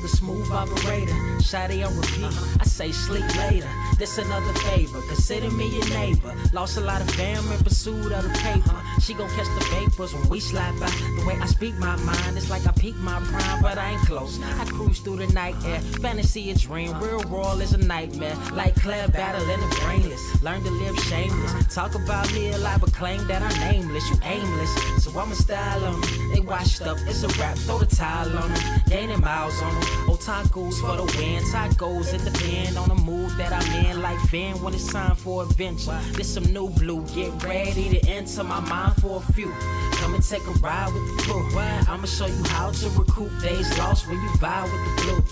the smooth operator. Shawty on repeat, I say sleep later. This another favor, consider me your neighbor. Lost a lot of fam in pursuit of the paper. She gon' catch the vapors when we slide by. The way I speak my mind, it's like I peak my prime, but I ain't close. I cruise through the night air, fantasy a dream, real world is a nightmare. Like Claire battling the brainless, learn to live shameless. Talk about me alive, but claim that I'm nameless. You aimless, so I'ma style on them. They washed up, it's a rap, throw the towel on them. Gaining miles on them, otakus for the win. Tacos, it depend on the mood that I'm in. Like Finn when it's time for adventure. This some new blue, get ready to enter my mind for a few. Come and take a ride with the crew. I'ma show you how to recoup days lost when you vibe with the blue.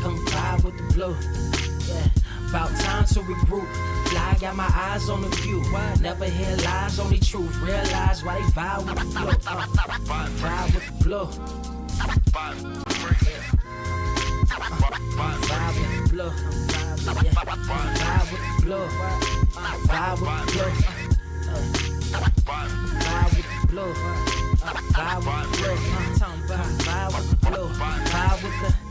Come vibe with the blue. Yeah, about time to regroup. Fly, got my eyes on the view. Never hear lies, only truth. Realize why they vibe with the blue. Vibe with the blue. Vibe with the blue. Vibe with the blue. Vibe with the blue. Vibe with the blue. Vibe with the blue. Vibe with the blue. Vibe with the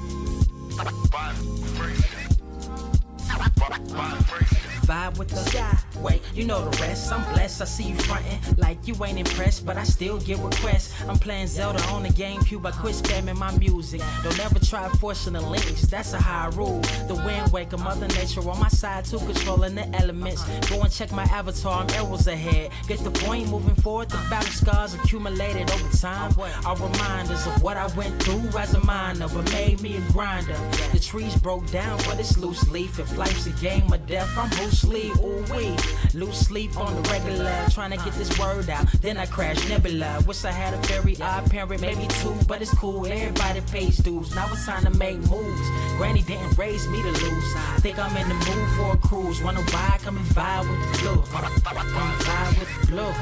vibe with the sky. Wait, you know the rest. I'm blessed. I see you frontin' like you ain't impressed, but I still get requests. I'm playing Zelda on the GameCube. I quit spamming my music. Don't ever try forcing the links. That's a high rule. The wind waker, Mother Nature on my side too, controlling the elements. Go and check my avatar. I'm arrows ahead. Get the point. Moving forward, the battle scars accumulated over time are reminders of what I went through as a minor, but made me a grinder. The trees broke down for this loose leaf. If life's a game of death, I'm Bruce Lee. Ooh wee. Lose sleep on the regular, trying to get this word out. Then I crash Nebula. Wish I had a very odd parent, maybe two, but it's cool. Everybody pays dues. Now it's time to make moves. Granny didn't raise me to lose. Think I'm in the mood for a cruise. Wanna ride? Come and vibe with the blue. Come vibe with the blue.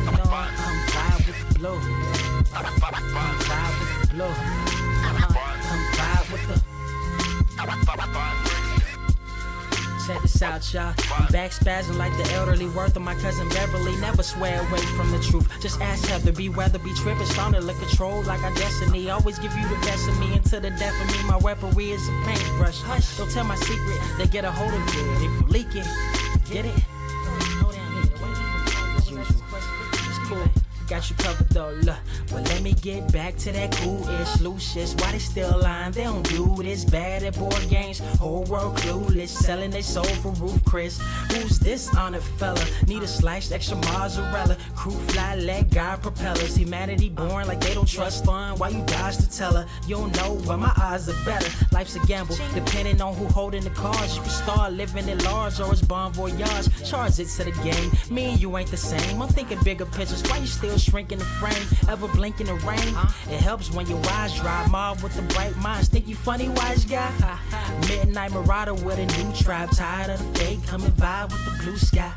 Come vibe with the blue. Come vibe with the blue. Come vibe with the. Check this out, y'all. I'm back spazzing like the elderly worth of my cousin Beverly. Never swear away from the truth. Just ask Heather, be weather, be tripping. Started like control, like our destiny. Always give you the best of me until the death of me. My weaponry is a paintbrush. Hush, don't tell my secret. They get a hold of it. If you leak it, get it. It's cool. Got you covered though, look. But let me get back to that cool-ish, loose-ish. Why they still lying? They don't do this. Bad at board games, whole world clueless. Selling they soul for Roof Chris. Who's this honored fella? Need a sliced extra mozzarella. Crew fly, let God propellers. Humanity born like they don't trust fun. Why you dodge the teller? You don't know, but my odds are better. Life's a gamble, depending on who holding the cards. You can start living at large or it's bon voyage. Charge it to the game. Me and you ain't the same. I'm thinking bigger pictures. Why you still shrinking the frame? Ever blink in the rain? It helps when your eyes dry. Mob with the bright minds. Think you funny, wise guy? Midnight marauder with a new tribe. Tired of the fake. Come and vibe with the blue sky.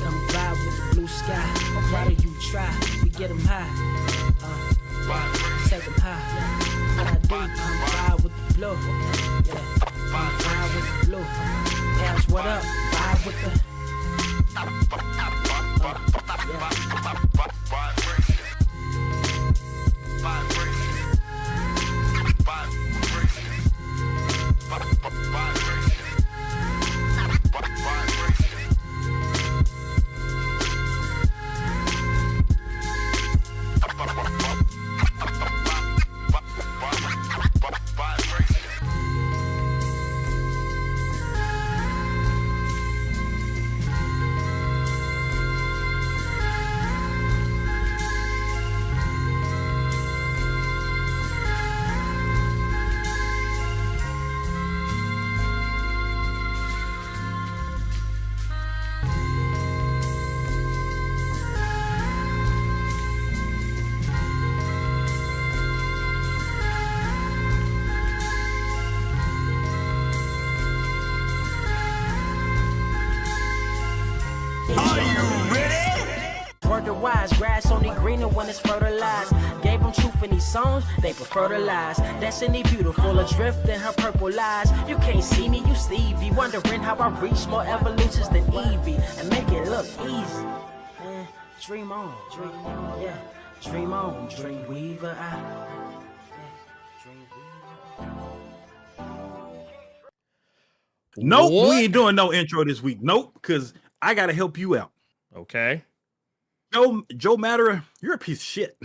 Come vibe with the blue sky. Why do you try? We get them high. Take them high. What I do? Come vibe with the blue. Yeah. Come vibe with the blue. Pals, what up? Vibe with the. Wise grass only greener when it's fertilized. Gave them truth in these songs, they prefer to lies. Destiny beautiful, adrift in her purple lies. You can't see me, you Stevie, wondering how I reach more evolutions than Evie and make it look easy. Man, dream on, yeah, dream on, dream weaver. Dream weaver. Nope, What? we ain't doing no intro this week. Nope, because I got to help you out. Okay. Joe Matterer, you're a piece of shit.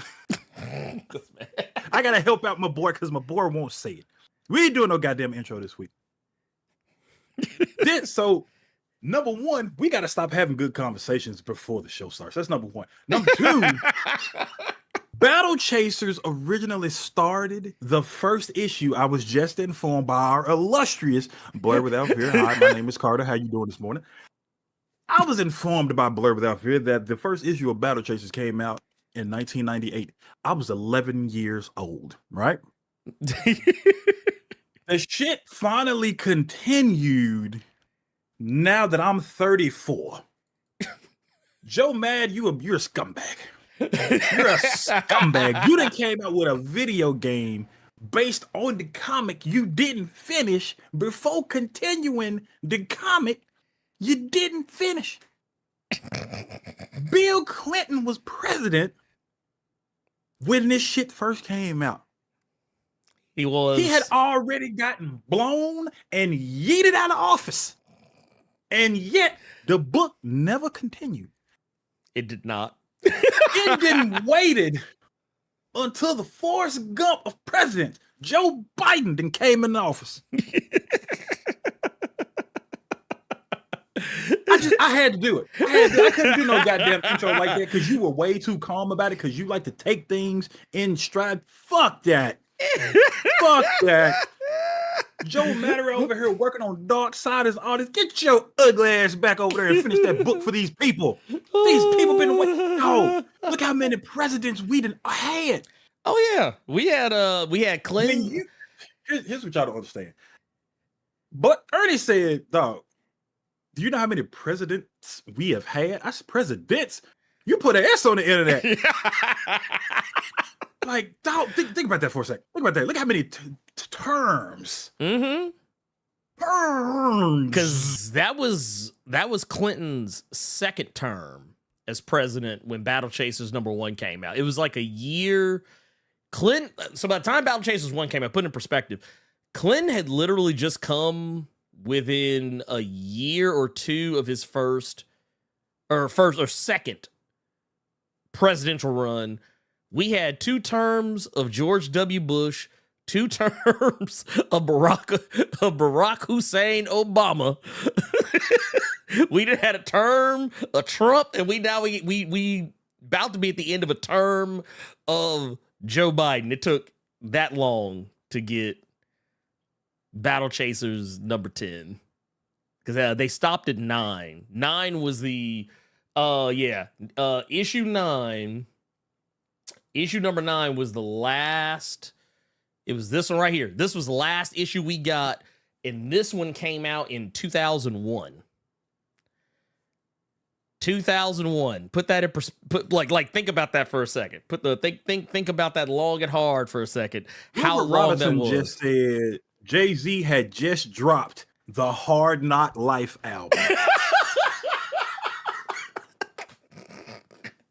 I got to help out my boy because my boy won't say it. We ain't doing no goddamn intro this week. So, number one, we got to stop having good conversations before the show starts. That's number one. Number two, Battle Chasers originally started the first issue. I was just informed by our illustrious Blerd Without Fear. Hi, my name is Carter. How you doing this morning? I was informed by Blerd Without Fear that the first issue of Battle Chasers came out in 1998. I was 11 years old, right? The shit finally continued now that I'm 34. Joe Mad, you're a scumbag. You're a scumbag. You done came out with a video game based on the comic you didn't finish before continuing the comic you didn't finish. Bill Clinton was president when this shit first came out. He was. He had already gotten blown and yeeted out of office. And yet the book never continued. It did not. It didn't waited until the Forrest Gump of presidents, Joe Biden, then came in office. I had to do it. I couldn't do no goddamn intro like that because you were way too calm about it because you like to take things in stride. Fuck that. Fuck that. Joe Matterer over here working on Dark Side as artist. Get your ugly ass back over there and finish that book for these people. These people been waiting. No, look how many presidents we done had. Oh yeah, we had Clinton. Here's what y'all don't understand. But Ernie said, dog, do you know how many presidents we have had? I said, presidents? You put an S on the end of that. Like, dog, think about that for a second. Think about that. Look how many terms. Mm-hmm. Terms. Because that was Clinton's second term as president when Battle Chasers #1 came out. It was like a year. So by the time Battle Chasers 1 came out, put it in perspective, Clinton had literally just come within a year or two of his first or second presidential run. We had 2 terms of George W. Bush, 2 terms of Barack Hussein Obama. We done had a term of Trump, and we about to be at the end of a term of Joe Biden. It took that long to get Battle Chasers #10 because they stopped at 9. 9 was the issue 9. Issue number 9 was the last. It was this one right here. This was the last issue we got, and this one came out in 2001. 2001. Put that in like think about that for a second. Think about that long and hard for a second. How Robert long Robinson that was. just said Jay-Z had just dropped the Hard Knock Life album.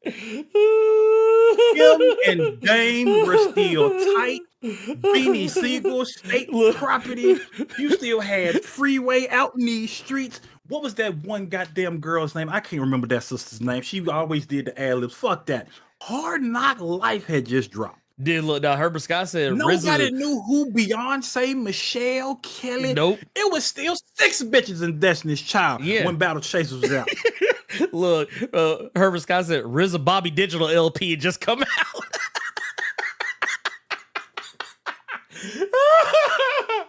Him and Dame were still tight. Beanie Siegel, state property. You still had Freeway out in these streets. What was that one goddamn girl's name? I can't remember that sister's name. She always did the ad-libs. Fuck that. Hard Knock Life had just dropped. Did look now? Herbert Scott said nobody knew who Beyonce, Michelle, Kelly. Nope. It was still 6 bitches in Destiny's Child when Battle Chasers was out. Look, Herbert Scott said RZA Bobby Digital LP had just come out.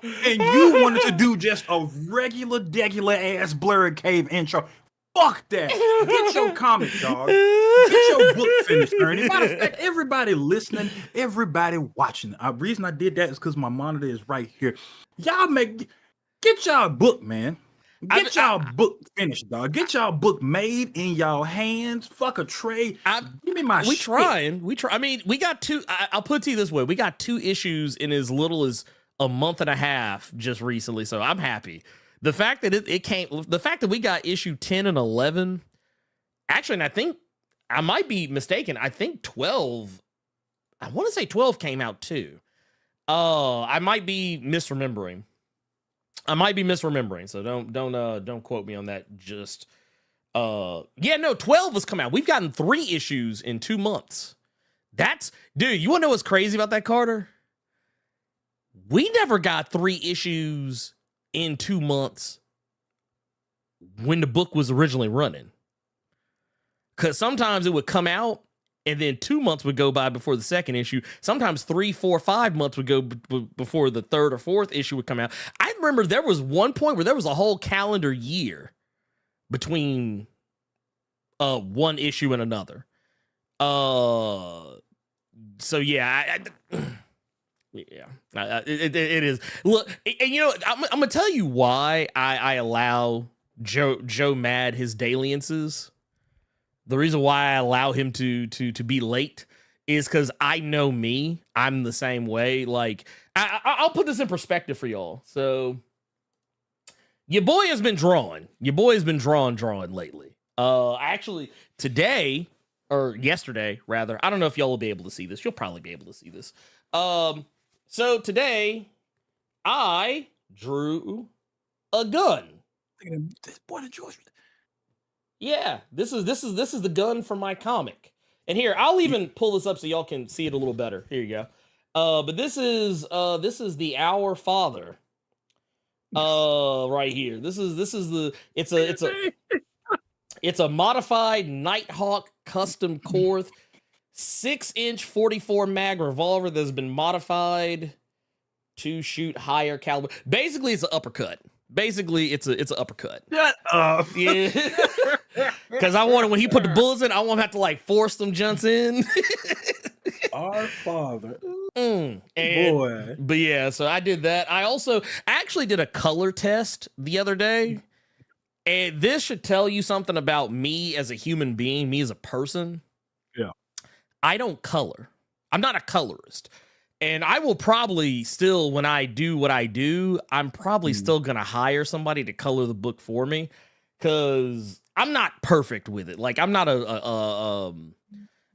And you wanted to do just a regular ass Blerd Cave intro. Fuck that. Get your comic, dog. Get your book finished, Ernie. Matter of fact, everybody listening, everybody watching. The reason I did that is because my monitor is right here. Get y'all book, man. Get y'all book finished, dog. Get y'all book made in y'all hands. Fuck a trade. Give me my shit. We try. I mean, we got 2. I'll put it to you this way. We got 2 issues in as little as a month and a half just recently. So I'm happy. The fact that the fact that we got issue 10 and 11, actually, and I think I might be mistaken. I think 12, I want to say 12 came out too. I might be misremembering. I might be misremembering, so don't quote me on that. Just yeah, no, 12 has come out. We've gotten 3 issues in 2 months. That's, dude, you want to know what's crazy about that, Carter? We never got 3 issues in 2 months when the book was originally running. Because sometimes it would come out and then 2 months would go by before the second issue. Sometimes 3, 4, 5 months would go before the third or fourth issue would come out. I remember there was one point where there was a whole calendar year between one issue and another. So yeah, it is. Look, and you know, I'm gonna tell you why I allow Joe Mad his dalliances. The reason why I allow him to be late is because I know me. I'm the same way. Like I'll put this in perspective for y'all. So your boy has been drawing. Your boy has been drawing lately. Actually today or yesterday rather. I don't know if y'all will be able to see this. You'll probably be able to see this. So today I drew a gun. Boy, the George. Yeah, this is the gun from my comic. And here, I'll even pull this up so y'all can see it a little better. Here you go. But this is the Our Father. Right here. This is the it's a modified Nighthawk custom Korth 6-inch 44 mag revolver that's been modified to shoot higher caliber. Basically, it's an uppercut. Basically, it's an uppercut. Shut up. Yeah. Because I wanted, when he put the bullets in, I want him to have to like force them junts in. Our Father. Boy. But yeah, so I did that. I actually did a color test the other day. And this should tell you something about me as a human being, me as a person. Yeah. I don't color. I'm not a colorist. And I will probably still, when I do what I do, I'm probably still going to hire somebody to color the book for me because I'm not perfect with it. Like, I'm not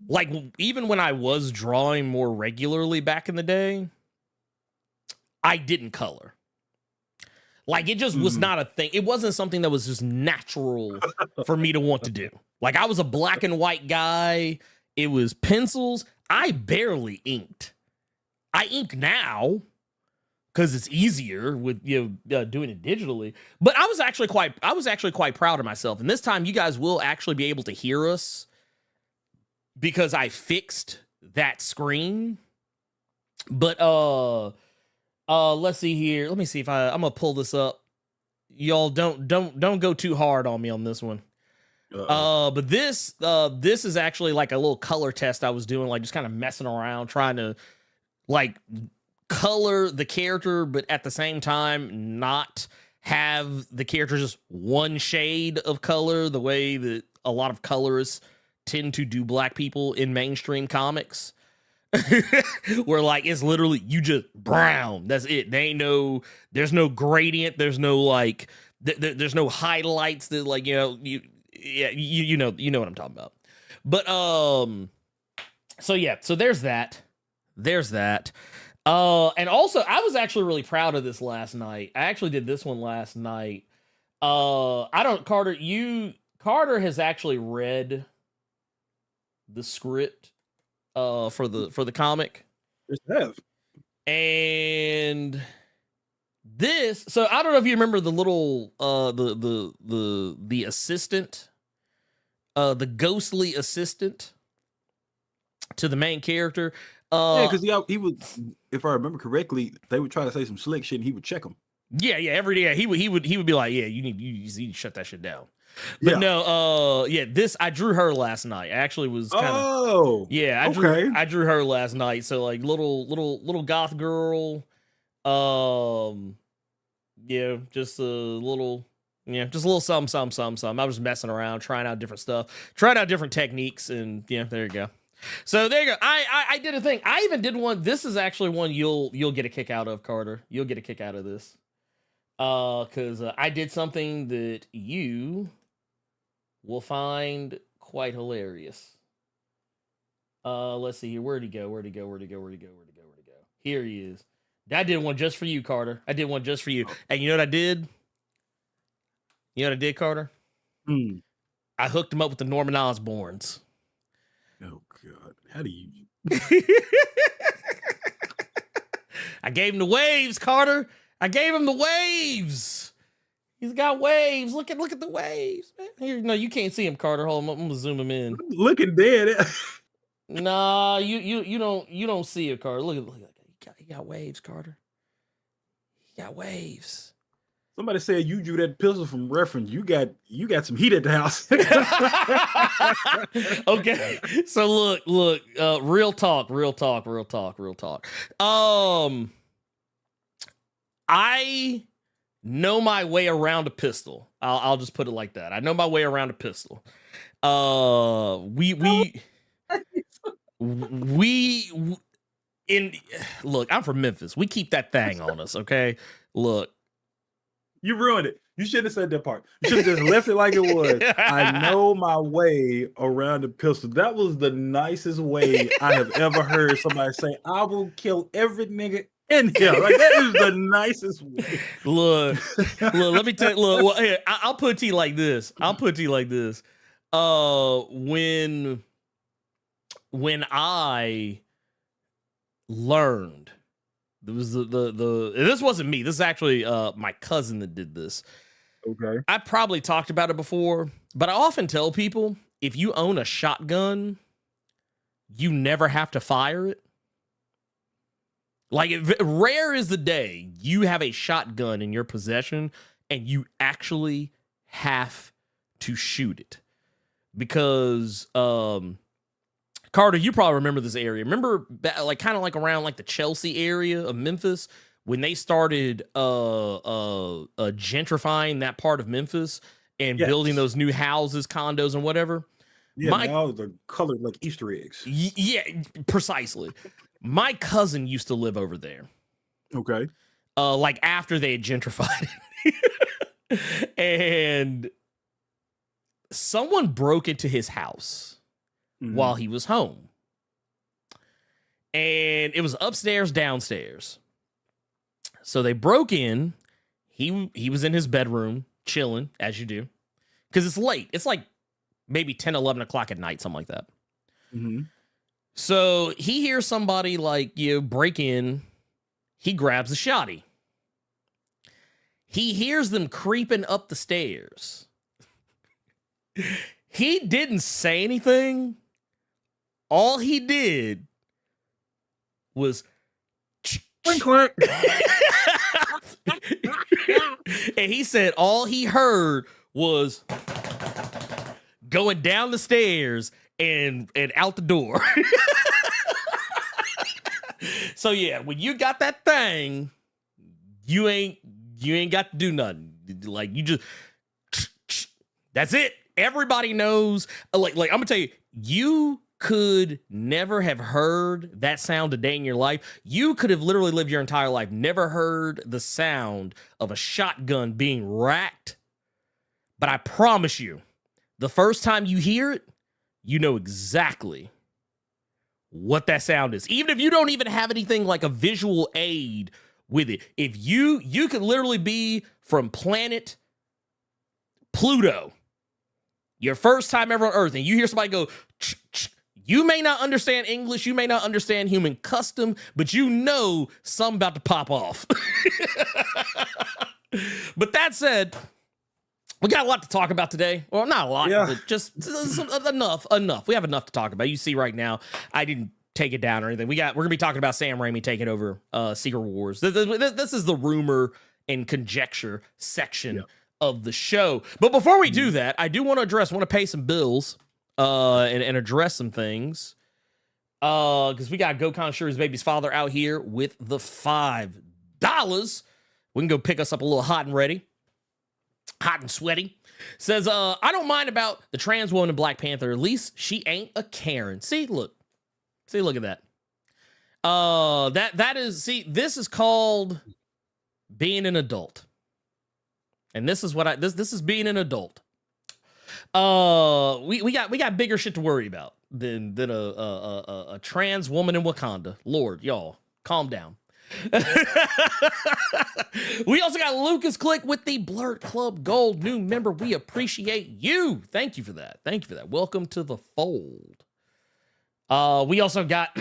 like, even when I was drawing more regularly back in the day, I didn't color. Like, it just was not a thing. It wasn't something that was just natural for me to want to do. Like, I was a black and white guy. It was pencils. I barely inked. I ink now because it's easier with doing it digitally. But I was actually quite proud of myself. And this time, you guys will actually be able to hear us because I fixed that screen. But let's see here. Let me see if I'm gonna pull this up. Y'all don't go too hard on me on this one. But this is actually like a little color test I was doing, like just kind of messing around, trying to like color the character, but at the same time not have the character just one shade of color the way that a lot of colorists tend to do black people in mainstream comics. Where like it's literally you just brown, that's it. There's no gradient, there's no like there's no highlights that like you know what I'm talking about. But so yeah, so there's that. And also I was actually really proud of this last night. I actually did this one last night. Carter has actually read the script for the comic. Yes, I have. And this, so I don't know if you remember the little the assistant, the ghostly assistant to the main character. Yeah, because he would, if I remember correctly, they would try to say some slick shit and he would check them. Yeah, every day he would be like, yeah, you need to shut that shit down. But no, this I drew her last night. I actually was kind of I drew her last night. So like little goth girl, just a little something. I was messing around, trying out different stuff, trying out different techniques, and there you go. So there you go. I did a thing. I even did one. This is actually one you'll get a kick out of, Carter. You'll get a kick out of this. Because I did something that you will find quite hilarious. Let's see here. Where'd he go? Here he is. I did one just for you, Carter. I did one just for you. And you know what I did? You know what I did, Carter? Hmm. I hooked him up with the Norman Osborns. Oh God, how do you? I gave him the waves, Carter. I gave him the waves. He's got waves. Look at the waves. Here, no, you can't see him, Carter. Hold on, I'm gonna zoom him in. Looking dead. Nah, you don't see it, Carter. Look. He got waves, Carter. He got waves. Somebody said you drew that pistol from reference. You got some heat at the house. Okay, so look, real talk. I know my way around a pistol. I'll just put it like that. I know my way around a pistol. Look, I'm from Memphis. We keep that thing on us, okay? Look. You ruined it. You shouldn't have said that part. You should have just left it like it was. I know my way around the pistol. That was the nicest way I have ever heard somebody say, I will kill every nigga in here. Like, that is the nicest way. Look, let me tell you, well, here, I'll put it to you like this. When I learned, there was this wasn't me. This is actually my cousin that did this. Okay. I probably talked about it before, but I often tell people, if you own a shotgun, you never have to fire it. Like, rare is the day you have a shotgun in your possession and you actually have to shoot it. Because, Carter, you probably remember this area. Remember, like, kind of like around like the Chelsea area of Memphis when they started gentrifying that part of Memphis and building those new houses, condos, and whatever. Yeah, now they're colored like Easter eggs. Yeah, precisely. My cousin used to live over there. Okay. Like after they had gentrified it. And someone broke into his house while he was home. And it was upstairs, downstairs. So they broke in. He was in his bedroom, chilling, as you do. Because it's late. It's like maybe 10, 11 o'clock at night, something like that. Mm-hmm. So he hears somebody like, break in. He grabs a shotty. He hears them creeping up the stairs. He didn't say anything. All he did was Clink. And he said all he heard was going down the stairs and out the door. So yeah, when you got that thing, you ain't got to do nothing. Like, you just, that's it. Everybody knows. Like I'm gonna tell you, you could never have heard that sound a day in your life. You could have literally lived your entire life, never heard the sound of a shotgun being racked. But I promise you, the first time you hear it, you know exactly what that sound is. Even if you don't even have anything like a visual aid with it. If you could literally be from planet Pluto, your first time ever on Earth, and you hear somebody go, you may not understand English, you may not understand human custom, but you know something about to pop off. But that said, we got a lot to talk about today. Well, not a lot, but just enough. We have enough to talk about. You see right now, I didn't take it down or anything. We're gonna be talking about Sam Raimi taking over Secret Wars. This is the rumor and conjecture section of the show. But before we do that, I do want to pay some bills and address some things. Because we got Gokhan Shuri's baby's father out here with the $5. We can go pick us up a little hot and ready. Hot and sweaty. Says, I don't mind about the trans woman in Black Panther. At least she ain't a Karen. Look at that. This is called being an adult. And this is what this is being an adult. We got bigger shit to worry about than a trans woman in Wakanda. Lord, y'all, calm down. We also got Lucas Click with the Blerd Club Gold new member. We appreciate you. Thank you for that. Thank you for that. Welcome to the fold. We also got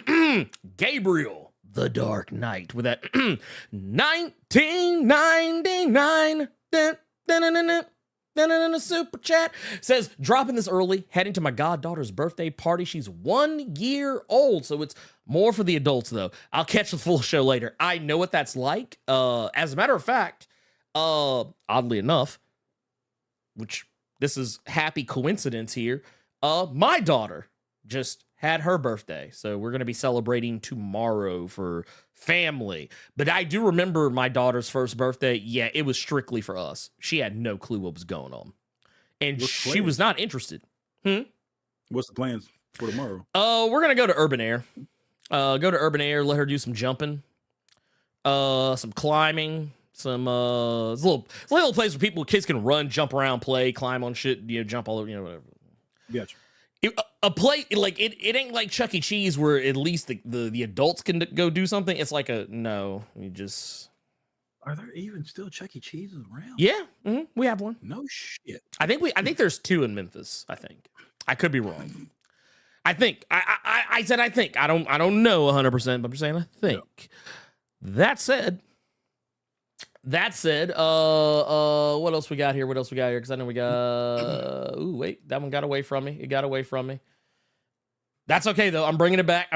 Gabriel the Dark Knight with that 1999 super chat. Says, dropping this early, heading to my goddaughter's birthday party. She's 1 year old, so it's more for the adults, though. I'll catch the full show later. I know what that's like. As a matter of fact, oddly enough, which this is happy coincidence here, my daughter just had her birthday, so we're going to be celebrating tomorrow for family. But I do remember my daughter's first birthday. Yeah, it was strictly for us. She had no clue what was going on, and she was not interested. What's the plans for tomorrow? We're gonna go to Urban Air. Go to Urban Air. Let her do some jumping, some climbing, some it's a little place where kids can run, jump around, play, climb on shit, jump all over, whatever. Gotcha. A play like it ain't like Chuck E. Cheese where at least the adults can go do something. It's like you just. Are there even still Chuck E. Cheese's around? Yeah, we have one. No shit. I think there's two in Memphis. I think I could be wrong. I think I said I think I don't know 100%, but I'm just saying I think. Yeah. That said, what else we got here? Because I know we got. Ooh, wait, that one got away from me. It got away from me. That's okay though. I'm bringing it back.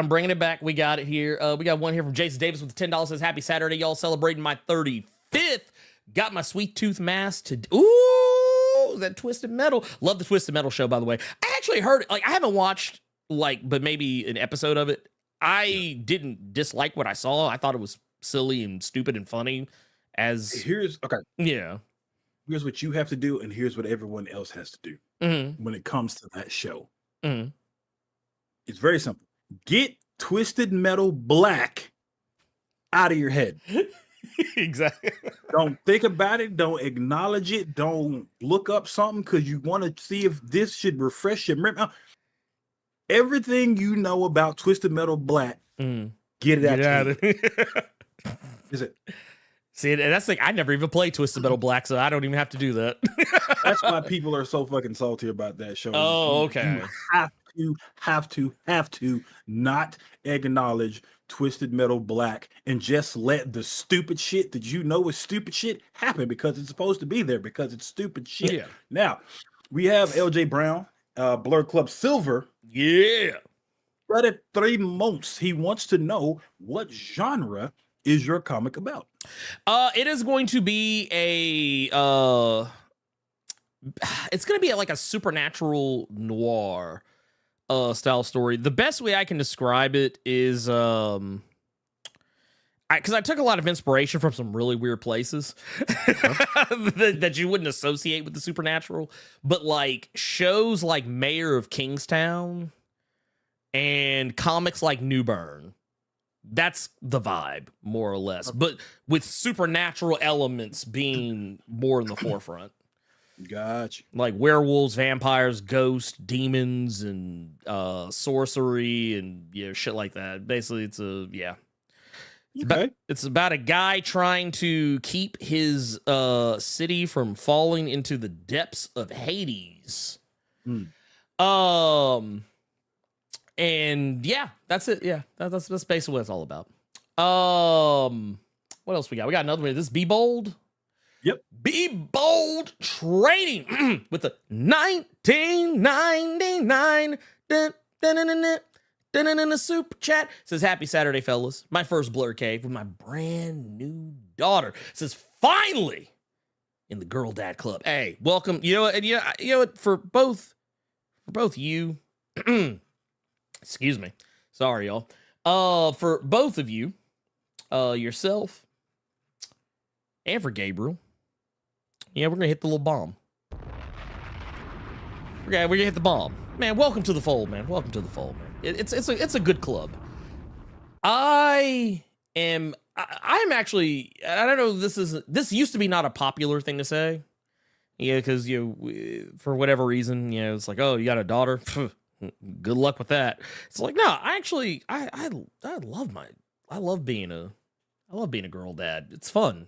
We got it here. We got one here from Jason Davis with $10. Says, "Happy Saturday, y'all! Celebrating my 35th. Got my sweet tooth mask to. Ooh, that Twisted Metal. Love the Twisted Metal show, by the way. I actually heard I haven't watched but maybe an episode of it. I didn't dislike what I saw. I thought it was silly and stupid and funny. Here's what you have to do, and here's what everyone else has to do when it comes to that show. It's very simple. Get Twisted Metal Black out of your head. Exactly. Don't think about it. Don't acknowledge it. Don't look up something because you want to see if this should refresh your memory. Everything you know about Twisted Metal Black, get it out of it. Is it? See, that's like I never even played Twisted Metal Black, so I don't even have to do that. That's why people are so fucking salty about that show. Oh, okay. You have to not acknowledge Twisted Metal Black and just let the stupid shit that you know is stupid shit happen because it's supposed to be there because it's stupid shit. Yeah. Now, we have LJ Brown, Blerd Club Silver. Yeah. But at 3 months, he wants to know what genre is your comic about? It is going to be it's going to be like a supernatural noir style story. The best way I can describe it is because I took a lot of inspiration from some really weird places that you wouldn't associate with the supernatural, but like shows like Mayor of Kingstown and comics like New Bern. That's the vibe, more or less, but with supernatural elements being more in the forefront. Gotcha. Like werewolves, vampires, ghosts, demons, and sorcery, and shit like that. Basically, it's it's about a guy trying to keep his city from falling into the depths of Hades. And yeah, that's it. Yeah, that's basically what it's all about. What else we got? We got another one. This Be Bold. Yep. Be Bold Trading with the 1999 super chat. Says, "Happy Saturday, fellas. My first Blerd Cave with my brand new daughter." Says, "Finally in the Girl Dad Club." Hey, welcome. You know what? For both you. Excuse me. Sorry, y'all. For both of you, yourself, and for Gabriel, we're gonna hit the little bomb. We're gonna hit the bomb, man. Welcome to the fold, man. Welcome to the fold, man. It's a good club. I am actually. I don't know. This used to be not a popular thing to say. Yeah, because for whatever reason, it's like, oh, you got a daughter. Good luck with that. It's like, no, I love being a I love being a girl dad. It's fun.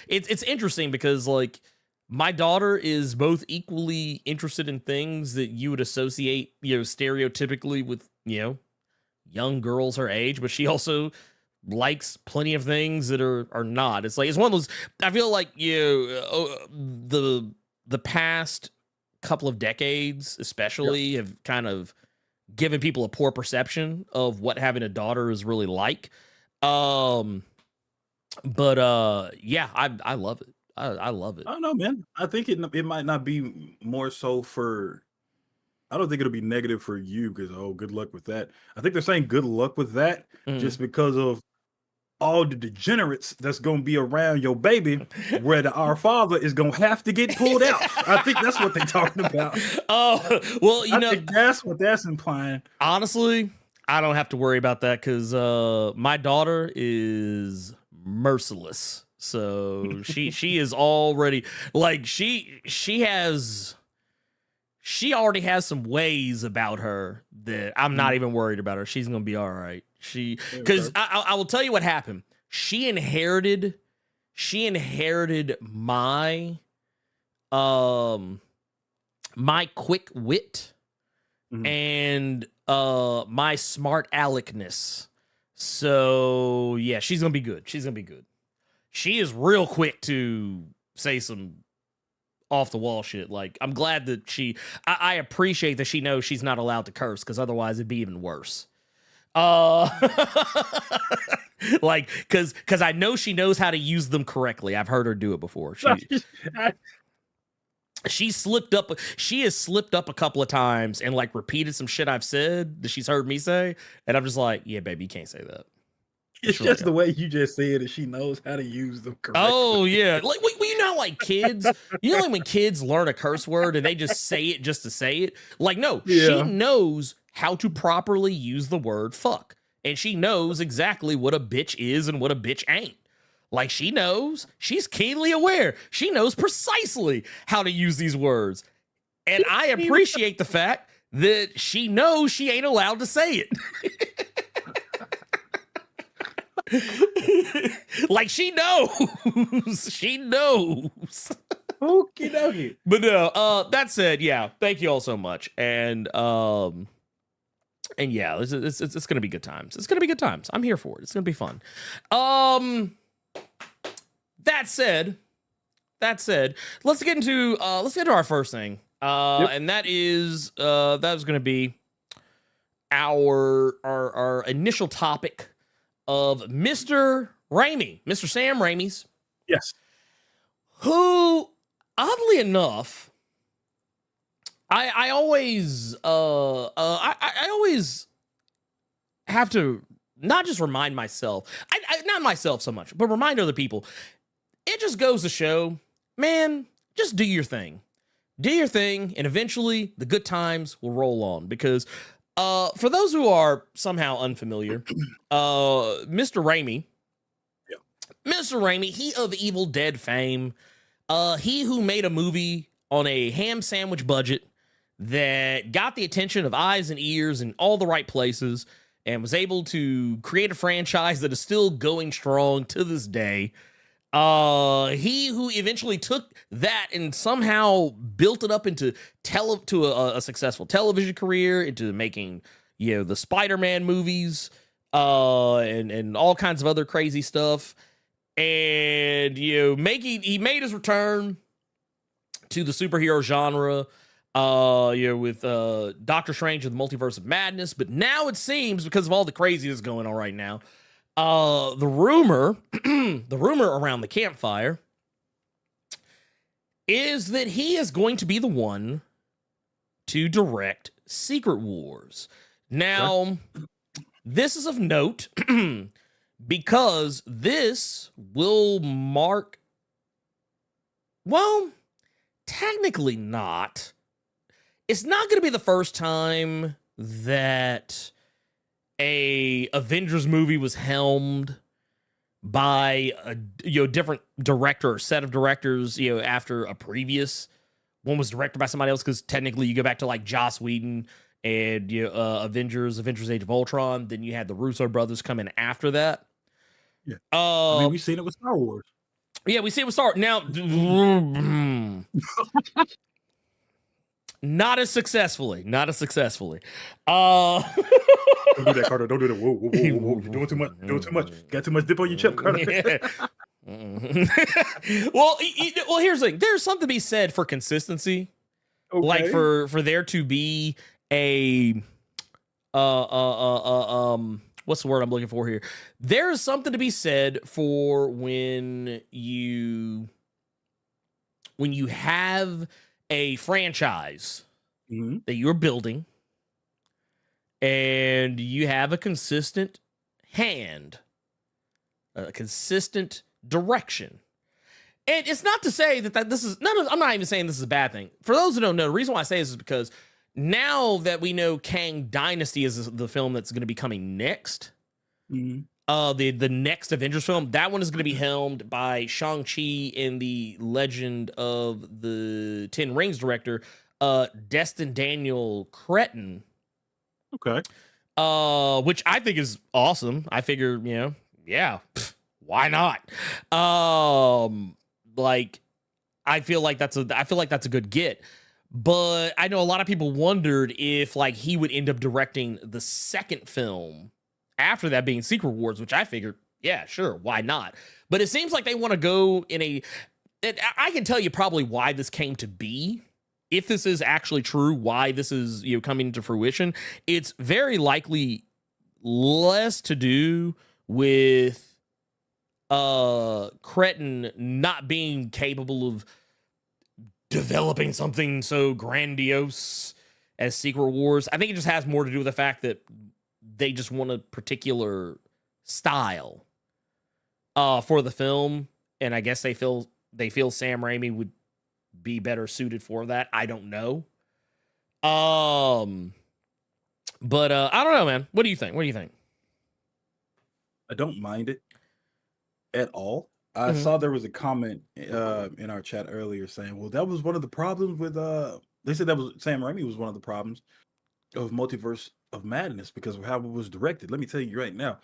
It's interesting because like my daughter is both equally interested in things that you would associate, stereotypically with, young girls her age, but she also likes plenty of things that are not. It's like it's one of those. I feel like the past couple of decades, especially, have kind of given people a poor perception of what having a daughter is really like. But yeah, I love it. I love it. I don't know, man. I think it might not be more so for. I don't think it'll be negative for you because good luck with that. I think they're saying good luck with that just because of all the degenerates that's gonna be around your baby, where our father is gonna have to get pulled out. I think that's what they're talking about. Oh, well, I think that's what that's implying. Honestly, I don't have to worry about that because my daughter is merciless. So she is already like she already has some ways about her that I'm not even worried about her. She's gonna be all right. Because I will tell you what happened. She inherited my my quick wit and my smart aleckness. So yeah, she's gonna be good. She's gonna be good. She is real quick to say some off the wall shit. Like, I'm glad that I appreciate that she knows she's not allowed to curse, because otherwise it'd be even worse. Like, because I know she knows how to use them correctly. I've heard her do it before. She slipped up. She has slipped up a couple of times and like repeated some shit I've said that she's heard me say, and I'm just like, yeah, baby, you can't say that. It's just the way you just said it. She knows how to use them correctly. Oh yeah, like like kids. Like when kids learn a curse word and they just say it just to say it. Like no, she knows how to properly use the word fuck, and she knows exactly what a bitch is and what a bitch ain't. Like she knows. She's keenly aware. She knows precisely how to use these words, and I appreciate the fact that she knows she ain't allowed to say it. Like she knows. She knows. Okie dokie. But no, that said, yeah, thank you all so much. And yeah, it's gonna be good times. It's gonna be good times. I'm here for it. It's gonna be fun. That said, let's get into our first thing. And that is gonna be our initial topic of Mr. Raimi, Mr. Sam Raimi's. Yes. Who, oddly enough, I always have to not just remind myself, not myself so much, but remind other people. It just goes to show, man, just do your thing. Do your thing, and eventually the good times will roll on. Because for those who are somehow unfamiliar, Mr. Raimi, he of Evil Dead fame, he who made a movie on a ham sandwich budget that got the attention of eyes and ears in all the right places and was able to create a franchise that is still going strong to this day. He who eventually took that and somehow built it up into a successful television career, into making, the Spider-Man movies, and all kinds of other crazy stuff. And, he made his return to the superhero genre, with Doctor Strange and the Multiverse of Madness. But now it seems, because of all the craziness going on right now, the rumor around the campfire is that he is going to be the one to direct Secret Wars. Now, this is of note because this will mark, well, technically not. It's not going to be the first time that a Avengers movie was helmed by a different director or set of directors, after a previous one was directed by somebody else. Because technically, you go back to like Joss Whedon and Avengers Age of Ultron. Then you had the Russo brothers come in after that. Yeah. I mean, we've seen it with Star Wars. Yeah, we see it with Star now. Not as successfully. Not as successfully. Don't do that, Carter. Don't do that. Whoa, whoa, whoa, whoa. You're doing too much. Doing too much. Got too much dip on your chip, Carter. Well, here's the thing. There's something to be said for consistency. Okay. Like for there to be a what's the word I'm looking for here? There's something to be said for when you have a franchise that you're building and you have a consistent hand, a consistent direction. And it's not to say that this is I'm not even saying this is a bad thing. For those who don't know, the reason why I say this is because now that we know Kang Dynasty is the film that's going to be coming next, the next Avengers film, that one is going to be helmed by Shang-Chi and the Legend of the Ten Rings director, Destin Daniel Cretton. Okay. Which I think is awesome. I figure, why not? Like, I feel like that's a good get. But I know a lot of people wondered if like he would end up directing the second film after that being Secret Wars, which I figured, yeah, sure, why not? But it seems like they want to go in I can tell you probably why this came to be. If this is actually true, why this is coming to fruition, it's very likely less to do with Cretton not being capable of developing something so grandiose as Secret Wars. I think it just has more to do with the fact that they just want a particular style for the film, and I guess they feel Sam Raimi would be better suited for that. I don't know. But I don't know, man. What do you think? I don't mind it at all. I saw there was a comment in our chat earlier saying, well, that was one of the problems with they said that was Sam Raimi was one of the problems of Multiverse of Madness because of how it was directed. Let me tell you right now,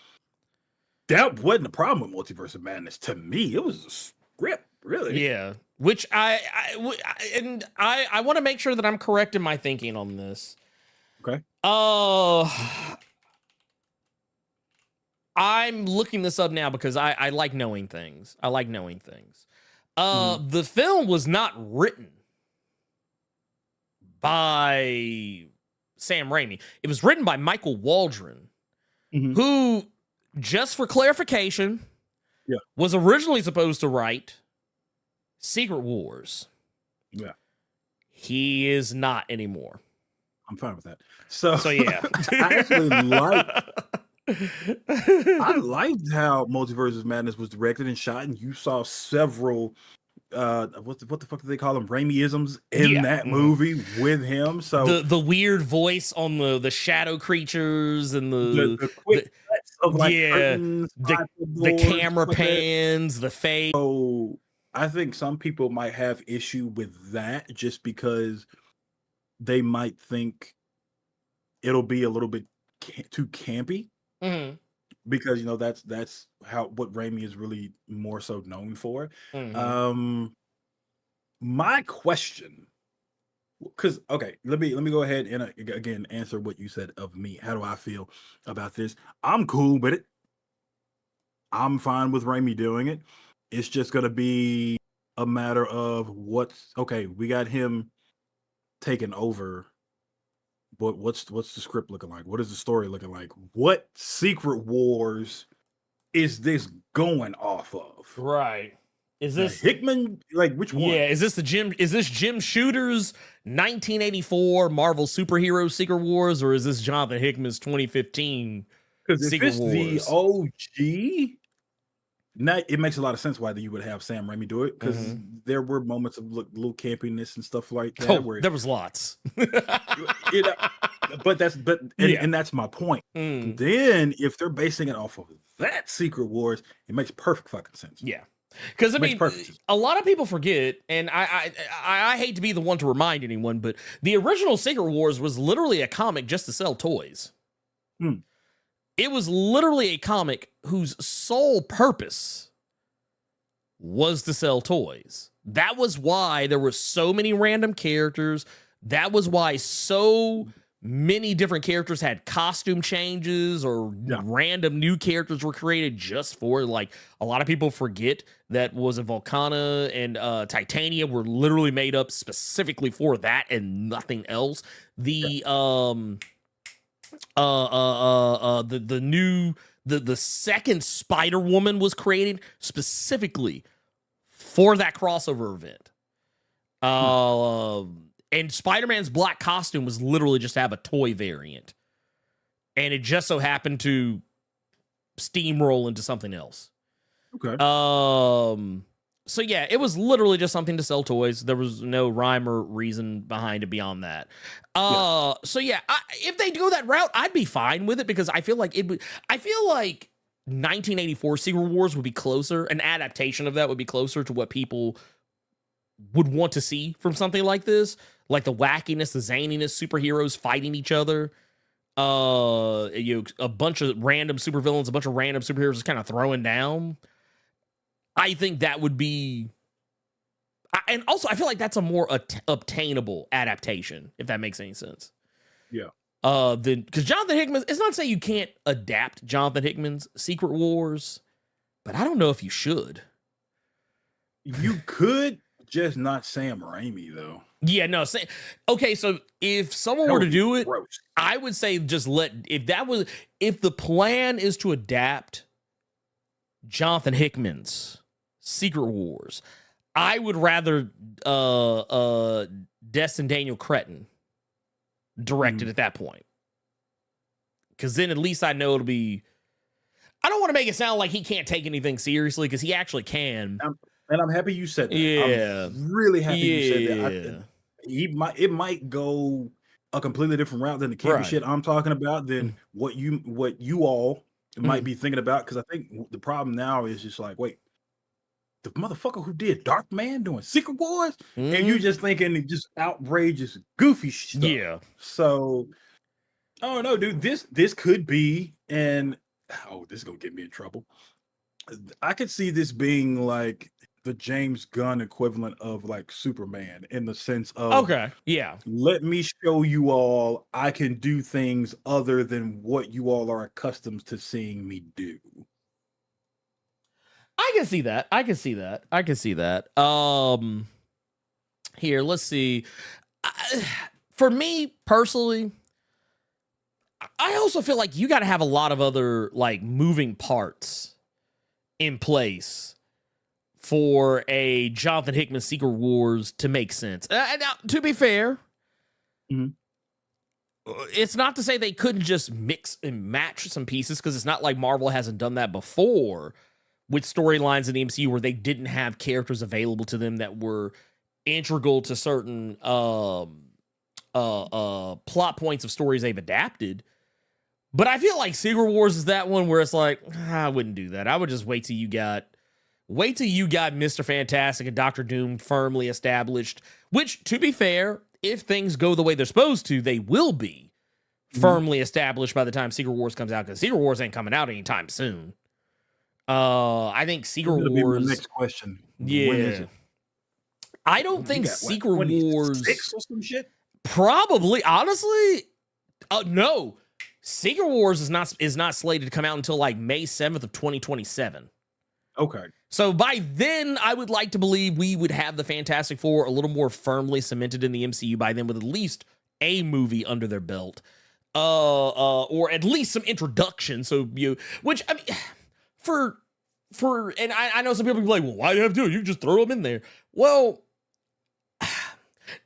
that wasn't a problem with Multiverse of Madness. To me, it was a script, really. Yeah. Which I want to make sure that I'm correct in my thinking on this. Okay. I'm looking this up now because I like knowing things. The film was not written by Sam Raimi. It was written by Michael Waldron, who, just for clarification, was originally supposed to write Secret Wars. Yeah. He is not anymore. I'm fine with that. So yeah. I actually I liked how Multiverse of Madness was directed and shot, and you saw several what the fuck do they call them? Raimi-isms in that movie with him. So the weird voice on the shadow creatures and the quick cuts of like the camera pans, the fade. So I think some people might have issue with that just because they might think it'll be a little bit too campy. Because that's what Raimi is really more so known for. My question, because let me go ahead and again answer what you said of me. How do I feel about this? I'm cool with it. I'm fine with Raimi doing it. It's just gonna be a matter of we got him taking over. But what's the script looking like? What is the story looking like? What Secret Wars is this going off of? Right. Is this Hickman? Like which one? Yeah, is this Jim Shooter's 1984 Marvel superhero Secret Wars, or is this Jonathan Hickman's 2015 Secret Wars? The OG, it makes a lot of sense why you would have Sam Raimi do it, because there were moments of little campiness and stuff like that. Where there was lots. And that's my point. Then if they're basing it off of that Secret Wars, it makes perfect fucking sense. Yeah. Because I mean, a lot of people forget, and I hate to be the one to remind anyone, but the original Secret Wars was literally a comic just to sell toys. It was literally a comic whose sole purpose was to sell toys. That was why there were so many random characters. That was why so many different characters had costume changes or random new characters were created just for, like, a lot of people forget that was a Volcana and Titania were literally made up specifically for that and nothing else. The the second Spider-Woman was created specifically for that crossover event. And Spider-Man's black costume was literally just to have a toy variant. And it just so happened to steamroll into something else. Okay. So yeah, it was literally just something to sell toys. There was no rhyme or reason behind it beyond that. So yeah, if they go that route, I'd be fine with it because I feel like 1984 Secret Wars would be closer. An adaptation of that would be closer to what people would want to see from something like this. Like the wackiness, the zaniness, superheroes fighting each other. A bunch of random supervillains, a bunch of random superheroes just kind of throwing down. I think that would be, and also I feel like that's a more obtainable adaptation, if that makes any sense. Yeah. Because Jonathan Hickman, it's not to say you can't adapt Jonathan Hickman's Secret Wars, but I don't know if you should. You could, just not Sam Raimi though. Yeah, no. Okay, so if someone were to do it, gross. I would say just if the plan is to adapt Jonathan Hickman's Secret Wars, I would rather Destin Daniel Cretton direct it at that point. Because then at least I know it'll be, I don't want to make it sound like he can't take anything seriously, because he actually can. And I'm happy you said that. Yeah. I'm really happy you said that. It might go a completely different route than the campy shit I'm talking about, than what you all might be thinking about. Because I think the problem now is just like, wait, the motherfucker who did Dark Man doing Secret Wars, and you just thinking just outrageous, goofy stuff. Yeah. So, oh no, dude, this could be, and this is gonna get me in trouble. I could see this being like the James Gunn equivalent of like Superman, in the sense of, okay, yeah, let me show you all I can do things other than what you all are accustomed to seeing me do. I can see that. Here, let's see. For me personally, I also feel like you got to have a lot of other like moving parts in place for a Jonathan Hickman Secret Wars to make sense. Now, to be fair, it's not to say they couldn't just mix and match some pieces, because it's not like Marvel hasn't done that before with storylines in the MCU where they didn't have characters available to them that were integral to certain plot points of stories they've adapted. But I feel like Secret Wars is that one where it's like, I wouldn't do that. I would just wait till you got Mr. Fantastic and Doctor Doom firmly established, which, to be fair, if things go the way they're supposed to, they will be firmly established by the time Secret Wars comes out, because Secret Wars ain't coming out anytime soon. I think Secret Wars. Next question. Yeah. When is it? I don't think Secret Wars. Or some shit? Probably, honestly, no. Secret Wars is not slated to come out until like May 7th of 2027. Okay. So by then, I would like to believe we would have the Fantastic Four a little more firmly cemented in the MCU by then, with at least a movie under their belt, or at least some introduction. Which I mean, and I know some people be like, well, why do you have to do it? You just throw them in there. Well,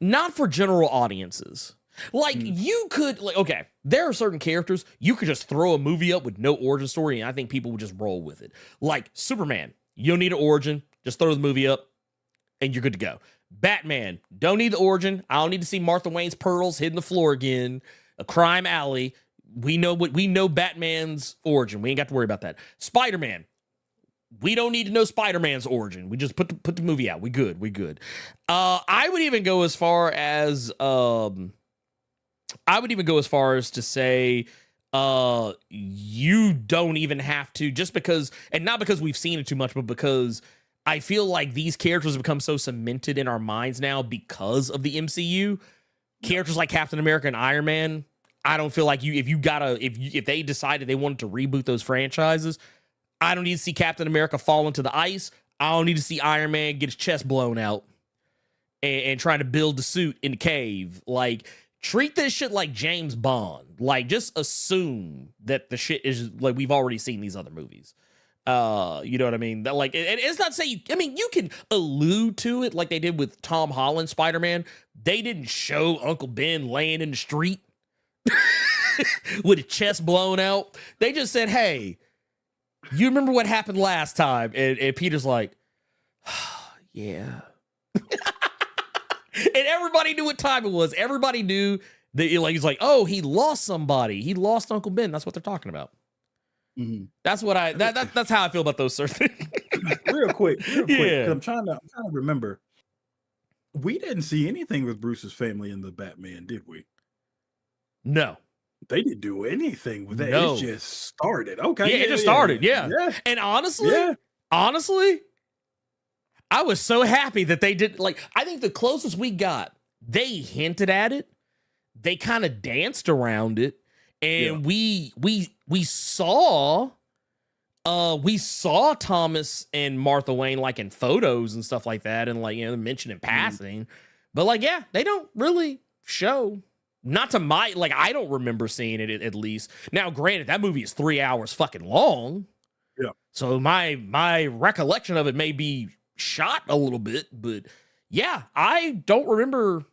not for general audiences. Like, you could, like, okay, there are certain characters you could just throw a movie up with no origin story, and I think people would just roll with it. Like Superman, you don't need an origin, just throw the movie up, and you're good to go. Batman, don't need the origin. I don't need to see Martha Wayne's pearls hitting the floor again. A crime alley. We know Batman's origin. We ain't got to worry about that. Spider-Man, we don't need to know Spider-Man's origin. We just put the movie out. We good. I would even go as far as to say, you don't even have to, just because, and not because we've seen it too much, but because I feel like these characters have become so cemented in our minds now because of the MCU. Characters like Captain America and Iron Man, I don't feel like if they decided they wanted to reboot those franchises, I don't need to see Captain America fall into the ice. I don't need to see Iron Man get his chest blown out and trying to build the suit in the cave. Like, treat this shit like James Bond. Like, just assume that the shit is like we've already seen these other movies. You know what I mean? That, like, it's not saying, I mean, you can allude to it like they did with Tom Holland Spider-Man. They didn't show Uncle Ben laying in the street with his chest blown out. They just said, hey, you remember what happened last time? And Peter's like, yeah. And everybody knew what time it was. Everybody knew that, like, he's like, oh, he lost somebody. He lost Uncle Ben. That's what they're talking about. Mm-hmm. That's what that's how I feel about those certain things. real quick. Yeah. 'Cause I'm trying to remember. We didn't see anything with Bruce's family in the Batman, did we? No. They didn't do anything with that. No. It just started. Okay. Yeah, it just started. Yeah. And honestly, I was so happy that they did. Like, I think the closest we got, they hinted at it. They kind of danced around it. And we saw Thomas and Martha Wayne, like, in photos and stuff like that, and, like, you know, mentioned in passing. But, like, yeah, they don't really show. Not to my, like, I don't remember seeing it at least. Now, granted, that movie is 3 hours fucking long. Yeah. So my recollection of it may be shot a little bit, but yeah, I don't remember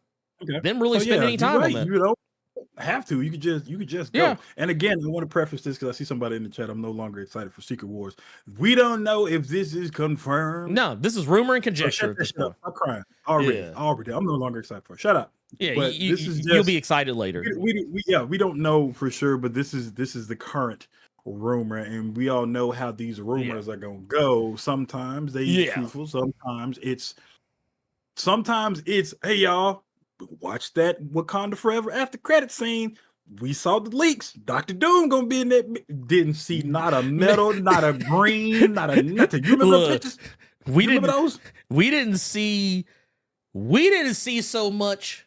them really spending any time on that. You don't have to. You could just go. Yeah. And again, I want to preface this because I see somebody in the chat. I'm no longer excited for Secret Wars. We don't know if this is confirmed. No, this is rumor and conjecture. I'm crying already. I'm no longer excited for it. Shut up. Yeah, but you'll be excited later. We don't know for sure, but this is the current rumor, and we all know how these rumors are gonna go. Sometimes they truthful, sometimes it's hey y'all, watch that Wakanda Forever after credit scene. We saw the leaks. Dr. Doom gonna be in that. Didn't see not a metal, not a green, not a nothing. You remember the pictures? Remember those? We didn't see so much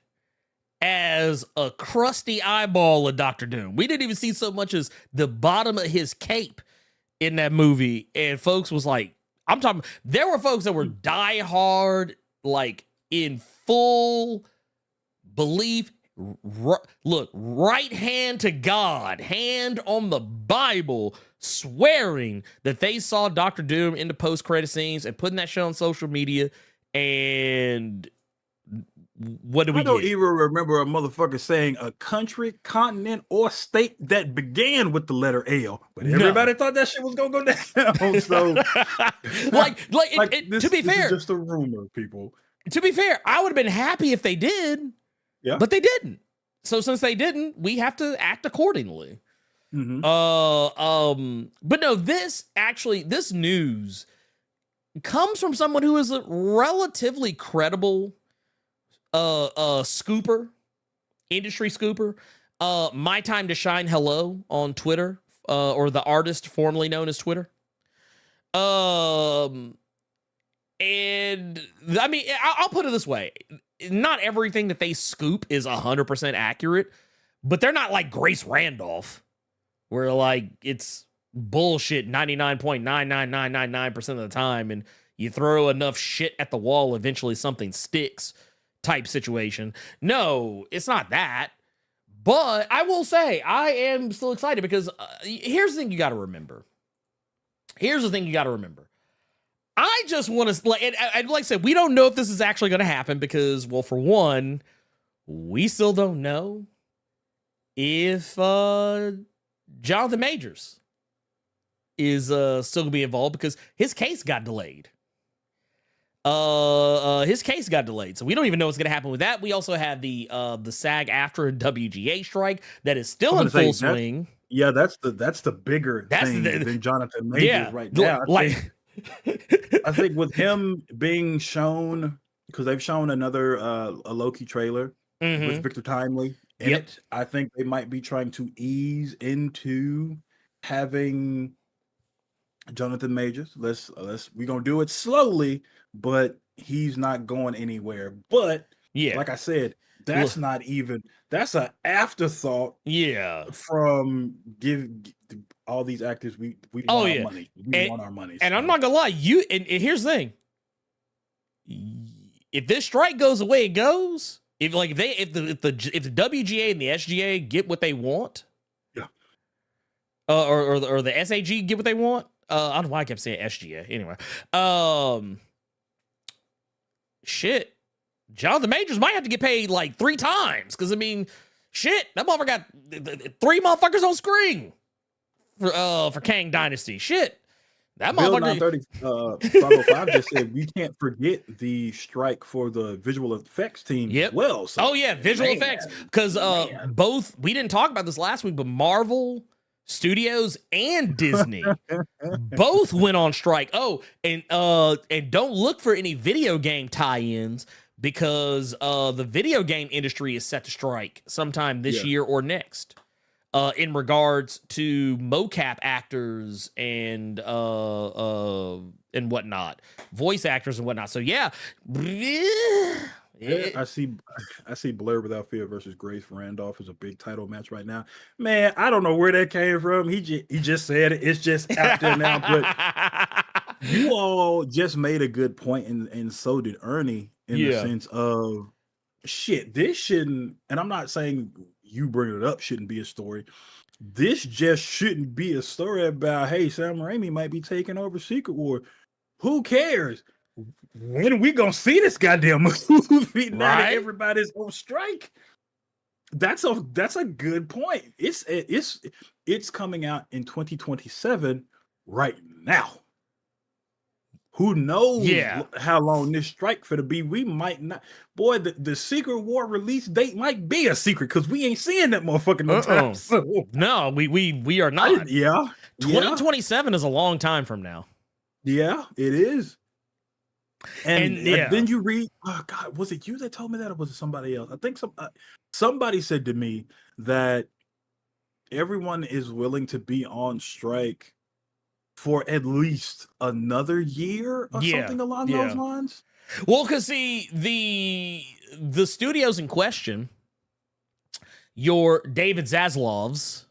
as a crusty eyeball of Dr. Doom. We didn't even see so much as the bottom of his cape in that movie. And folks was like, I'm talking, there were folks that were diehard, like, in full belief. Look, right hand to God, hand on the Bible, swearing that they saw Dr. Doom in the post-credit scenes and putting that shit on social media. And what do we I don't even remember a motherfucker saying a country, continent, or state that began with the letter L. But everybody thought that shit was gonna go down. So, to be fair, is just a rumor, people. To be fair, I would have been happy if they did. Yeah, but they didn't. So since they didn't, we have to act accordingly. Mm-hmm. But no, this news comes from someone who is a relatively credible scooper, industry scooper. My Time to Shine Hello on Twitter, or the artist formerly known as Twitter. And I mean, I'll put it this way. Not everything that they scoop is 100% accurate, but they're not like Grace Randolph, where, like, it's bullshit 99.99999% of the time, and you throw enough shit at the wall, eventually something sticks type situation. No, it's not that. But I will say, I am still excited because here's the thing you got to remember. I just want to, like, and like I said, we don't know if this is actually going to happen because, well, for one, we still don't know if Jonathan Majors is still going to be involved because his case got delayed. So we don't even know what's going to happen with that. We also have the SAG-AFTRA and WGA strike that is still in full swing. Yeah, that's the bigger thing than Jonathan Majors right now. I think with him being shown, because they've shown another a Loki trailer with Victor Timely in it, I think they might be trying to ease into having Jonathan Majors. We're gonna do it slowly, but he's not going anywhere. But Yeah. like I said, that's that's an afterthought. Yeah. From give all these actors we want our money. We want our money. And I'm not gonna lie, and here's the thing. If this strike goes the way it goes, if the WGA and the SGA get what they want, yeah, or the SAG get what they want, I don't know why I kept saying SGA. Anyway, shit, Jonathan Majors might have to get paid like 3 times because I mean, shit, that motherfucker got 3 motherfuckers on screen for Kang Dynasty. Shit. That Bill motherfucker 505 just said we can't forget the strike for the visual effects team as well. So, oh yeah, visual effects. Because both, we didn't talk about this last week, but Marvel Studios and Disney both went on strike. Oh, and don't look for any video game tie-ins because the video game industry is set to strike sometime this year or next. In regards to mocap actors and whatnot, voice actors and whatnot. So yeah, I see Blerd Without Fear versus Grace Randolph is a big title match right now. Man, I don't know where that came from. He just said it. It's just out there now. But you all just made a good point, and so did Ernie in the sense of shit. This shouldn't, and I'm not saying you bring it up shouldn't be a story. This just shouldn't be a story about, hey, Sam Raimi might be taking over Secret War. Who cares? When are we gonna see this goddamn movie now that everybody's on strike? That's a good point. It's coming out in 2027 right now. Who knows how long this strike for to be? We might not. Boy, the Secret War release date might be a secret because we ain't seeing that motherfucker no time soon. No, we are not. 2027 is a long time from now. Yeah, it is. And then you read, oh God, was it you that told me that, or was it somebody else? I think somebody said to me that everyone is willing to be on strike for at least another year or something along those lines. Well, because see, the studios in question, your David Zaslav's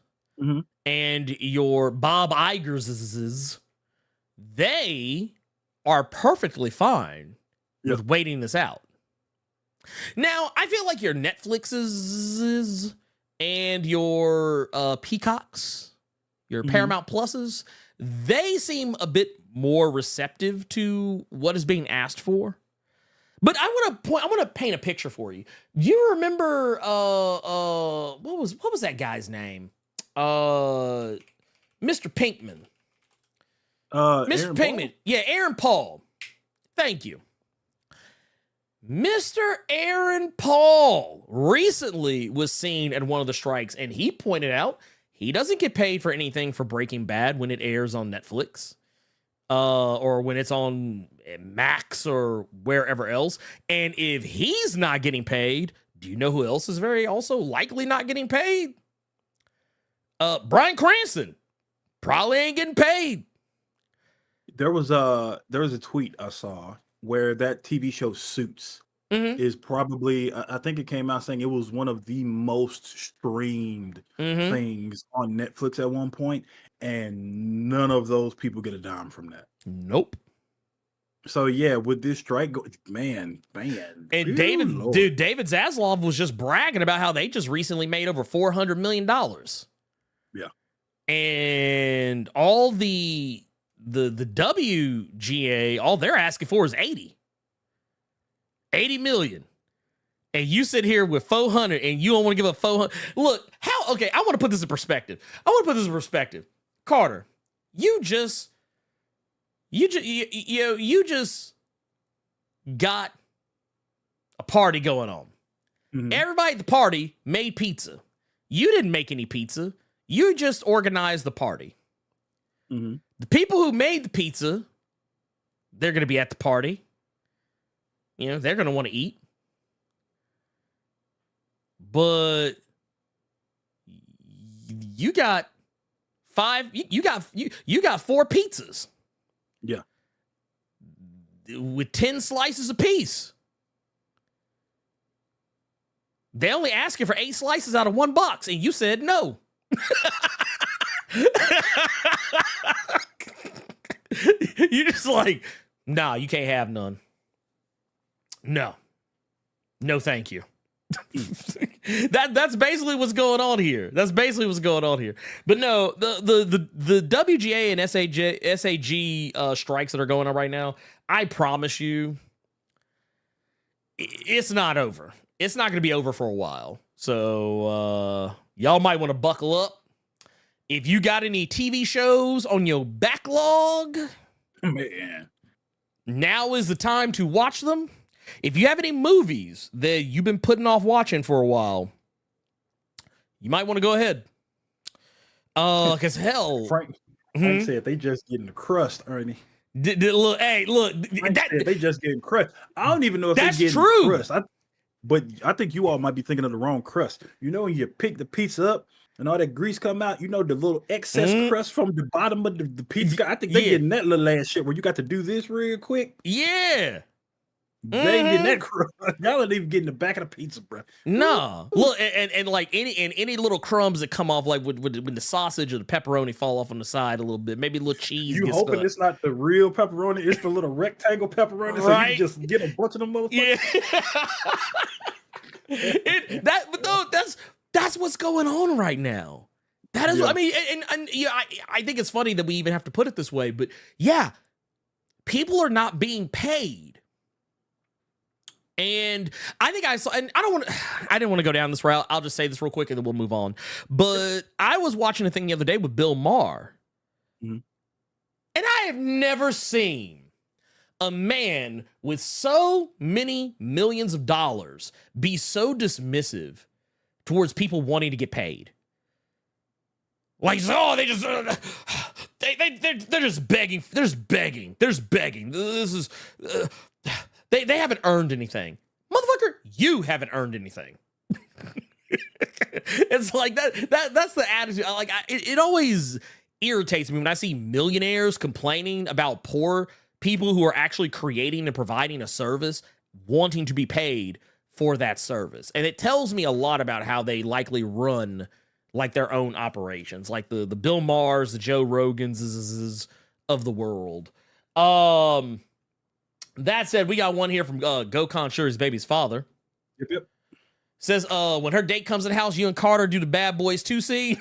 and your Bob Iger's, they are perfectly fine with waiting this out. Now, I feel like your Netflix's and your Peacocks, your Paramount Pluses, they seem a bit more receptive to what is being asked for. But I want to paint a picture for you. Do you remember what was that guy's name? Mr. Pinkman. Mr. Aaron Pinkman. Paul? Yeah, Aaron Paul. Thank you. Mr. Aaron Paul recently was seen at one of the strikes, and he pointed out he doesn't get paid for anything for Breaking Bad when it airs on Netflix or when it's on Max or wherever else. And if he's not getting paid, do you know who else is very also likely not getting paid? Bryan Cranston probably ain't getting paid. There was a tweet I saw where that TV show Suits is probably, I think it came out saying it was one of the most streamed things on Netflix at one point, and none of those people get a dime from that. Nope. So yeah, with this strike, man. And David Zaslav was just bragging about how they just recently made over $400 million. Yeah. And all the WGA, all they're asking for is 80 million. And you sit here with 400 and you don't want to give up 400. Look, I want to put this in perspective. Carter, you just got a party going on. Everybody at the party made pizza. You didn't make any pizza. You just organized the party. The people who made the pizza, they're going to be at the party. You know, they're going to want to eat. But you got You got 4 pizzas. Yeah. With 10 slices apiece. They only ask you for 8 slices out of $1, and you said no. You're just like, nah, you can't have none. No, thank you. That's basically what's going on here. But no, the WGA and SAG strikes that are going on right now, I promise you, it's not over. It's not going to be over for a while. So y'all might want to buckle up. If you got any TV shows on your backlog, man, now is the time to watch them. If you have any movies that you've been putting off watching for a while, you might want to go ahead. Because hell, Frank said they just getting the crust, Ernie. Look, they just getting crust. I don't even know if that's they getting true. Crust. But I think you all might be thinking of the wrong crust. You know, when you pick the pizza up and all that grease come out, you know, the little excess crust from the bottom of the pizza. I think they getting that little ass shit where you got to do this real quick. Yeah. They ain't getting that crust. Y'all ain't even getting the back of the pizza, bro. No. Look, and like any little crumbs that come off, like when the sausage or the pepperoni fall off on the side a little bit, maybe a little cheese. You gets hoping stuck. It's not the real pepperoni, it's the little rectangle pepperoni, so you can just get a bunch of them motherfuckers. Yeah. That's what's going on right now. That is, I mean, and I think it's funny that we even have to put it this way, but yeah, people are not being paid. And I think I saw, and I didn't want to go down this route. I'll just say this real quick and then we'll move on. But I was watching a thing the other day with Bill Maher. Mm-hmm. And I have never seen a man with so many millions of dollars be so dismissive towards people wanting to get paid. Like, they're just begging. There's begging. This is, they haven't earned anything. Motherfucker, you haven't earned anything. It's like that's the attitude. Like, it always irritates me when I see millionaires complaining about poor people who are actually creating and providing a service wanting to be paid for that service. And it tells me a lot about how they likely run like their own operations, like the Bill Mahers, the Joe Rogans of the world. That said, we got one here from Gokon Sure His Baby's father. Yep. Says, when her date comes to the house, you and Carter do the Bad Boys 2 scene.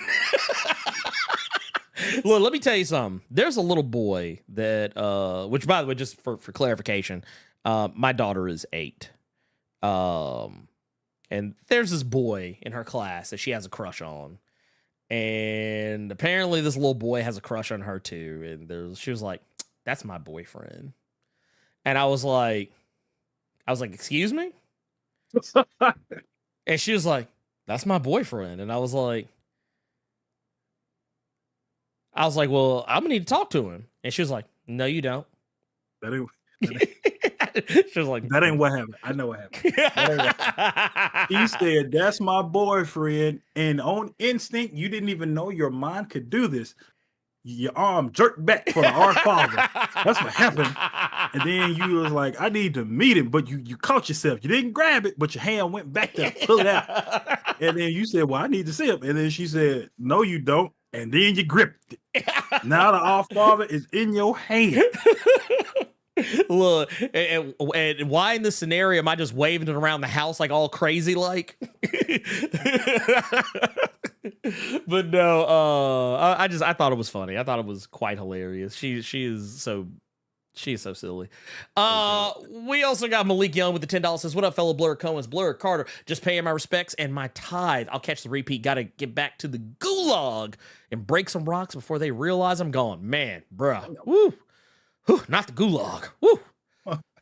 Look, let me tell you something. There's a little boy that, which by the way, just for clarification, my daughter is 8. And there's this boy in her class that she has a crush on. And apparently this little boy has a crush on her too. And she was like, that's my boyfriend. And I was like, excuse me? And she was like, that's my boyfriend. And I was like, well, I'm gonna need to talk to him. And she was like, no, you don't. That ain't She was like, that ain't what happened. I know what happened. He said, that's my boyfriend. And on instinct, you didn't even know your mind could do this. Your arm jerked back for our father. That's what happened. And then you was like, I need to meet him. But you caught yourself. You didn't grab it, but your hand went back there, pull it out. And then you said, well, I need to see him. And then she said, no, you don't. And then you gripped it. Now the our father is in your hand. Look, and why in this scenario am I just waving it around the house like all crazy like? But no, I thought it was funny. I thought it was quite hilarious. She is so silly. We also got Malik Young with the $10 says, what up, fellow Blerd Coens? Blerd Carter, just paying my respects and my tithe. I'll catch the repeat. Gotta get back to the gulag and break some rocks before they realize I'm gone. Man, bruh. Woo. Whew, not the gulag. Woo.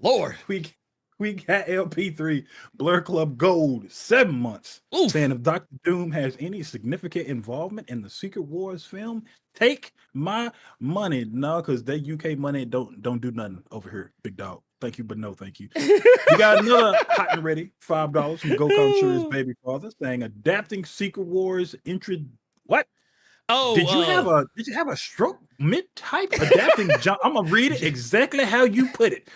Lord. We got LP3 Blur Club Gold 7 months. Oof. Saying if Dr. Doom has any significant involvement in the Secret Wars film, take my money. No, because that UK money don't do nothing over here, big dog. Thank you, but no thank you. We got another hot and ready $5 from Gokon Sure His Baby Father saying adapting Secret Wars Oh, did you have a stroke mid-type adapting John? I'm gonna read it exactly how you put it.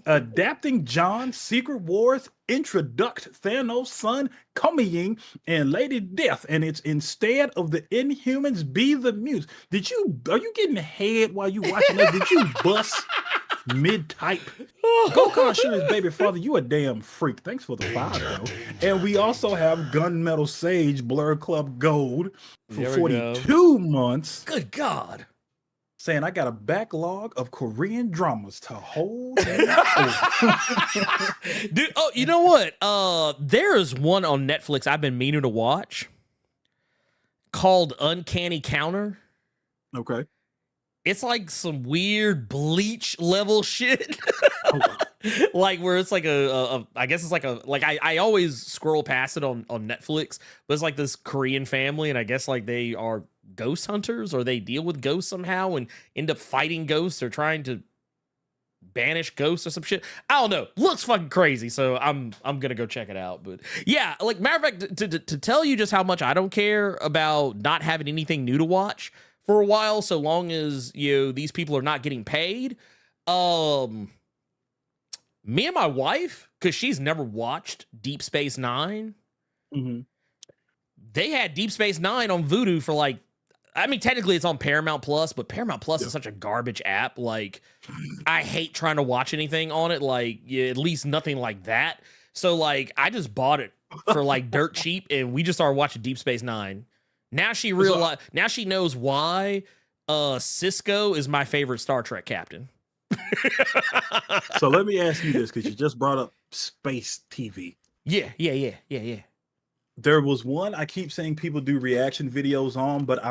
Adapting John's Secret Wars introduct Thanos' son Coming and Lady Death, and it's instead of the Inhumans be the Muse. Are you getting head while you watching this? Did you bust mid-type? Gokhan sure is baby father. You a damn freak. Thanks for the follow. And we also have Gunmetal Sage Blerd Club Gold for 42 months. Good God. Saying I got a backlog of Korean dramas to hold. Dude, oh, you know what? There is one on Netflix I've been meaning to watch called Uncanny Counter. Okay. It's like some weird Bleach level shit. Oh, wow. Like where it's like I guess it's like I always scroll past it on Netflix, but it's like this Korean family, and I guess like they are ghost hunters, or they deal with ghosts somehow and end up fighting ghosts or trying to banish ghosts or some shit. I don't know. Looks fucking crazy. So I'm gonna go check it out. But yeah, like matter of fact, to tell you just how much I don't care about not having anything new to watch for a while, so long as these people are not getting paid. Me and my wife, because she's never watched Deep Space Nine, they had Deep Space Nine on Vudu for like, I mean, technically it's on Paramount Plus, but Paramount Plus is such a garbage app. Like, I hate trying to watch anything on it. Like, at least nothing like that. So, like, I just bought it for like dirt cheap, and we just started watching Deep Space Nine. Now she now she knows why Cisco is my favorite Star Trek captain. So let me ask you this, because you just brought up space TV. Yeah. There was one I keep saying people do reaction videos on, but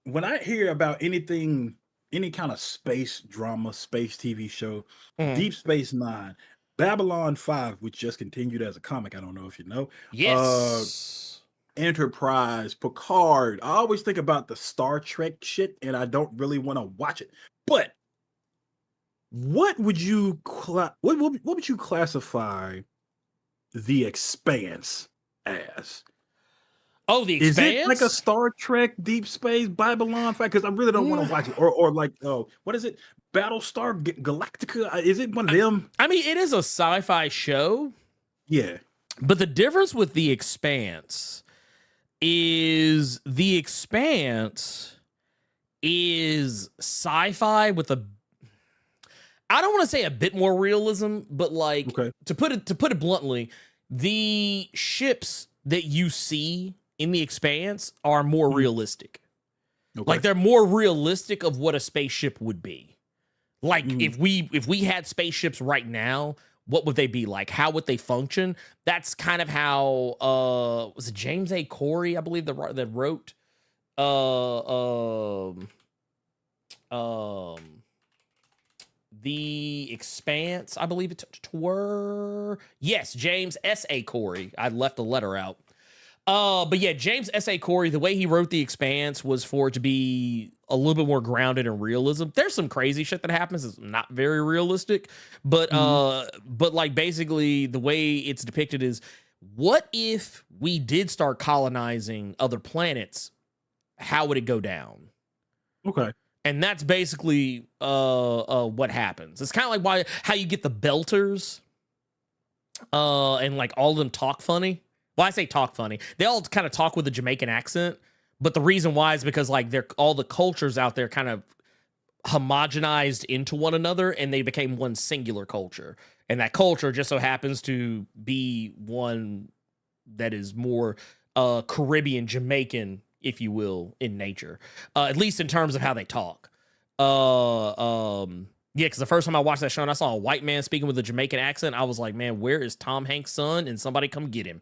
when I hear about anything, any kind of space drama, space TV show, Deep Space Nine, Babylon 5, which just continued as a comic, I don't know if you know. Yes. Enterprise, Picard. I always think about the Star Trek shit, and I don't really want to watch it. But what would you what would you classify The Expanse as? Oh, The Expanse? Is it like a Star Trek, Deep Space, Babylon 5? Because I really don't want to watch it. Or like, what is it? Battlestar Galactica? Is it one of them? I mean, it is a sci-fi show. Yeah. But the difference with The Expanse is The Expanse is sci-fi with I don't want to say a bit more realism, but like to put it bluntly, the ships that you see in The Expanse are more realistic. Like they're more realistic of what a spaceship would be. Like if we had spaceships right now, what would they be like? How would they function? That's kind of how was it James A. Corey, I believe, that wrote The Expanse, I believe it were. Yes, James S.A. Corey. I left the letter out. But yeah, James S.A. Corey, the way he wrote The Expanse was for it to be a little bit more grounded in realism. There's some crazy shit that happens. It's not very realistic, but like basically the way it's depicted is, what if we did start colonizing other planets? How would it go down? Okay. And that's basically what happens. It's kind of like how you get the Belters and like all of them talk funny. Well, I say talk funny. They all kind of talk with a Jamaican accent, but the reason why is because like all the cultures out there kind of homogenized into one another, and they became one singular culture. And that culture just so happens to be one that is more Caribbean, Jamaican, if you will, in nature, at least in terms of how they talk. Yeah, because the first time I watched that show and I saw a white man speaking with a Jamaican accent, I was like, man, where is Tom Hanks' son? And somebody come get him.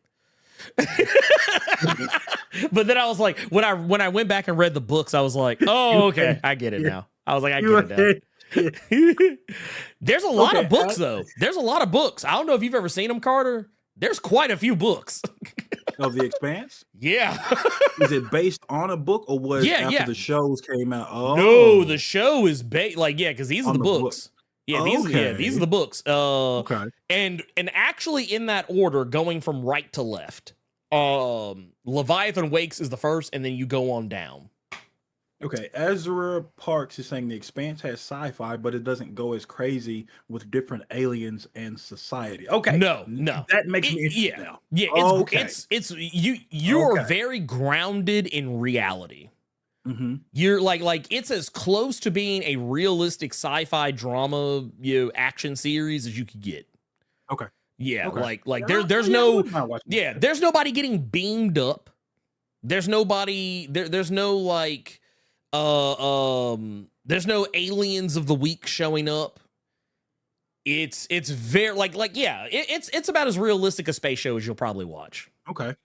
But then I was like, when I went back and read the books, I was like, oh, okay, I get it now. I was like, I get it now. There's a lot of books, though. There's a lot of books. I don't know if you've ever seen them, Carter. There's quite a few books. Of The Expanse? Yeah. Is it based on a book, or was after the shows came out? Oh. No, the show is based, because these are the books. Yeah, these are the books. Okay. And actually in that order, going from right to left, Leviathan Wakes is the first, and then you go on down. Okay, Ezra Parks is saying the Expanse has sci-fi, but it doesn't go as crazy with different aliens and society. Okay, No, that makes me interested now. Yeah, it's you are very grounded in reality. Mm-hmm. You're like it's as close to being a realistic sci-fi drama, action series as you could get. Okay. Yeah, okay. like there's there's nobody getting beamed up. There's nobody there's no like there's no aliens of the week showing up. It's very it's about as realistic a space show as you'll probably watch. Okay.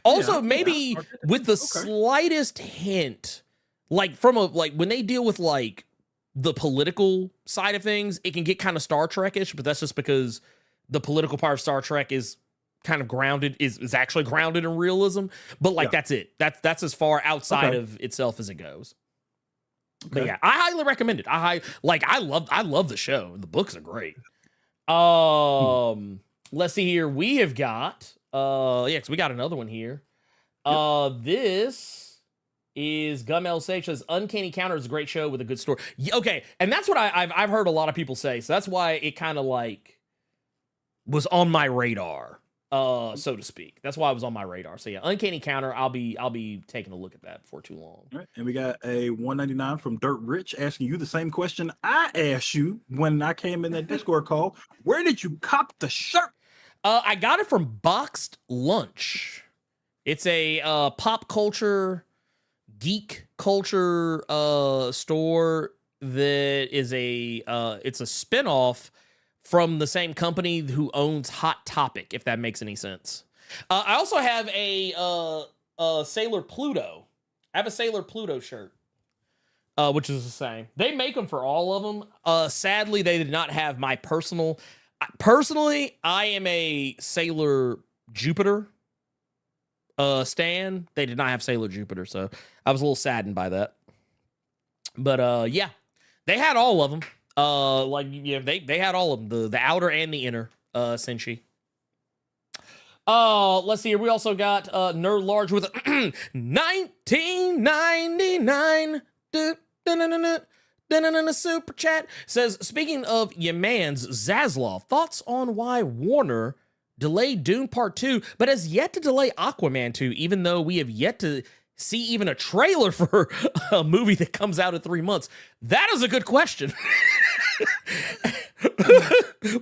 Also, maybe with the slightest hint, like when they deal with like the political side of things, it can get kind of Star Trek-ish, but that's just because the political part of Star Trek is kind of grounded, is actually grounded in realism. But that's it. That's as far outside of itself as it goes. Okay. But yeah, I highly recommend it. I love the show. The books are great. Let's see here. We have got because we got another one here. This is Gumel Sage says Uncanny Counter is a great show with a good story. Okay, and that's what I've heard a lot of people say. So that's why it kind of like was on my radar, so to speak. That's why it was on my radar. So yeah, Uncanny Counter. I'll be taking a look at that before too long. All right, and we got a 199 from Dirt Rich asking you the same question I asked you when I came in that Discord call. Where did you cop the shirt? I got it from Boxed Lunch. It's a pop culture, geek culture store that is it's a spinoff from the same company who owns Hot Topic, if that makes any sense. I also have a Sailor Pluto. I have a Sailor Pluto shirt, which is the same. They make them for all of them. Sadly, they did not have my personal. Personally, I am a Sailor Jupiter stan. They did not have Sailor Jupiter, so I was a little saddened by that. But yeah, they had all of them. They had all of them, the outer and the inner Senshi. Let's see here. We also got Nerd Large with 1999. Super chat says, speaking of your man's Zaslav, thoughts on why Warner delayed Dune Part 2, but has yet to delay Aquaman 2, even though we have yet to see even a trailer for a movie that comes out in 3 months? That is a good question.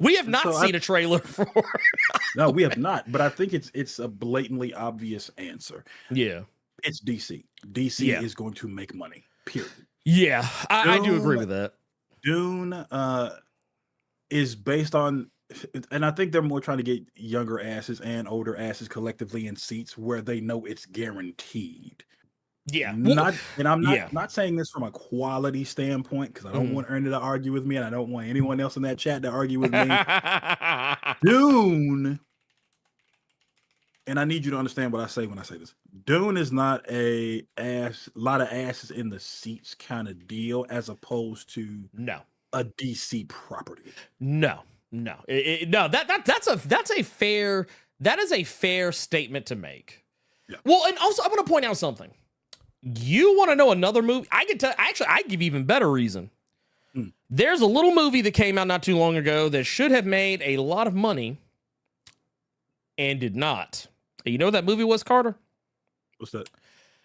We have not seen a trailer for. No, we have not, but I think it's a blatantly obvious answer. Yeah. It's DC. DC is going to make money, period. Yeah, I do agree with that. Dune is based on, and I think they're more trying to get younger asses and older asses collectively in seats where they know it's guaranteed. Yeah, I'm not saying this from a quality standpoint because I don't want Ernie to argue with me, and I don't want anyone else in that chat to argue with me. Dune, and I need you to understand what I say when I say this. Dune is not a lot of asses in the seats kind of deal, as opposed to a DC property. No. That's a fair statement to make. Yeah. Well, and also I want to point out something. You want to know another movie? I can tell. Actually, I give you even better reason. There's a little movie that came out not too long ago that should have made a lot of money and did not. You know what that movie was, Carter? What's that?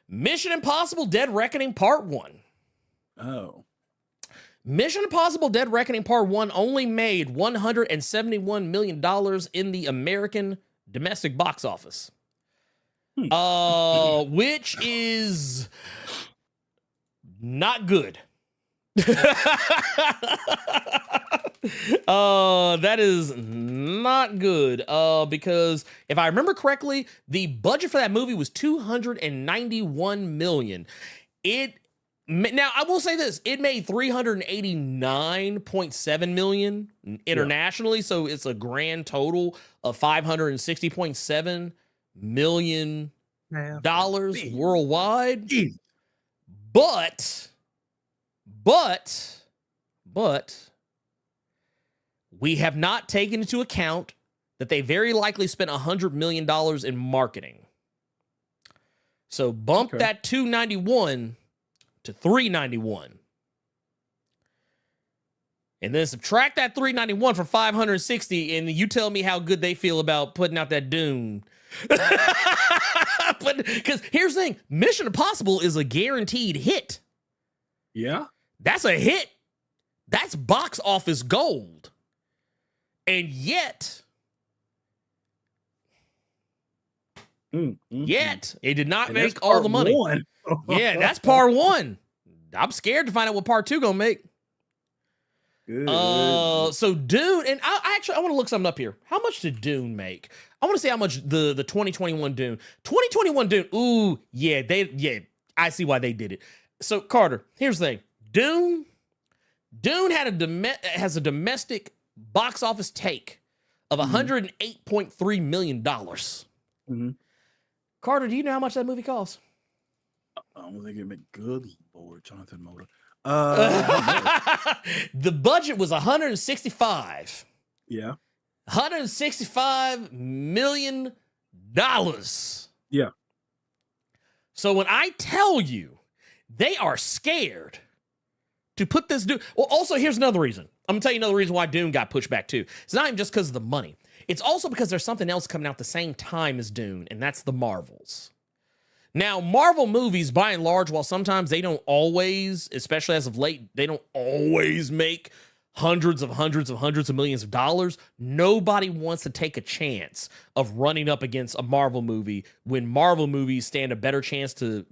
Mission Impossible Dead Reckoning Part 1. Oh. Mission Impossible Dead Reckoning Part 1 only made $171 million in the American domestic box office. Which is not good. That is not good. Because if I remember correctly, the budget for that movie was $291 million. Now I will say this: it made $389.7 million internationally, so it's a grand total of $560.7 million worldwide. But we have not taken into account that they very likely spent $100 million in marketing. So bump that 291 to 391. And then subtract that 391 from 560, and you tell me how good they feel about putting out that Dune. Because here's the thing, Mission Impossible is a guaranteed hit. Yeah. That's a hit. That's box office gold. And yet, it did not make all the money. Yeah, that's part one. I'm scared to find out what part two gonna make. Good. So Dune, and I want to look something up here. How much did Dune make? I want to see how much the 2021 Dune. 2021 Dune. Ooh, yeah, I see why they did it. So Carter, here's the thing. Dune has a domestic box office take of $108.3 million. Mm-hmm. Carter, do you know how much that movie costs? I don't think it made good Lord, Jonathan Moda. The budget was 165. Yeah. $165 million. Yeah. So when I tell you they are scared to put this Dune. Well, also, here's another reason. I'm going to tell you another reason why Dune got pushed back too. It's not even just because of the money. It's also because there's something else coming out the same time as Dune, and that's the Marvels. Now, Marvel movies, by and large, while sometimes they don't always, especially as of late, they don't always make hundreds of millions of dollars, nobody wants to take a chance of running up against a Marvel movie when Marvel movies stand a better chance to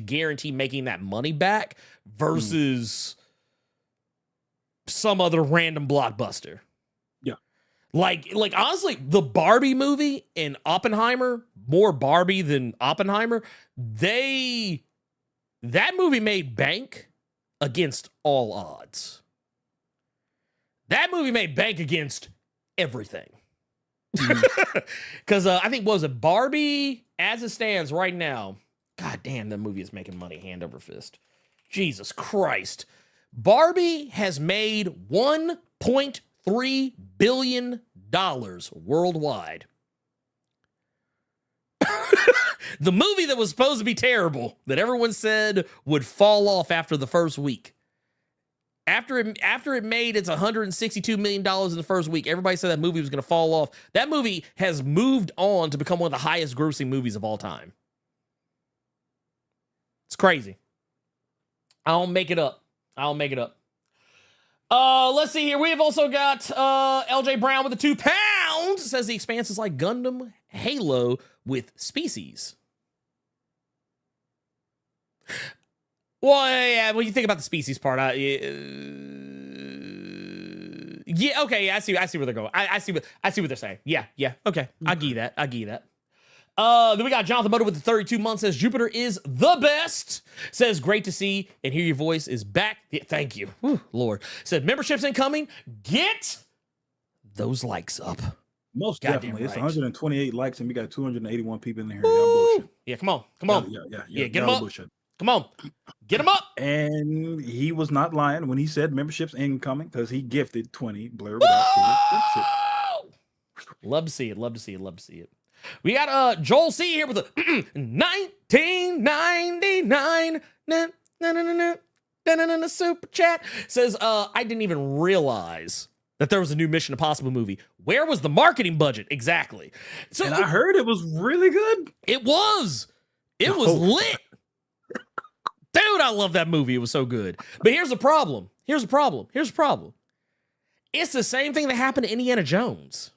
guarantee making that money back versus some other random blockbuster. Yeah. Like honestly, the Barbie movie and Oppenheimer, more Barbie than Oppenheimer, that movie made bank against all odds. That movie made bank against everything. Because I think, what was it, Barbie, as it stands right now, God damn, that movie is making money hand over fist. Jesus Christ. Barbie has made $1.3 billion worldwide. The movie that was supposed to be terrible, that everyone said would fall off after the first week. After it made its $162 million in the first week, everybody said that movie was going to fall off. That movie has moved on to become one of the highest grossing movies of all time. It's crazy. I don't make it up. Let's see here. We have also got LJ Brown with the 2 pounds. Says the Expanse is like Gundam Halo with species. Well, yeah, when you think about the species part, yeah, okay, I see where they're going. I see what they're saying. Yeah, okay, I get that. Then we got Jonathan Motor with the 32 months. Says Jupiter is the best. Says great to see and hear your voice is back. Yeah, thank you, whew, Lord. Said memberships incoming. Get those likes up. Most Goddamn definitely. It's right. 128 likes and we got 281 people in here. Y'all bullshit. Yeah, come on. Yeah, Get them up. Bullshit. Come on, get them up. And he was not lying when he said memberships incoming because he gifted 20 Blerd without Love to see it. We got Joel C here with the 1999 super chat. Says I didn't even realize that there was a new Mission Impossible movie. Where was the marketing budget exactly? So And I heard it was really good. It was lit. Dude, I love that movie. It was so good. But here's the problem. It's the same thing that happened to Indiana Jones.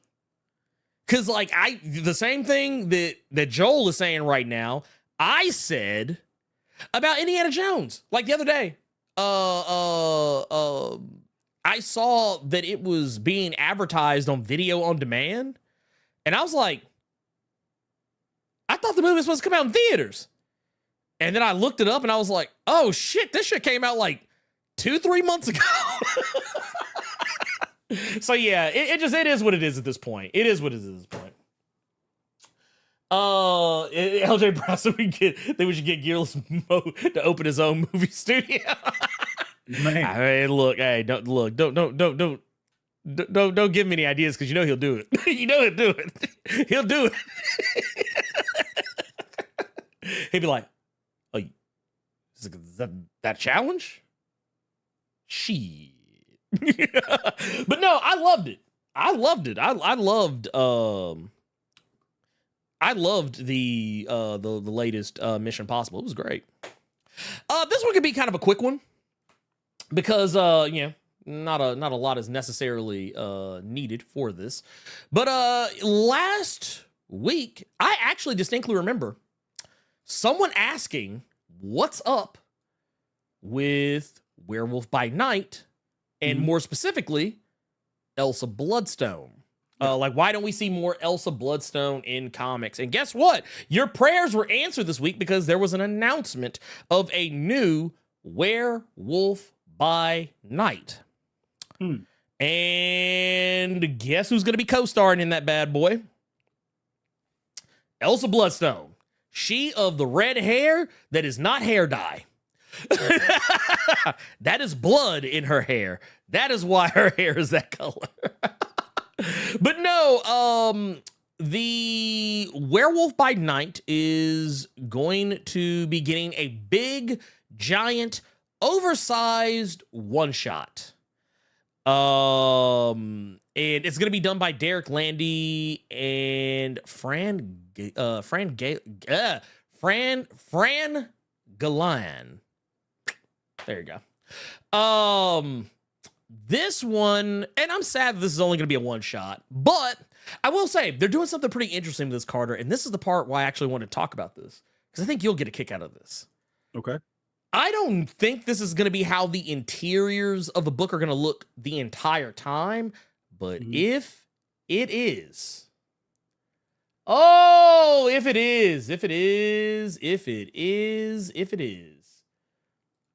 Because, the same thing that Joel is saying right now, I said about Indiana Jones. Like the other day, I saw that it was being advertised on video on demand. And I was like, I thought the movie was supposed to come out in theaters. And then I looked it up and I was like, oh shit, this shit came out like 2-3 months ago. So yeah, it is what it is at this point. LJ Brown, so we should get Gearless Mo to open his own movie studio. Man. I mean, look, hey, don't Don't give me any ideas because you know he'll do it. You know he'll do it. He'll do it. He'd be like, "Oh, is that challenge?" Shit. But no, I loved it. I loved the latest Mission Possible. It was great. This one could be kind of a quick one because not a lot is necessarily needed for this. But last week, I actually distinctly remember someone asking what's up with Werewolf by Night, and more specifically, Elsa Bloodstone. Like, why don't we see more Elsa Bloodstone in comics? And guess what? Your prayers were answered this week because there was an announcement of a new Werewolf by Night. And guess who's going to be co-starring in that bad boy? Elsa Bloodstone. She of the red hair that is not hair dye. That is blood in her hair. That is why her hair is that color. But no, the Werewolf by Night is going to be getting a big, giant, oversized one-shot. And it's going to be done by Derek Landy and Fran Galan. There you go. This one, and I'm sad this is only going to be a one shot, but I will say they're doing something pretty interesting with this, Carter, and this is the part why I actually want to talk about this because I think you'll get a kick out of this. Okay. I don't think this is going to be how the interiors of the book are going to look the entire time, but if it is, if it is,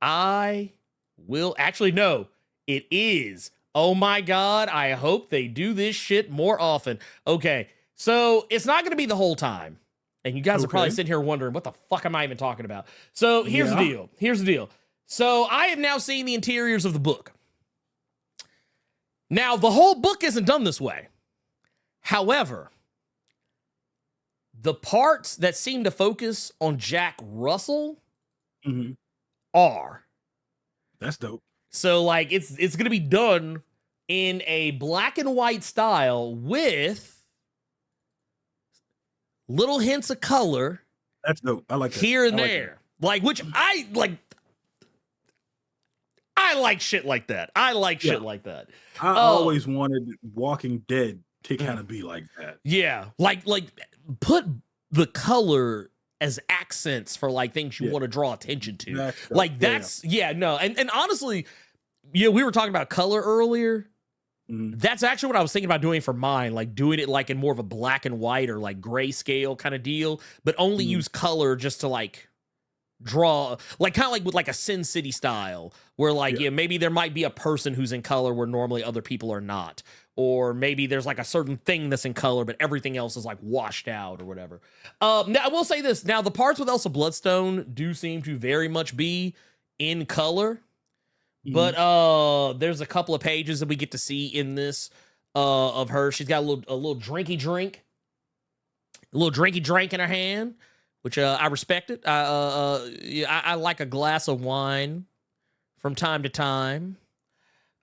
I will actually no. It is. Oh my God. I hope they do this shit more often. Okay. So it's not going to be the whole time. And you guys are probably sitting here wondering, what the fuck am I even talking about? So here's the deal. So I have now seen the interiors of the book. Now, the whole book isn't done this way. However, the parts that seem to focus on Jack Russell are. That's dope. So, like, it's going to be done in a black and white style with little hints of color. That's dope. I like that. Here and there. Like, which I like. I like shit like that. I like shit like that. I always wanted Walking Dead to kind of be like that. Yeah. Like put the color as accents for like things you want to draw attention to. That's no. And honestly, we were talking about color earlier. That's actually what I was thinking about doing for mine, like doing it like in more of a black and white or like grayscale kind of deal, but only use color just to like draw, like kind of like with like a Sin City style where like, maybe there might be a person who's in color where normally other people are not. Or maybe there's like a certain thing that's in color, but everything else is like washed out or whatever. Now, I will say this. Now, the parts with Elsa Bloodstone do seem to very much be in color. But there's a couple of pages that we get to see in this of her. She's got a little drinky drink in her hand, which I respect it. I like a glass of wine from time to time.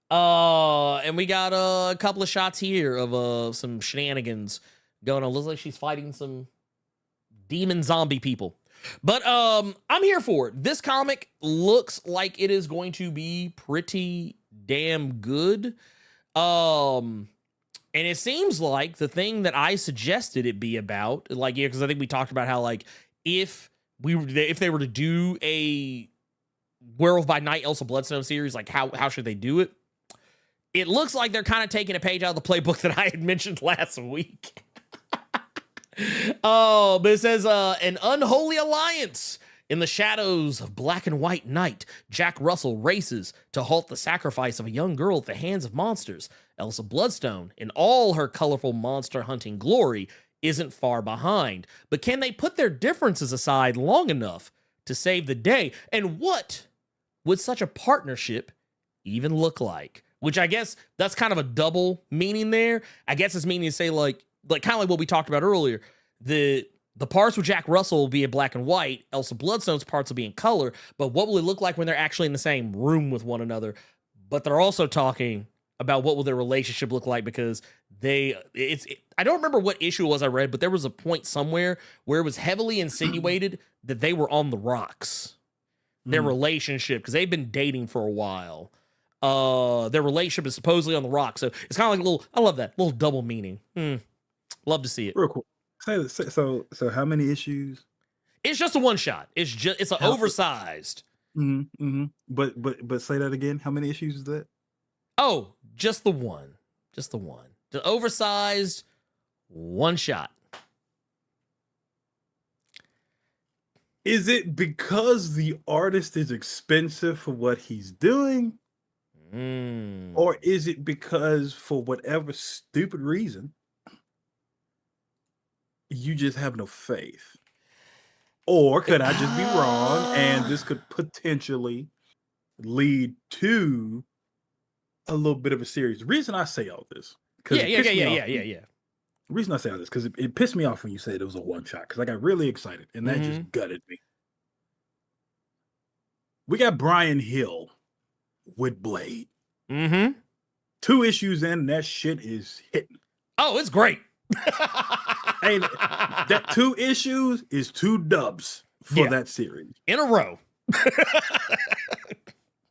And we got a couple of shots here of some shenanigans going on. Looks like she's fighting some demon zombie people. But I'm here for it. This comic looks like it is going to be pretty damn good. And it seems like the thing that I suggested it be about, like, because I think we talked about how, like, if they were to do a Werewolf by Night Elsa Bloodstone series, like how should they do it? It looks like they're kind of taking a page out of the playbook that I had mentioned last week. But it says, an unholy alliance. In the shadows of black and white night, Jack Russell races to halt the sacrifice of a young girl at the hands of monsters. Elsa Bloodstone, in all her colorful monster hunting glory, isn't far behind. But can they put their differences aside long enough to save the day? And what would such a partnership even look like? which I guess that's kind of a double meaning there. I guess it's meaning to say like kind of like what we talked about earlier. The parts with Jack Russell will be in black and white. Elsa Bloodstone's parts will be in color. But what will it look like when they're actually in the same room with one another? But they're also talking about what will their relationship look like, because I don't remember what issue it was I read, but there was a point somewhere where it was heavily insinuated that they were on the rocks. Their relationship, because they've been dating for a while. Their relationship is supposedly on the rocks. So it's kind of like I love that little double meaning. Love to see it. Real quick. So how many issues? It's just a one shot. It's an oversized. But say that again. How many issues is that? Oh, just the one. The oversized one shot. Is it because the artist is expensive for what he's doing? Or is it because for whatever stupid reason, you just have no faith? Or could I just be wrong and this could potentially lead to a little bit of a series? The reason I say all this, yeah. The reason I say all this, because it pissed me off when you said it was a one shot, because I got really excited and that just gutted me. We got Brian Hill with Blade. 2 issues in, and that shit is hitting. Oh, it's great. Hey, that 2 issues is 2 dubs for that series in a row.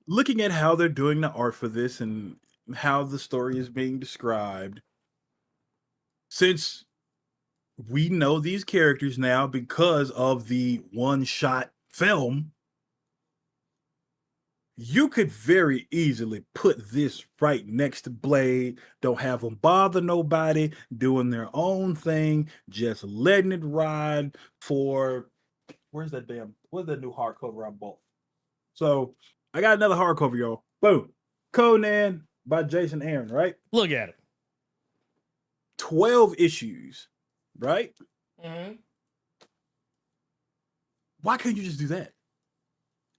Looking at how they're doing the art for this and how the story is being described, since we know these characters now because of the one-shot film, you could very easily put this right next to Blade. Don't have them bother nobody, doing their own thing, just letting it ride for... what's that new hardcover I bought? So I got another hardcover, y'all. Boom. Conan by Jason Aaron, right? Look at it. 12 issues, right? Why couldn't you just do that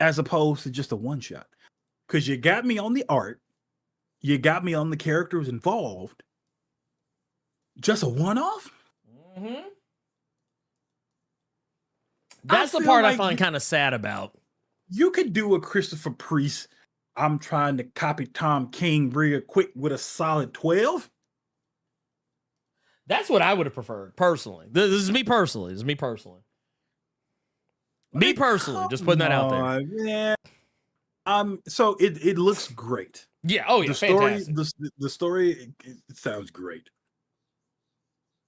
as opposed to just a one shot? Because you got me on the art, you got me on the characters involved. Just a one off? That's the part I find kind of sad about. You could do a Christopher Priest, I'm trying to copy Tom King real quick with a solid 12. That's what I would have preferred, personally. This is me personally. Just putting that out there. Man. So it looks great. Yeah. Oh yeah. The story it sounds great.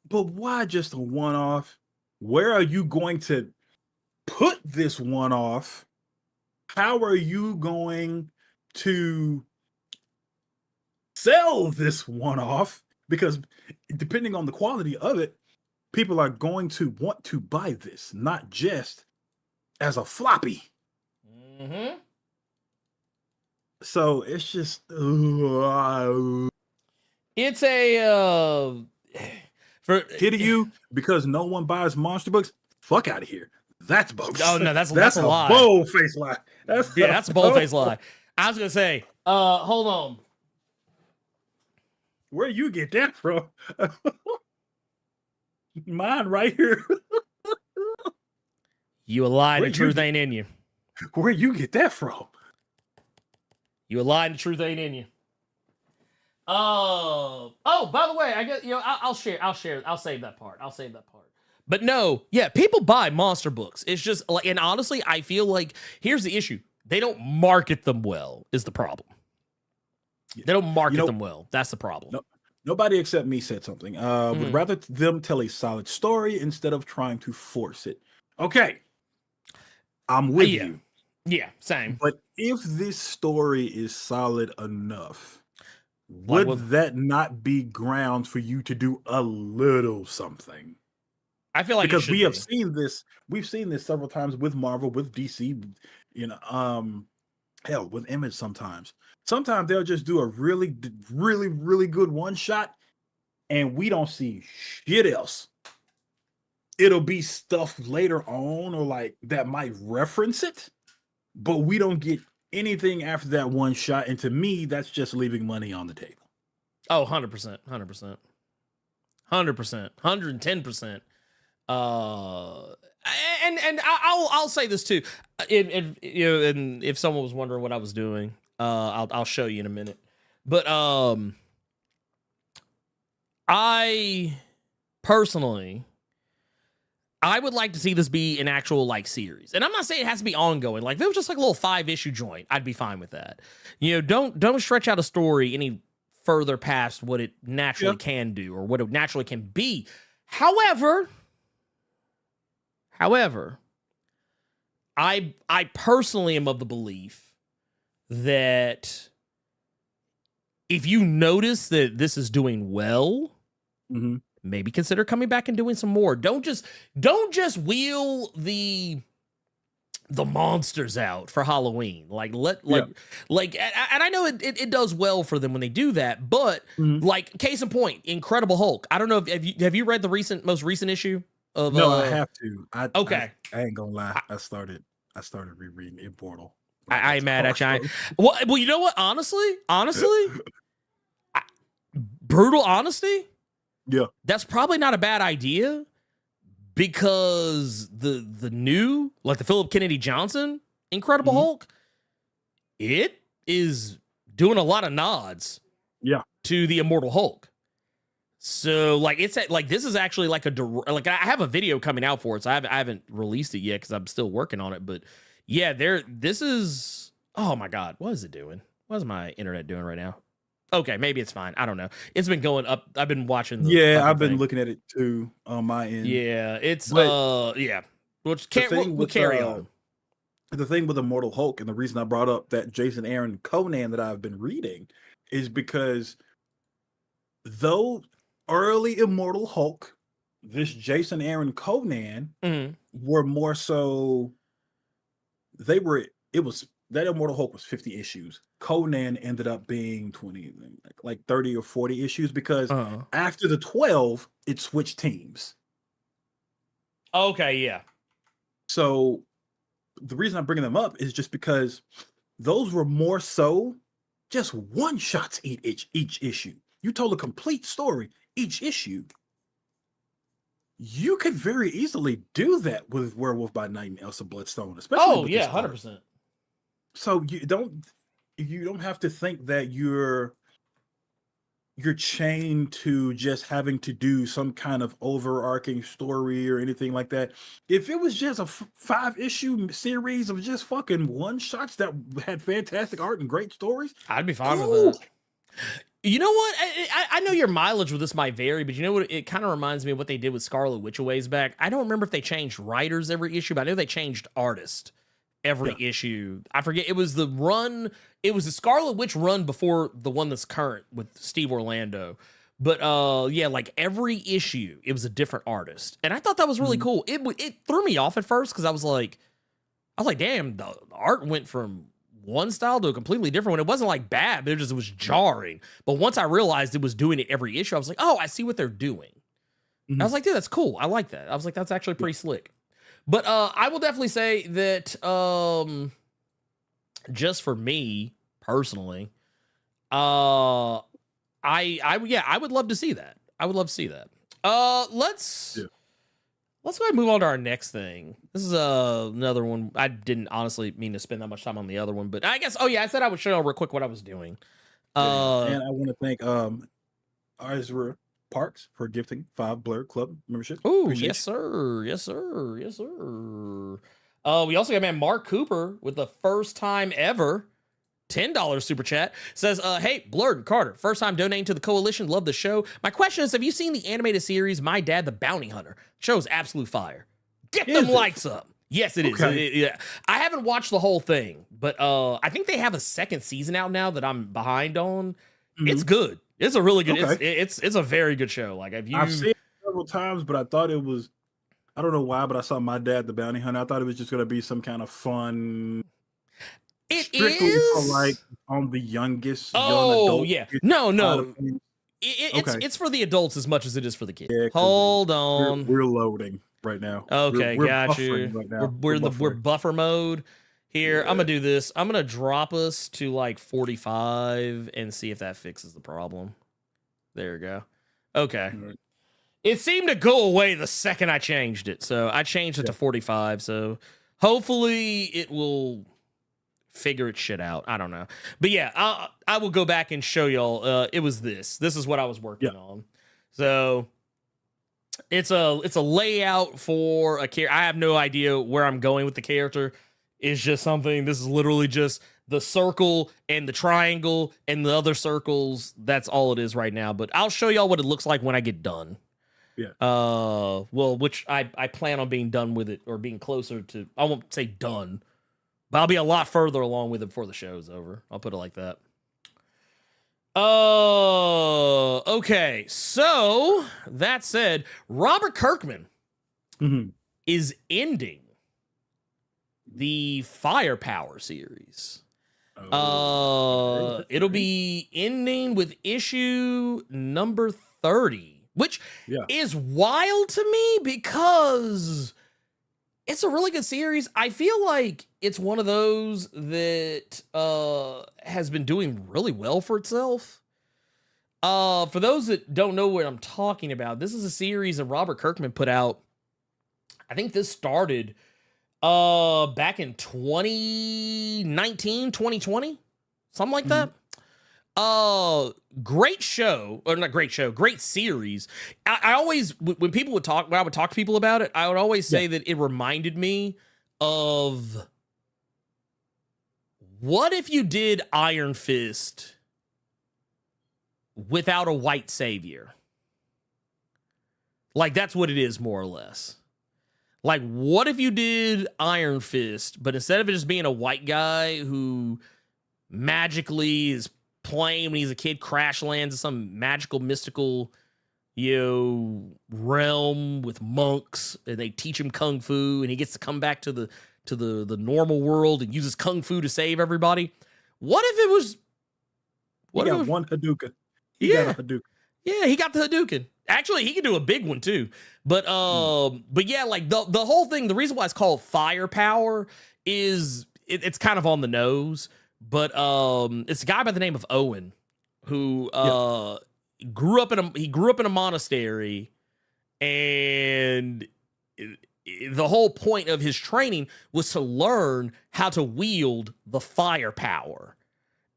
But why just a one-off? Where are you going to put this one-off? How are you going to sell this one-off? Because depending on the quality of it, people are going to want to buy this, not just as a floppy. So it's just it's a for hitting you because no one buys monster books. Fuck out of here. That's bogus. Oh no, that's a lie. Bold face lie. That's a bold face lie. I was gonna say, hold on. Where you get that from? Mine right here. You a lie, the truth ain't in you. Where you get that from? You a lie, and the truth ain't in you. Oh, by the way, I guess I'll save that part. But no, yeah, people buy monster books. It's just like, and honestly, I feel like here's the issue: they don't market them well. Is the problem? They don't market them well. That's the problem. No, nobody except me said something. Would rather them tell a solid story instead of trying to force it. Okay, I'm with you. Yeah, same. But if this story is solid enough, would that not be grounds for you to do a little something? I feel like because we've seen this several times with Marvel, with DC, hell, with Image sometimes. Sometimes they'll just do a really, really, really good one shot, and we don't see shit else. It'll be stuff later on or like that might reference it, but we don't get anything after that one shot, and to me, that's just leaving money on the table. Oh, 100%, 100%, 100%, 110%. And I'll say this too. And if someone was wondering what I was doing, I'll show you in a minute. But I personally, I would like to see this be an actual like series. And I'm not saying it has to be ongoing. Like if it was just like a little 5-issue joint, I'd be fine with that. Don't stretch out a story any further past what it naturally can do or what it naturally can be. However, I personally am of the belief that if you notice that this is doing well, maybe consider coming back and doing some more. Don't just wheel the monsters out for Halloween. And I know it does well for them when they do that, but like case in point, Incredible Hulk. I don't know if have you read the most recent issue of No, I have to. Okay. I ain't gonna lie. I started rereading Immortal. I ain't mad at you. Well, you know what? Honestly, brutal honesty. Yeah, that's probably not a bad idea because the new, like the Philip Kennedy Johnson Incredible Hulk, it is doing a lot of nods. To the Immortal Hulk. So like it's like this is actually like I have a video coming out for it, so I haven't released it yet because I'm still working on it. But yeah, this is, oh my god, what is it doing? What is my internet doing right now? Okay, maybe it's fine. I don't know. It's been going up. I've been watching. I've been looking at it too on my end. Yeah, it's we'll carry on. The thing with Immortal Hulk, and the reason I brought up that Jason Aaron Conan that I've been reading, is because though early Immortal Hulk, this Jason Aaron Conan were more so. That Immortal Hulk was 50 issues. Conan ended up being 20, like 30 or 40 issues because after the 12, it switched teams. Okay, yeah. So the reason I'm bringing them up is just because those were more so just one shots each issue. You told a complete story each issue. You could very easily do that with Werewolf by Night and Elsa Bloodstone, especially. 100%. So you don't have to think that you're chained to just having to do some kind of overarching story or anything like that. If it was just a 5-issue series of just fucking one shots that had fantastic art and great stories, I'd be fine with that. You know what? I know your mileage with this might vary, but you know what? It kind of reminds me of what they did with Scarlet Witch a ways back. I don't remember if they changed writers every issue, but I know they changed artists every issue. I forget. It was the Scarlet Witch run before the one that's current with Steve Orlando. But like every issue, it was a different artist. And I thought that was really cool. It threw me off at first because I was like, damn, the art went from one style to a completely different one. It wasn't like bad, but it was jarring. But once I realized it was doing it every issue, I was like, oh, I see what they're doing. I was like, dude, that's cool. I like that. I was like, that's actually pretty slick. But I will definitely say that just for me personally, I would love to see that. I would love to see that. Let's go ahead and move on to our next thing. This is another one. I didn't honestly mean to spend that much time on the other one, but I guess, I said I would show you real quick what I was doing. And I want to thank Ezra Parks for gifting 5 Blerd Club membership. Oh, yes, sir. Yes, sir. Yes, sir. We also got Mark Cooper with the first time ever $10 super chat. Says, hey, Blerd Carter, first time donating to the coalition. Love the show. My question is, have you seen the animated series My Dad the Bounty Hunter? Show's absolute fire. Get them likes up. Yes, it is. Yeah. I haven't watched the whole thing, but I think they have a second season out now that I'm behind on. It's good. It's a really good. It's a very good show. Like I've seen it several times, but I thought it was. I don't know why, but I saw My Dad the Bounty Hunter. I thought it was just going to be some kind of fun. It strictly is for like on the youngest. Oh young adult. No. It's for the adults as much as it is for the kids. Yeah, hold on, we're loading right now. Okay, we're got you. Right now. We're in the buffer mode. Here, I'm gonna do this. I'm gonna drop us to like 45 and see if that fixes the problem. There we go. Okay. Right. It seemed to go away the second I changed it. So I changed it to 45. So hopefully it will figure its shit out. I don't know. But yeah, I will go back and show y'all. It was this. This is what I was working on. So it's a layout for a character. I have no idea where I'm going with the character. It's just something. This is literally just the circle and the triangle and the other circles. That's all it is right now. But I'll show y'all what it looks like when I get done. Yeah. Well, which I plan on being done with it or being closer to. I won't say done, but I'll be a lot further along with it before the show's over. I'll put it like that. Okay. So that said, Robert Kirkman is ending the Firepower series. It'll be ending with issue number 30, which is wild to me because it's a really good series. I feel like it's one of those that has been doing really well for itself. For those that don't know what I'm talking about, this is a series that Robert Kirkman put out. I think this started back in 2019, 2020, something like that. Great show, or not great show, great series. I always, when people would talk, when I would talk to people about it, I would always say that it reminded me of what if you did Iron Fist without a white savior? Like, that's what it is, more or less. Like, what if you did Iron Fist, but instead of it just being a white guy who magically is playing when he's a kid, crash lands in some magical, mystical, realm with monks, and they teach him kung fu, and he gets to come back to the normal world and uses kung fu to save everybody. What if it was? He got one Hadouken. He got a Hadouken. Yeah, he got the Hadouken. Actually, he can do a big one too. But yeah, like the whole thing, the reason why it's called Firepower is it's kind of on the nose. But it's a guy by the name of Owen who grew up in a monastery, and the whole point of his training was to learn how to wield the firepower.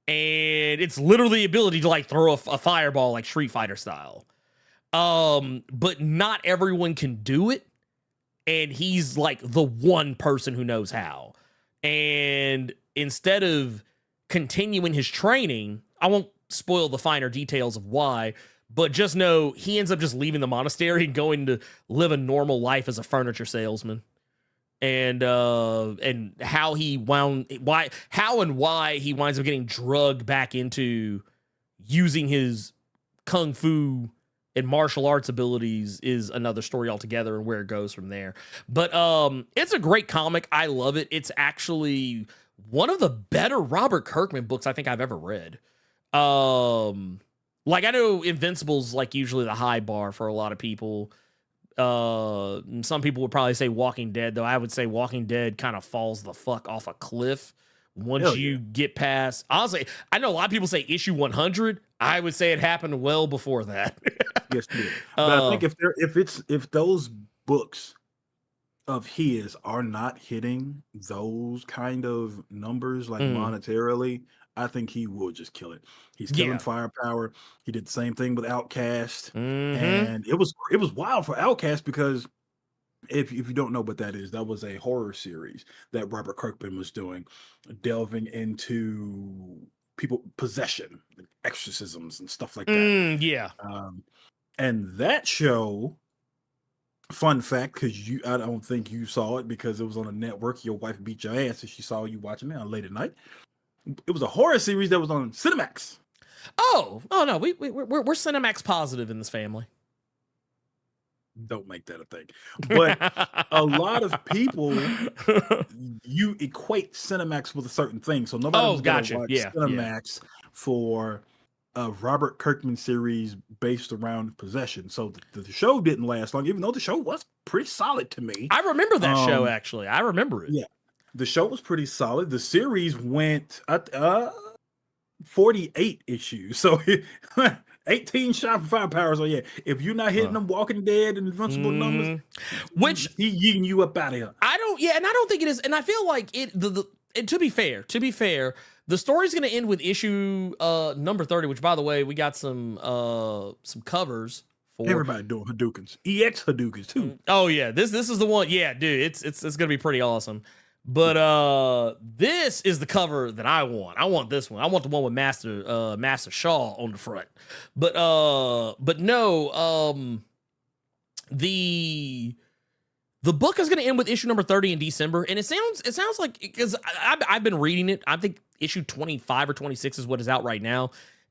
And it's literally the ability to like throw a fireball like Street Fighter style. But not everyone can do it. And he's like the one person who knows how. And instead of continuing his training, I won't spoil the finer details of why, but just know he ends up just leaving the monastery and going to live a normal life as a furniture salesman. And how and why he winds up getting drugged back into using his kung fu and martial arts abilities is another story altogether, and where it goes from there. But it's a great comic. I love it. It's actually one of the better Robert Kirkman books I think I've ever read. Like, I know Invincible's like usually the high bar for a lot of people. Some people would probably say Walking Dead, though I would say Walking Dead kind of falls the fuck off a cliff once you get past. Honestly, I know a lot of people say issue 100. I would say it happened well before that. Yes, it did. But I think if those books of his are not hitting those kind of numbers, like monetarily, I think he will just kill it. He's killing Firepower. He did the same thing with Outcast, and it was wild for Outcast because if you don't know what that is, that was a horror series that Robert Kirkman was doing, delving into people possession, exorcisms, and stuff like that. And that show, fun fact, because I don't think you saw it because it was on a network. Your wife beat your ass if she saw you watching it on late at night. It was a horror series that was on Cinemax. Oh no, we're Cinemax positive in this family. Don't make that a thing. But a lot of people, you equate Cinemax with a certain thing, so nobody was going to watch Cinemax for a Robert Kirkman series based around possession. So the show didn't last long, even though the show was pretty solid to me. I remember that show, actually. I remember it. Yeah. The show was pretty solid. The series went 48 issues. So 18 shot for firepower. So yeah, if you're not hitting them Walking Dead and Invincible numbers, which he yeeting you up out of here. I don't think it is, and I feel like to be fair, the story's gonna end with issue number 30, which by the way, we got some covers for everybody doing Hadoukens. EX Hadoukens too. Oh yeah, this is the one. Yeah, dude, it's gonna be pretty awesome. But this is the cover that I want. I want this one. I want the one with Master Shaw on the front. But no, the book is going to end with issue number 30 in December, and it sounds like, because I've been reading it. I think issue 25 or 26 is what is out right now,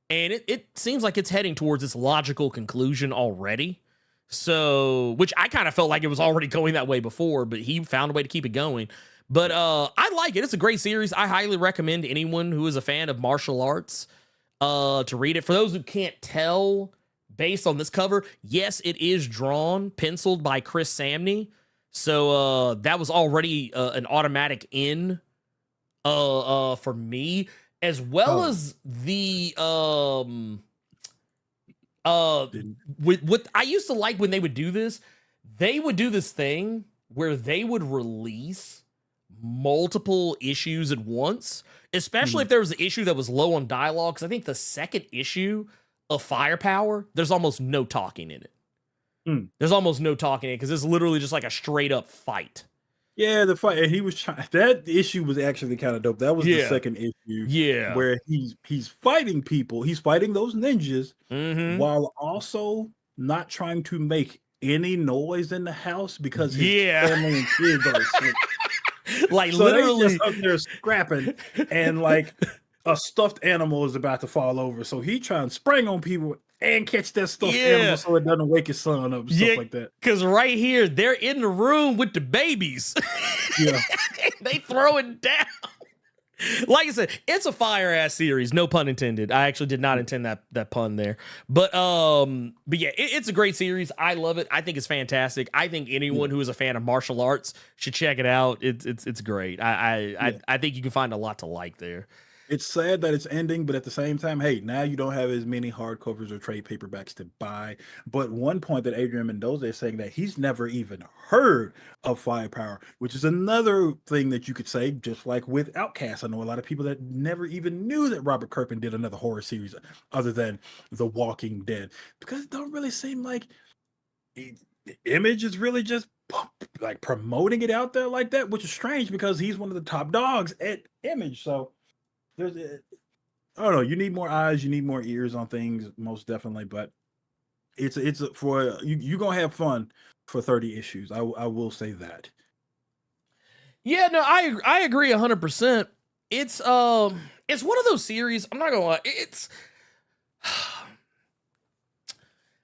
and it seems like it's heading towards its logical conclusion already. So, which I kind of felt like it was already going that way before, but he found a way to keep it going. But I like it. It's a great series. I highly recommend anyone who is a fan of martial arts to read it. For those who can't tell, based on this cover, yes, it is penciled by Chris Samney. So that was already an automatic in for me, as well as the with I used to like when they would do this. They would do this thing where they would release multiple issues at once, especially if there was an issue that was low on dialogue. Because I think the second issue of Firepower, there's almost no talking in it. There's almost no talking in it because it's literally just like a straight up fight. Yeah, the fight, and he was trying. That issue was actually kind of dope. That was the second issue. Yeah, where he's fighting people. He's fighting those ninjas while also not trying to make any noise in the house because his family and kids are asleep. Like, so literally they just up there scrapping, and like a stuffed animal is about to fall over. So he trying to spring on people and catch that stuffed animal so it doesn't wake his son up and stuff like that. Because right here, they're in the room with the babies. Yeah. They throw it down. Like I said, it's a fire ass series, no pun intended. I actually did not intend that pun there. But yeah, it's a great series. I love it. I think it's fantastic. I think anyone who is a fan of martial arts should check it out. It's great. I think you can find a lot to like there. It's sad that it's ending, but at the same time, hey, now you don't have as many hardcovers or trade paperbacks to buy. But one point that Adrian Mendoza is saying that he's never even heard of Firepower, which is another thing that you could say, just like with Outcast. I know a lot of people that never even knew that Robert Kirkman did another horror series other than The Walking Dead, because it don't really seem like Image is really just like promoting it out there like that, which is strange because he's one of the top dogs at Image. So I don't know. You need more eyes. You need more ears on things, most definitely. But it's for you gonna have fun for 30 issues. I will say that. Yeah, no, I agree 100%. It's one of those series. I'm not gonna lie.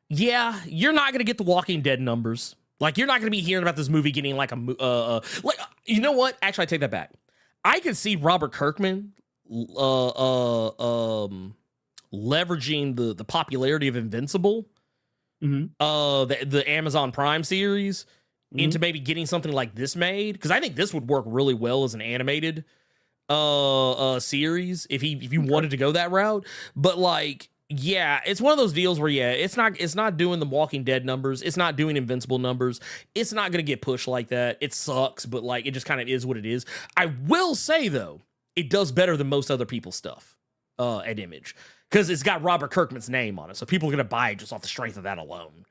Yeah, you're not gonna get the Walking Dead numbers. Like, you're not gonna be hearing about this movie getting like like, you know what? Actually, I take that back. I could see Robert Kirkman leveraging the popularity of Invincible, the Amazon Prime series, into maybe getting something like this made, because I think this would work really well as an animated series if you wanted to go that route. But like, yeah, it's one of those deals where it's not doing the Walking Dead numbers, it's not doing Invincible numbers, it's not gonna get pushed like that. It sucks, but like, it just kind of is what it is. I will say though, it does better than most other people's stuff at Image, because it's got Robert Kirkman's name on it, so people are gonna buy it just off the strength of that alone.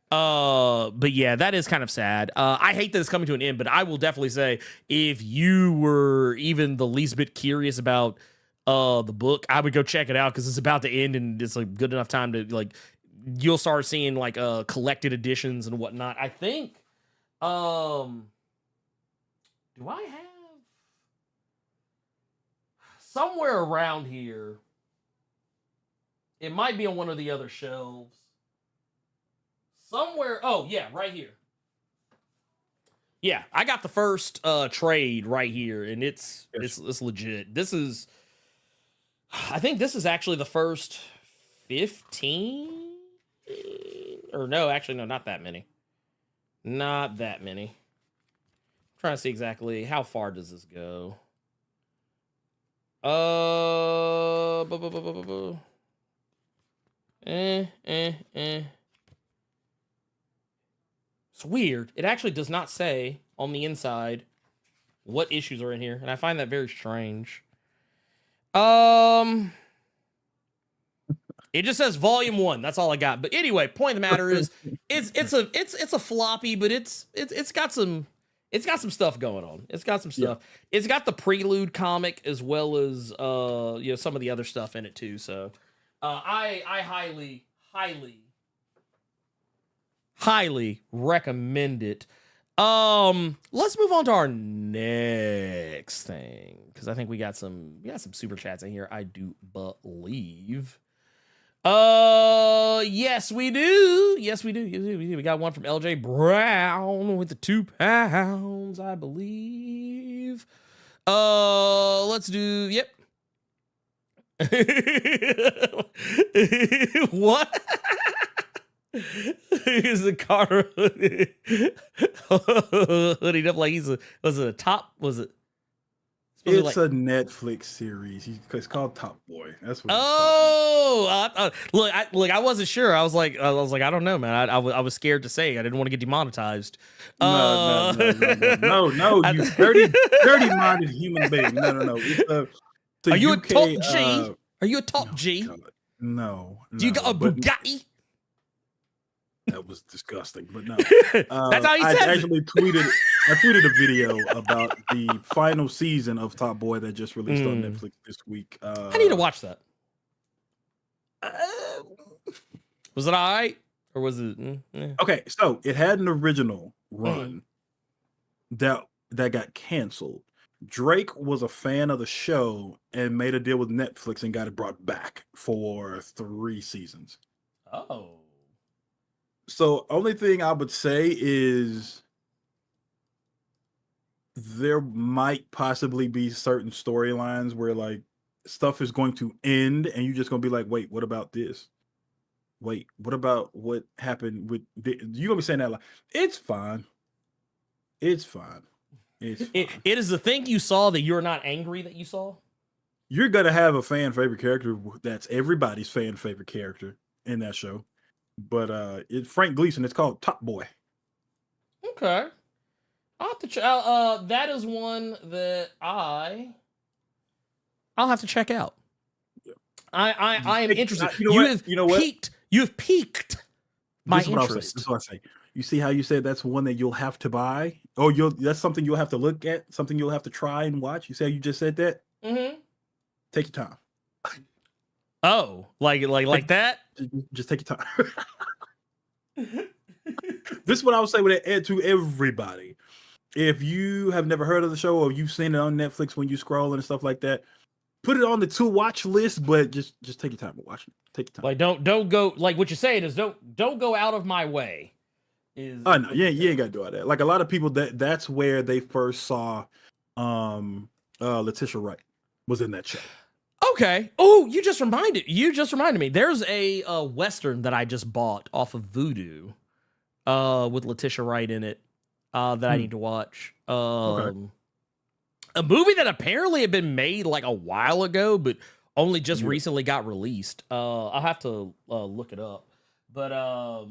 But yeah, that is kind of sad. I hate that it's coming to an end, but I will definitely say, if you were even the least bit curious about the book, I would go check it out, because it's about to end and it's like good enough time to, like, you'll start seeing like collected editions and whatnot. I think do I have somewhere around here, it might be on one of the other shelves somewhere. Oh yeah, right here. Yeah, I got the first trade right here, and it's legit. This is, I think this is actually the first 15, or no, actually no, not that many. trying to see exactly how far does this go. It's weird. It actually does not say on the inside what issues are in here, and I find that very strange. It just says volume 1. That's all I got. But anyway, point of the matter is, it's a floppy, but it's got some stuff going on. It's got some stuff. Yeah. It's got the Prelude comic as well as some of the other stuff in it too. So I highly recommend it. Let's move on to our next thing, because I think we got some super chats in here, I do believe. Yes, we do. We got one from LJ Brown with the 2 pounds, I believe. Let's do, yep. What? Is the Carter hoodied up like was it a top? Was it? It's a Netflix series. It's called Top Boy. That's what. Look, I wasn't sure. I was like, I don't know, man. I was scared to say. I didn't want to get demonetized. No, you dirty-minded human being. No. Are you a top G? Are you a top G? God, no. Do you got a Bugatti? That was disgusting, but no. That's how he said I tweeted a video about the final season of Top Boy that just released on Netflix this week. I need to watch that. Was it all right? Or was it... Okay, so it had an original run that got canceled. Drake was a fan of the show and made a deal with Netflix and got it brought back for 3 seasons. Oh. So only thing I would say is there might possibly be certain storylines where like stuff is going to end and you're just going to be like, wait, what about this? Wait, what about what happened with you're going to be saying that like, it's fine. It's fine. It is the thing you saw that you're not angry that you saw? You're going to have a fan favorite character that's everybody's fan favorite character in that show. But it's Frank Gleason. It's called Top Boy. Okay, I'll have to that is one that I'll have to check out. Yeah. I am interested. You have piqued my interest. That's what I say. You see how you said that's one that you'll have to buy? Oh, that's something you'll have to look at, something you'll have to try and watch. You see how you just said that? Mm-hmm. Take your time. Oh, like that? Just take your time. This is what I would say with it to everybody. If you have never heard of the show or you've seen it on Netflix when you scroll and stuff like that, put it on the to watch list, but just take your time to watch it. Take your time. Like don't go, like what you're saying is don't go out of my way. Oh no, you ain't gotta do all that. Like a lot of people that's where they first saw Letitia Wright was in that show. Okay. Oh, you just reminded me. There's a Western that I just bought off of Vudu with Letitia Wright in it that I need to watch. Okay. A movie that apparently had been made like a while ago, but only just recently got released. I'll have to look it up. But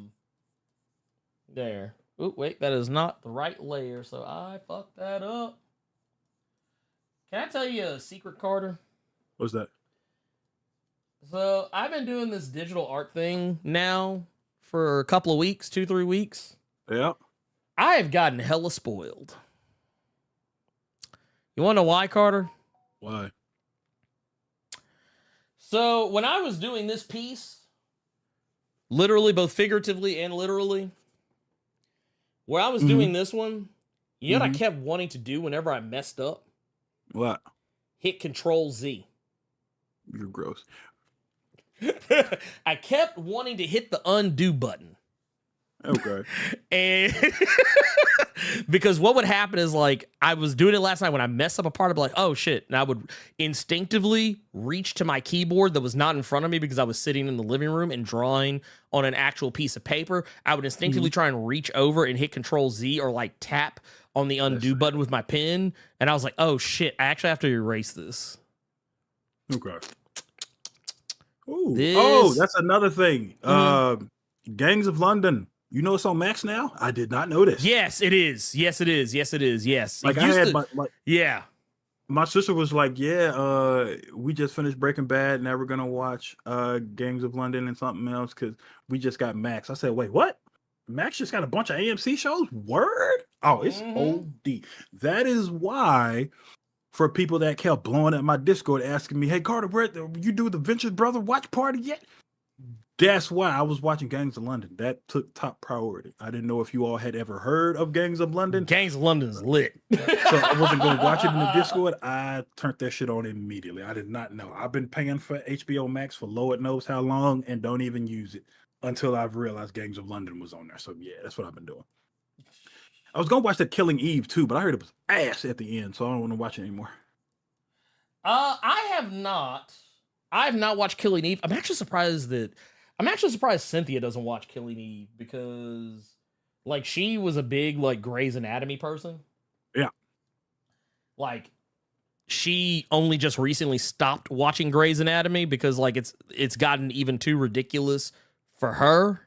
there. Oh, wait, that is not the right layer, so I fucked that up. Can I tell you a secret, Carter? What's that? So I've been doing this digital art thing now for a couple of weeks, 2-3 weeks. Yeah. I have gotten hella spoiled. You want to know why, Carter? Why? So when I was doing this piece, literally, both figuratively and literally, where I was doing this one, you know what I kept wanting to do whenever I messed up? What? Hit Control Z. You're gross. I kept wanting to hit the undo button. Okay. And because what would happen is like I was doing it last night when I messed up a part, I'd be like, oh shit. And I would instinctively reach to my keyboard that was not in front of me because I was sitting in the living room and drawing on an actual piece of paper. I would instinctively try and reach over and hit Control Z or like tap on the undo button with my pen, and I was like, oh shit, I actually have to erase this. Okay. Oh, that's another thing. Gangs of London. You know it's on Max now? I did not know this. Yes, it is. Yes, it is. Yes, it is. Yes. Like I had my sister was like, we just finished Breaking Bad. Now we're gonna watch Gangs of London and something else because we just got Max. I said, wait, what? Max just got a bunch of AMC shows? Word? Oh, it's OD. That is why, for people that kept blowing up my Discord asking me, hey Carter, where you do the Ventures Brother watch party yet? That's why I was watching Gangs of London. That took top priority. I didn't know if you all had ever heard of Gangs of London. Gangs of London's lit. So I wasn't going to watch it in the Discord. I turned that shit on immediately. I did not know. I've been paying for HBO Max for Lord knows how long and don't even use it until I've realized Gangs of London was on there. So yeah, that's what I've been doing. I was going to watch the Killing Eve too, but I heard it was ass at the end, so I don't want to watch it anymore. I have not watched Killing Eve. I'm actually surprised Cynthia doesn't watch Killing Eve because, like, she was a big, like, Grey's Anatomy person. Yeah. Like, she only just recently stopped watching Grey's Anatomy because, like, it's gotten even too ridiculous for her.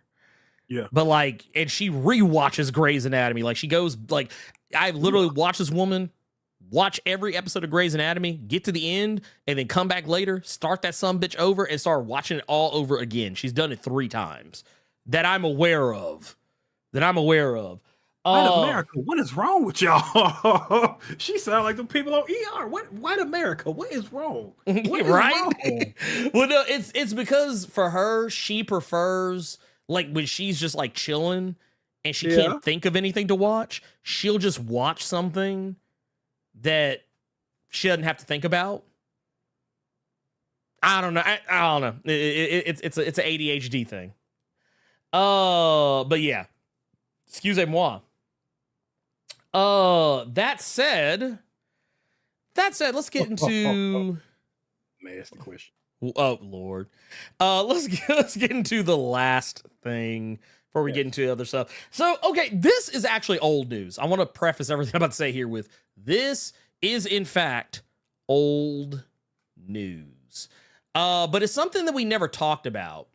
Yeah. But, like, and she rewatches Grey's Anatomy. Like, she goes, like, I literally watched this woman watch every episode of Grey's Anatomy, get to the end, and then come back later, start that sumbitch over, and start watching it all over again. She's done it 3 times that I'm aware of. White America, what is wrong with y'all? She sound like the people on ER. White America, what is wrong? What is right? wrong? Well, no, it's because for her, she prefers, like, when she's just like chilling and she can't think of anything to watch, she'll just watch something that she doesn't have to think about. I don't know. I don't know. It's an ADHD thing. But yeah. Excusez-moi. That said, let's get into nasty question. Oh Lord. Let's get into the last thing before we get into other stuff. So, okay, this is actually old news. I want to preface everything I'm about to say here with this is in fact old news. But it's something that we never talked about.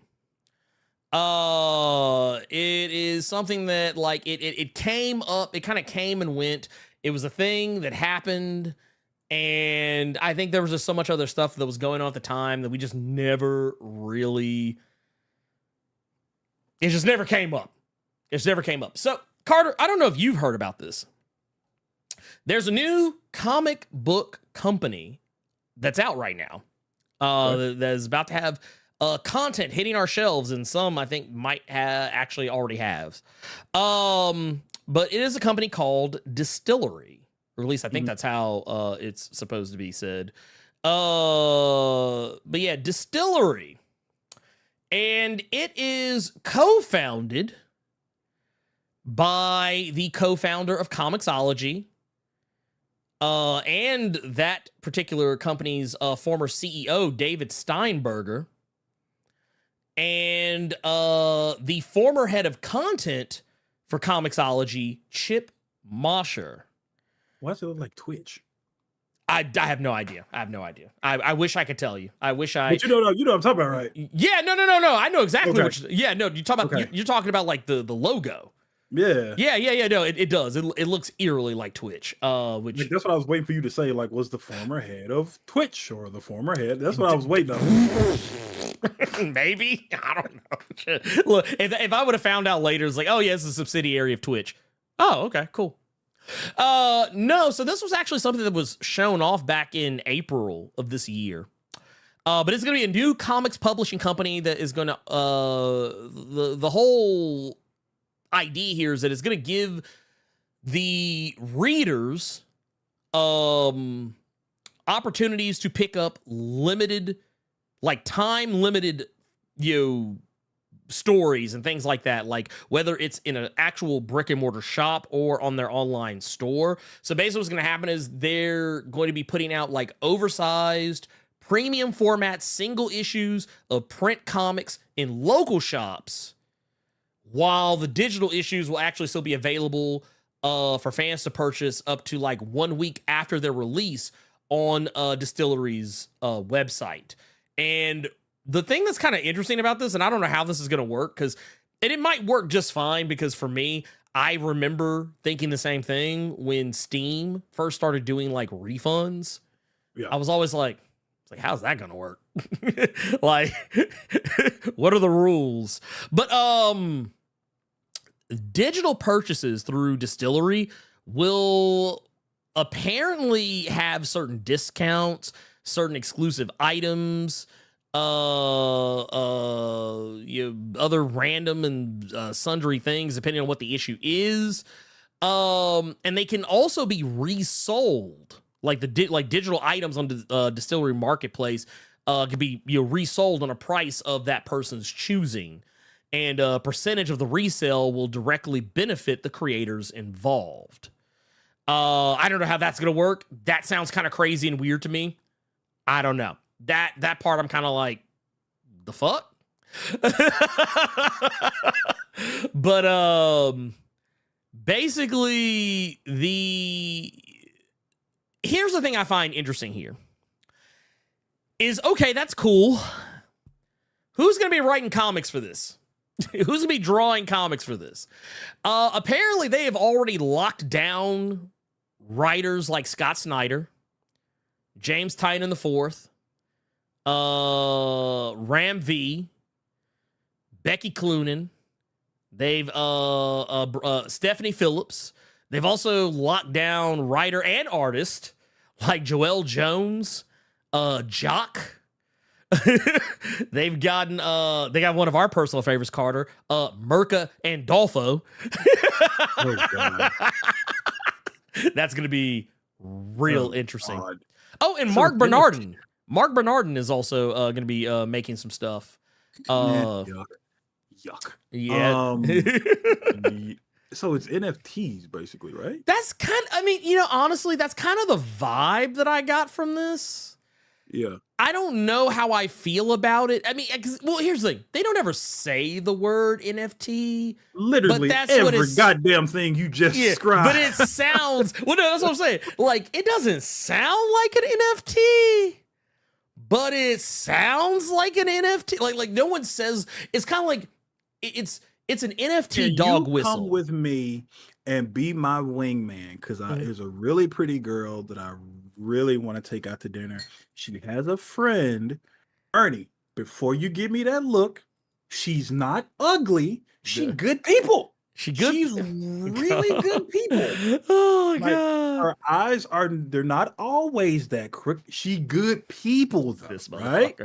It is something that, like, it came up, it kind of came and went. It was a thing that happened, and I think there was just so much other stuff that was going on at the time that we just never really, it just never came up. It just never came up. So, Carter, I don't know if you've heard about this. There's a new comic book company that's out right now, that is about to have content hitting our shelves, and some I think might actually already have. But it is a company called Distillery, or at least I think that's how it's supposed to be said. But yeah, Distillery, and it is co-founded by the co-founder of Comixology, and that particular company's former CEO, David Steinberger. And the former head of content for Comixology, Chip Mosher. Why does it look like Twitch? I have no idea. I wish I could tell you. I wish I. But you know what I'm talking about, right? Yeah, no. I know exactly what. Yeah, no. You talk about. You're talking about like the logo. Yeah. No, it does. It looks eerily like Twitch. Which like, that's what I was waiting for you to say. Like, was the former head of Twitch or the former head? That's what I was waiting on. Maybe, I don't know. Look, if I would have found out later, it's like, oh yeah, it's a subsidiary of Twitch. Oh, okay, cool. No, so this was actually something that was shown off back in April of this year. But it's going to be a new comics publishing company that is going to the whole idea here is that it's going to give the readers opportunities to pick up limited, like time limited, stories and things like that, like whether it's in an actual brick and mortar shop or on their online store. So basically what's going to happen is they're going to be putting out like oversized premium format single issues of print comics in local shops, while the digital issues will actually still be available for fans to purchase up to like 1 week after their release on Distillery's website. And the thing that's kind of interesting about this, and I don't know how this is going to work, and it might work just fine, because for me, I remember thinking the same thing when Steam first started doing like refunds. Yeah. I was always like, how's that going to work? Like, what are the rules? But digital purchases through Distillery will apparently have certain discounts, certain exclusive items, other random and sundry things depending on what the issue is. And they can also be resold, like digital items on the Distillery marketplace could be resold on a price of that person's choosing, and a percentage of the resale will directly benefit the creators involved. I don't know how that's gonna work. That sounds kind of crazy and weird to me. I don't know. That part I'm kind of like, the fuck? But basically here's the thing I find interesting here is, okay, that's cool. Who's going to be writing comics for this? Who's going to be drawing comics for this? Apparently they have already locked down writers like Scott Snyder, James Tynion IV, Ram V, Becky Cloonan. They've Stephanie Phillips. They've also locked down writer and artist like Joelle Jones, Jock. They've gotten they got one of our personal favorites, Carter, Mirka Andolfo. Oh, God. That's gonna be real interesting. God. Oh, and Mark Bernardin. Mark Bernardin is also going to be making some stuff. Yuck. Yeah. So it's NFTs basically, right? That's honestly, that's kind of the vibe that I got from this. Yeah. I don't know how I feel about it. I mean, well, here's the thing. They don't ever say the word NFT. Literally but that's every goddamn thing you just described. But it sounds, well, no, that's what I'm saying. Like, it doesn't sound like an NFT, but it sounds like an NFT. Like no one says, it's kind of like, it's an NFT dog whistle. Come with me and be my wingman, because there's a really pretty girl that I really want to take out to dinner. She has a friend. Ernie, before you give me that look, she's not ugly. She's good people. She's really good people. Oh, like, God. Her eyes they're not always that crooked. She good people though, right?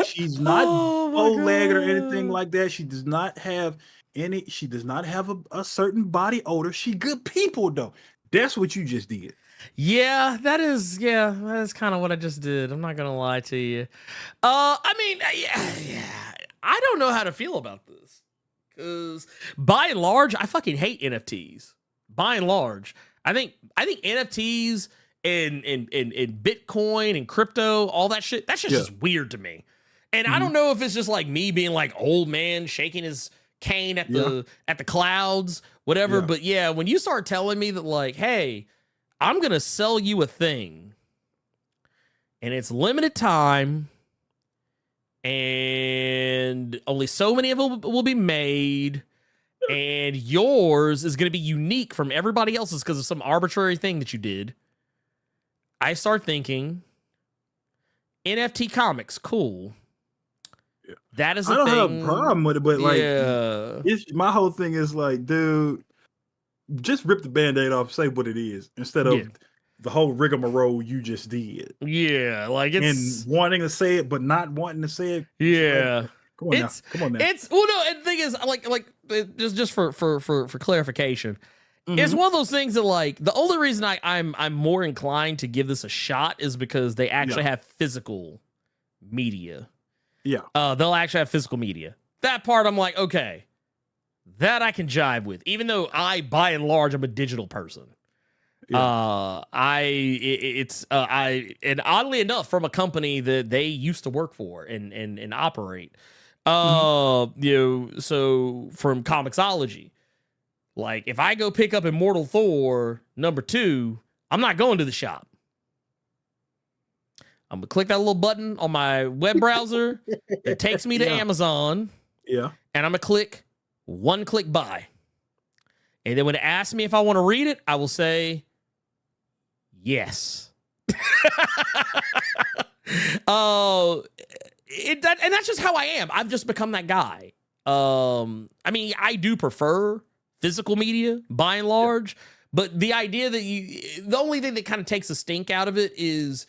She's not bow-legged or anything like that. She does not have a certain body odor. She good people though. That's what you just did. Yeah, that is kind of what I just did. I'm not gonna lie to you. I mean, yeah. I don't know how to feel about this, because by and large, I fucking hate NFTs. By and large, I think NFTs and Bitcoin and crypto, all that shit, that's just weird to me. And I don't know if it's just like me being like old man shaking his cane at the clouds, whatever. But yeah, when you start telling me that, like, hey, I'm going to sell you a thing, and it's limited time, and only so many of them will be made, and yours is going to be unique from everybody else's because of some arbitrary thing that you did, I start thinking, NFT comics, cool. Yeah. That is a thing. I don't thing. have a problem with it, but like, my whole thing is like, dude, just rip the Band-Aid off, say what it is, instead of the whole rigmarole you just did. Yeah, like it's... And wanting to say it, but not wanting to say it. Yeah. Like, come on now. It's... Well, no, and the thing is, just for clarification, it's one of those things that, like, the only reason I'm more inclined to give this a shot is because they actually have physical media. Yeah. They'll actually have physical media. That part, I'm like, okay, that I can jive with, even though by and large, I'm a digital person. Yeah. And oddly enough, from a company that they used to work for and operate, so from Comixology, Like if I go pick up Immortal Thor #2, I'm not going to the shop. I'm gonna click that little button on my web browser that takes me to Amazon. Yeah. And I'm gonna click one click buy. And then when it asks me if I want to read it, I will say yes. And that's just how I am. I've just become that guy. I mean, I do prefer physical media by and large, but the idea that the only thing that kind of takes the stink out of it is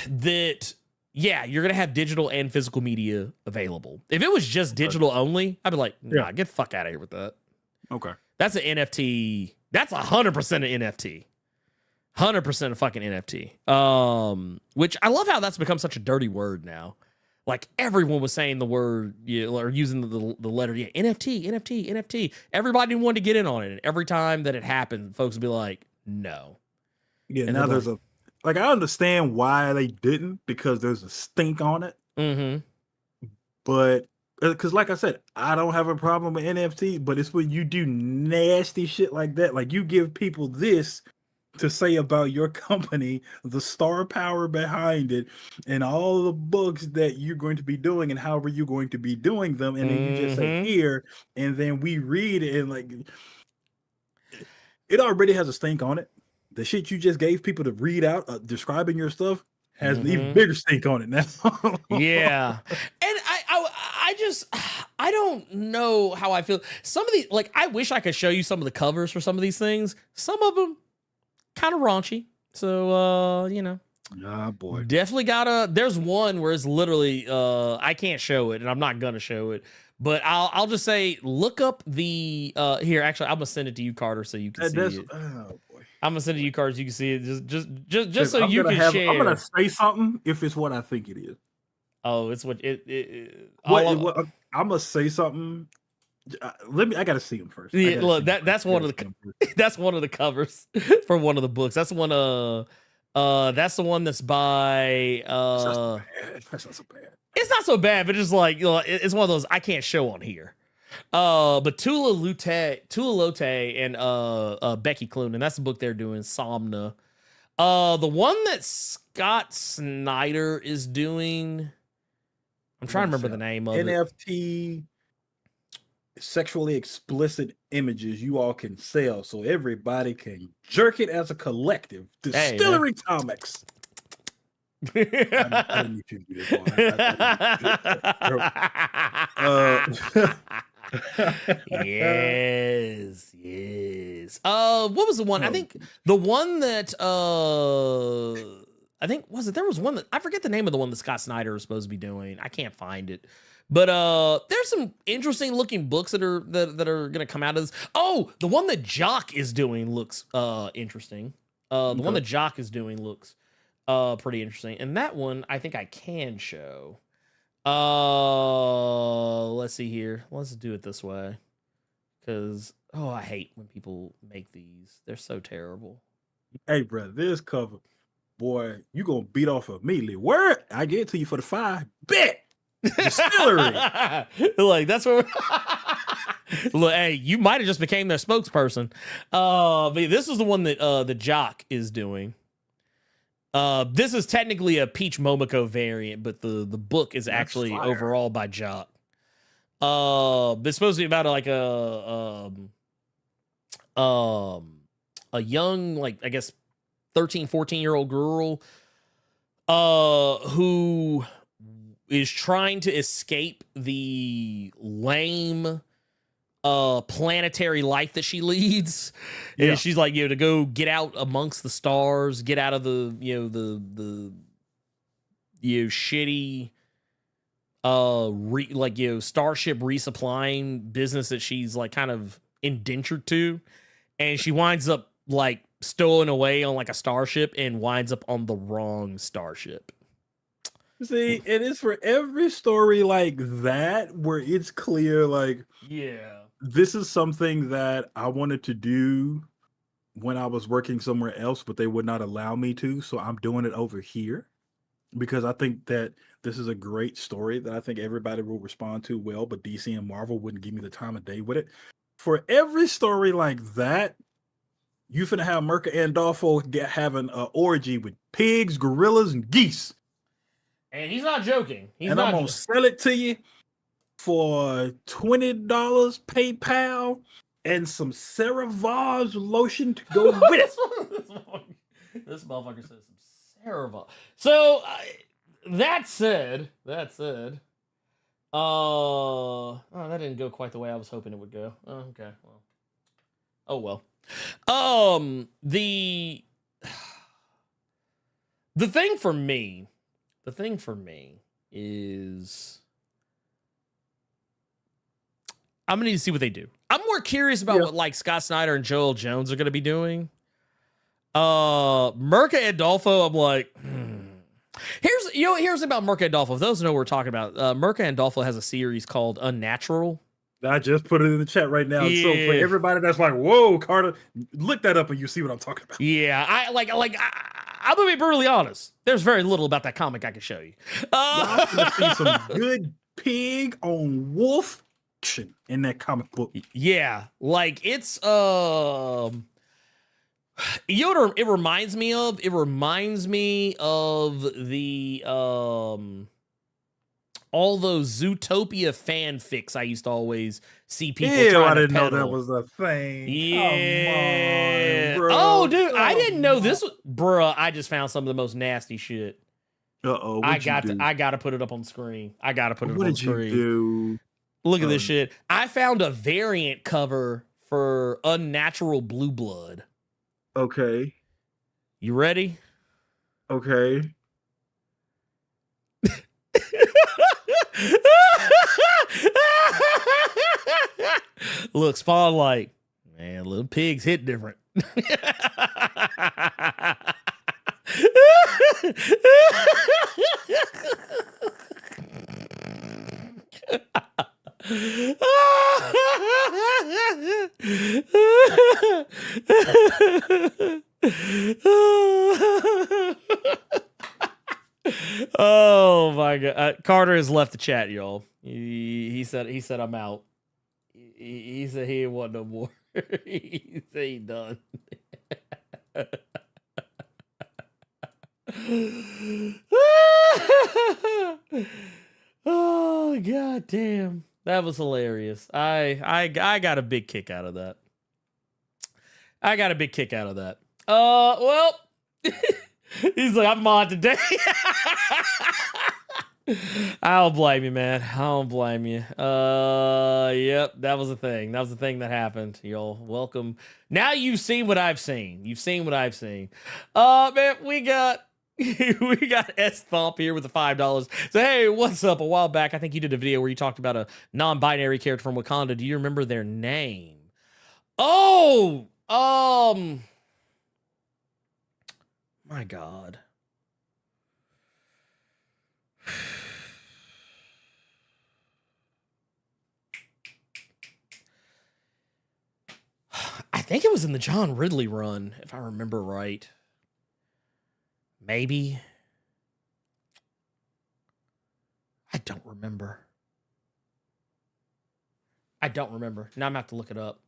that, yeah, you're going to have digital and physical media available. If it was just digital only, I'd be like, nah, get the fuck out of here with that. Okay. That's an NFT. That's 100% an NFT. 100% a fucking NFT. Which I love how that's become such a dirty word now. Like everyone was saying the word, or using the letter, NFT. Everybody wanted to get in on it. And every time that it happened, folks would be like, no. Yeah, and now there's I understand why they didn't, because there's a stink on it. Mm-hmm. But, because like I said, I don't have a problem with NFT, but it's when you do nasty shit like that. Like you give people this to say about your company, the star power behind it, and all the books that you're going to be doing and however you're going to be doing them. And then you just say here, and then we read it, and like it already has a stink on it. The shit you just gave people to read out describing your stuff has an even bigger stink on it now. Yeah. And I don't know how I feel. Some of these, like, I wish I could show you some of the covers for some of these things. Some of them kind of raunchy. So, Nah, boy. Definitely there's one where it's literally, I can't show it and I'm not going to show it, but I'll just say, look up the, here, actually, I'm going to send it to you, Carter, so you can see it. Oh, boy. I'm going to send it to you, Carter, so you can see it. Just so you can share. I'm going to say something if it's what I think it is. Oh, it's what I'm going to say something. I gotta see him first. Yeah, look, that's one of the covers for one of the books. That's one that's the one that's by that's not so bad. It's not so bad, but just like, it's one of those I can't show on here. But Tula Lote and Becky Cloonan, that's the book they're doing, Somna. The one that Scott Snyder is doing, I'm trying to remember the name of NFT. Sexually explicit images you all can sell so everybody can jerk it as a collective. Distillery Comics. I didn't need you to do this one. Yes. What was the one? I think the one that there was one that I forget the name of the one that Scott Snyder is supposed to be doing. I can't find it. But there's some interesting looking books that are gonna come out of this. Oh, the one that Jock is doing looks interesting. The one that Jock is doing looks pretty interesting. And that one I think I can show. Let's see here. Let's do it this way. Cause I hate when people make these. They're so terrible. Hey, brother, this cover, boy, you gonna beat off immediately. Where I get it to you for the 5 bet. Distillery. Like that's what look, hey, you might have just became their spokesperson. But this is the one that the Jock is doing. This is technically a Peach Momoko variant, but the book is actually overall by Jock. It's supposed to be about like a young, like, I guess 13, 14-year-old girl who is trying to escape the lame planetary life that she leads. Yeah. And she's like, to go get out amongst the stars, get out of the shitty starship resupplying business that she's like kind of indentured to. And she winds up like stowing away on like a starship and winds up on the wrong starship. See, it is for every story like that where it's clear, like, this is something that I wanted to do when I was working somewhere else, but they would not allow me to. So I'm doing it over here because I think that this is a great story that I think everybody will respond to well, but DC and Marvel wouldn't give me the time of day with it. for every story like that, you finna have Mirka Andolfo having an orgy with pigs, gorillas, and geese. And he's not joking. I'm gonna sell it to you for $20 PayPal and some CeraVe lotion to go with it. This motherfucker says some CeraVe. So that said, oh, that didn't go quite the way I was hoping it would go. Oh, okay, well, oh well. The thing for me is I'm gonna need to see what they do. I'm more curious about what like Scott Snyder and Joel Jones are gonna be doing. Mirka Andolfo, I'm like, here's about Mirka Andolfo. For those who know what we're talking about, Mirka Andolfo has a series called Unnatural. I just put it in the chat right now. Yeah. So for everybody that's like, whoa, Carter, look that up and you see what I'm talking about. Yeah, I'm gonna be brutally honest. There's very little about that comic I can show you. Y'all gonna see some good pig on wolf action in that comic book. Yeah, like it's you know what it reminds me of? It reminds me of the all those Zootopia fanfics I used to always see people trying to I didn't peddle. know that was a thing. Yeah. Come on, bro. Oh, dude, I didn't know this was, bruh. I just found some of the most nasty shit. Uh-oh. I got to put it up on the screen. I got to put it up on the screen. What did you do? Look at this shit. I found a variant cover for Unnatural Blue Blood. Okay. You ready? Okay. Look, Spawn like, man, little pigs hit different. Oh my god, Carter has left the chat, y'all. He said I'm out. He said he ain't want no more. He said he done. Oh god damn, that was hilarious. I got a big kick out of that. Well, he's like, I'm on today. I don't blame you, man. I don't blame you. Yep, that was a thing. That was the thing that happened. Y'all, welcome. Now you've seen what I've seen. You've seen what I've seen. Man, we got S Thump here with the $5. So hey, what's up? A while back, I think you did a video where you talked about a non-binary character from Wakanda. Do you remember their name? Oh, my God. I think it was in the John Ridley run, if I remember right. Maybe. I don't remember. Now I'm gonna have to look it up.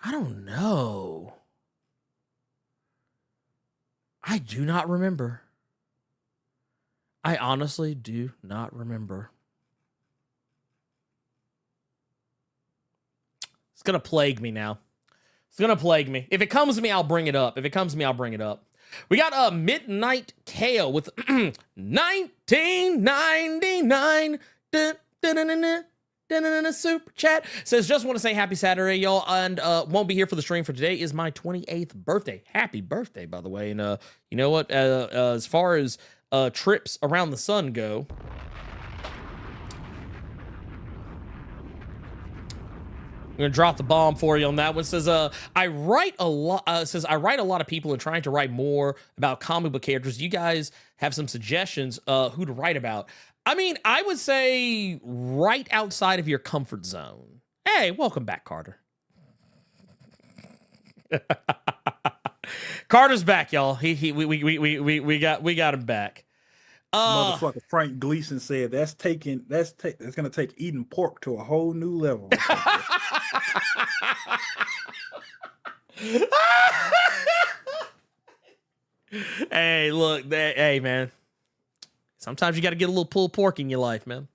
I don't know. I do not remember. I honestly do not remember. It's gonna plague me now. It's gonna plague me. If it comes to me, I'll bring it up. We got Midnight Kale with 1999. Super chat says, just want to say happy Saturday, y'all, and won't be here for the stream for today. Is my 28th birthday. Happy birthday, by the way. And you know what? As far as trips around the sun go, gonna drop the bomb for you on that one. Says, I write a lot. Says I write a lot of people and trying to write more about comic book characters. You guys have some suggestions who to write about? I mean, I would say right outside of your comfort zone. Hey, welcome back, Carter. Carter's back, y'all. We got him back. Motherfucker Frank Gleason said that's gonna take eating pork to a whole new level. Hey, look, hey man. Sometimes you got to get a little pulled pork in your life, man.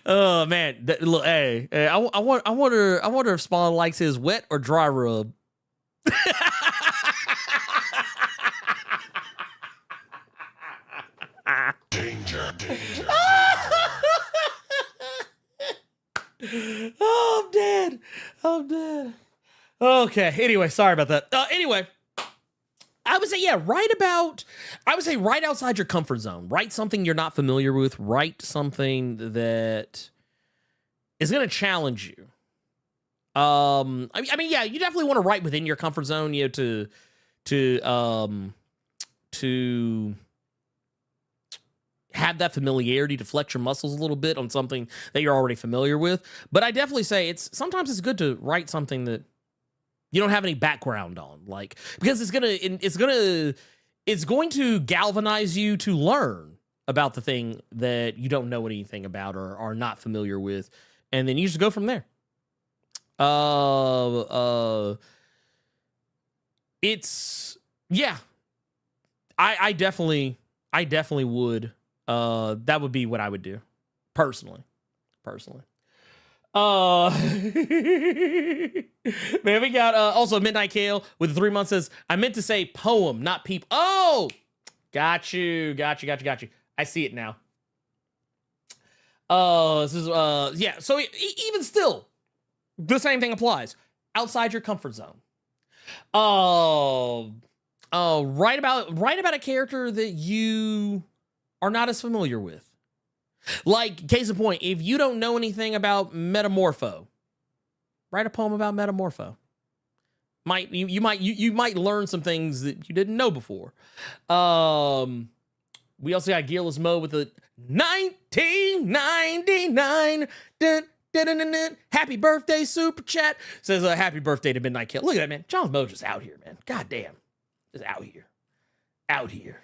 Oh man, look, hey, I wonder if Spawn likes his wet or dry rub. Danger. Oh, I'm dead. Okay. Anyway, sorry about that. Anyway, I would say, yeah, right outside your comfort zone. Write something you're not familiar with. Write something that is going to challenge you. I mean, yeah, you definitely want to write within your comfort zone, you know, to have that familiarity, to flex your muscles a little bit on something that you're already familiar with. But I definitely say sometimes it's good to write something that you don't have any background on, like, because it's going to galvanize you to learn about the thing that you don't know anything about or are not familiar with, and then you just go from there. It's, yeah, I definitely would. That would be what I would do personally. Man, we got also Midnight Kale with the 3 months says, I meant to say poem, not peep. Oh, got you. I see it now. This is yeah. So even still, the same thing applies. Outside your comfort zone. Write about a character that you are not as familiar with. Like, case in point, if you don't know anything about Metamorpho, write a poem about Metamorpho. You might learn some things that you didn't know before. We also got Gearless Mo with the 1999 happy birthday super chat. Says happy birthday to Midnight Kill. Look at that, man. John Mo just out here, man. God damn. Just out here.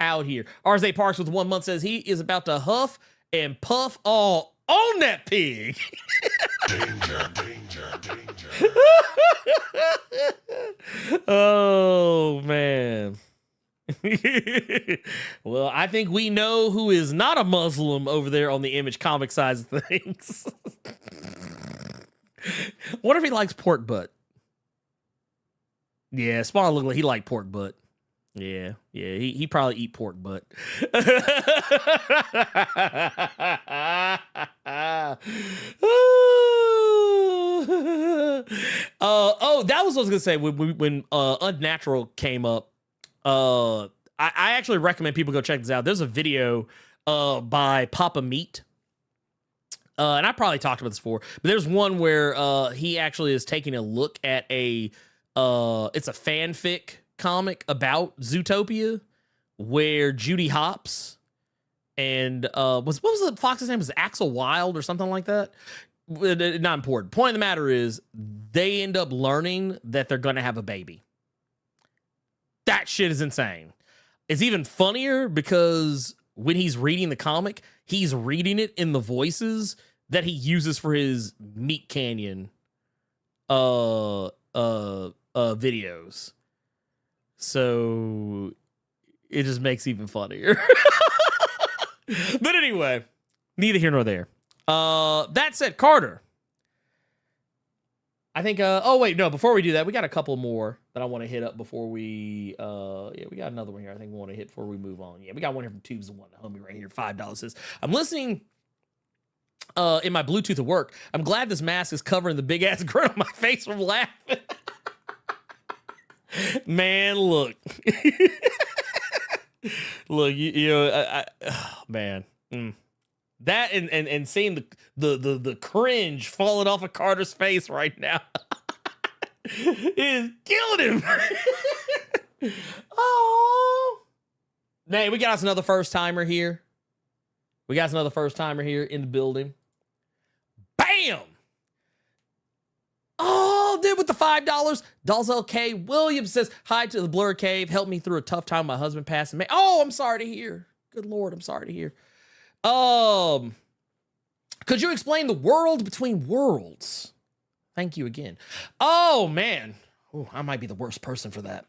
RZ Parks with 1 month says he is about to huff and puff all on that pig. Danger. Oh, man. Well, I think we know who is not a Muslim over there on the Image comic side of things. What if he likes pork butt? Yeah, Spawn looked like he liked pork butt. Yeah, he probably eat pork butt. That was what I was gonna say when Unnatural came up. I actually recommend people go check this out. There's a video by Papa Meat. And I probably talked about this before, but there's one where he actually is taking a look at it's a fanfic comic about Zootopia where Judy Hopps and what was the fox's name? Was it Axel Wild or something like that? Not important. Point of the matter is they end up learning that they're gonna have a baby. That shit is insane. It's even funnier because when he's reading the comic, he's reading it in the voices that he uses for his Meat Canyon videos. So it just makes it even funnier. But anyway, neither here nor there. That said, Carter, I think, before we do that, we got a couple more that I want to hit up before we, we got another one here I think we want to hit before we move on. Yeah, we got one here from Tubes the One, the homie right here, $5 says, I'm listening in my Bluetooth at work. I'm glad this mask is covering the big ass grin on my face from laughing. Man, look. Look, you know, oh, man. That and seeing the cringe falling off of Carter's face right now is killing him. Oh, man, we got us another first timer here. We got us another first timer here in the building. Bam! Oh, dude, with the $5. Dalzell K. Williams says, hi to the Blerd Cave. Helped me through a tough time. My husband passed. Oh, I'm sorry to hear. Good Lord, I'm sorry to hear. Could you explain the world between worlds? Thank you again. Oh, man. Oh, I might be the worst person for that.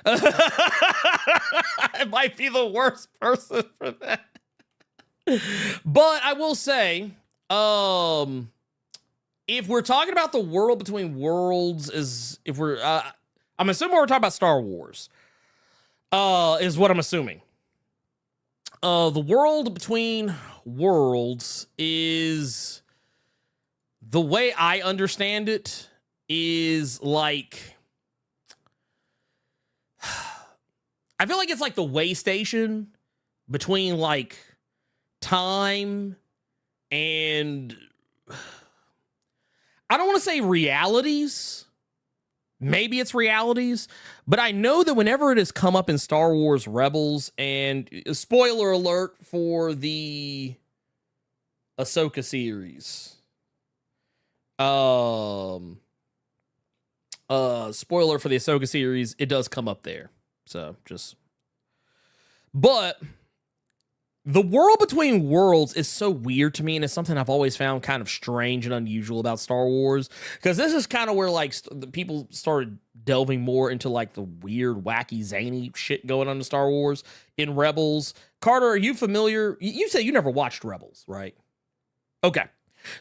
I might be the worst person for that. But I will say, if we're talking about the world between worlds, I'm assuming we're talking about Star Wars, is what I'm assuming. The world between worlds is, the way I understand it, is like, I feel like it's like the way station between like time and, I don't want to say realities. Maybe it's realities, but I know that whenever it has come up in Star Wars Rebels, and spoiler alert for the Ahsoka series. Spoiler for the Ahsoka series, it does come up there. So but the world between worlds is so weird to me, and it's something I've always found kind of strange and unusual about Star Wars, because this is kind of where like the people started delving more into like the weird, wacky, zany shit going on in Star Wars in Rebels. Carter, are you familiar? You said you never watched Rebels, right? Okay.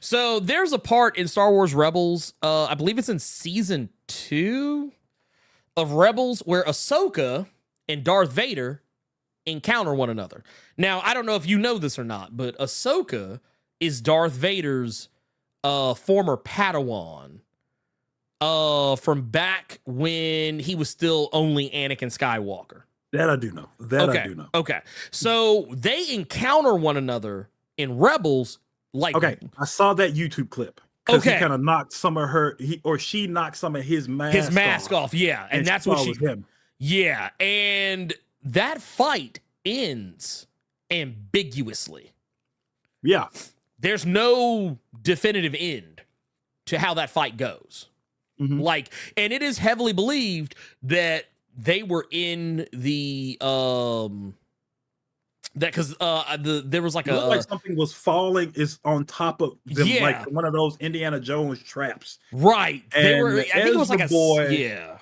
So there's a part in Star Wars Rebels, I believe it's in season 2 of Rebels, where Ahsoka and Darth Vader encounter one another. Now, I don't know if you know this or not, but Ahsoka is Darth Vader's former Padawan from back when he was still only Anakin Skywalker. That I do know. I do know. Okay. So they encounter one another in Rebels. Like, okay, I saw that YouTube clip. Because he kind of knocked some of she knocked some of his mask off. Yeah. And that's what was him. Yeah. And that fight ends ambiguously. Yeah. There's no definitive end to how that fight goes. Mm-hmm. Like, and it is heavily believed that they were in the because there was like like something was falling is on top of them, like one of those Indiana Jones traps. Right. And they were, I think it was like the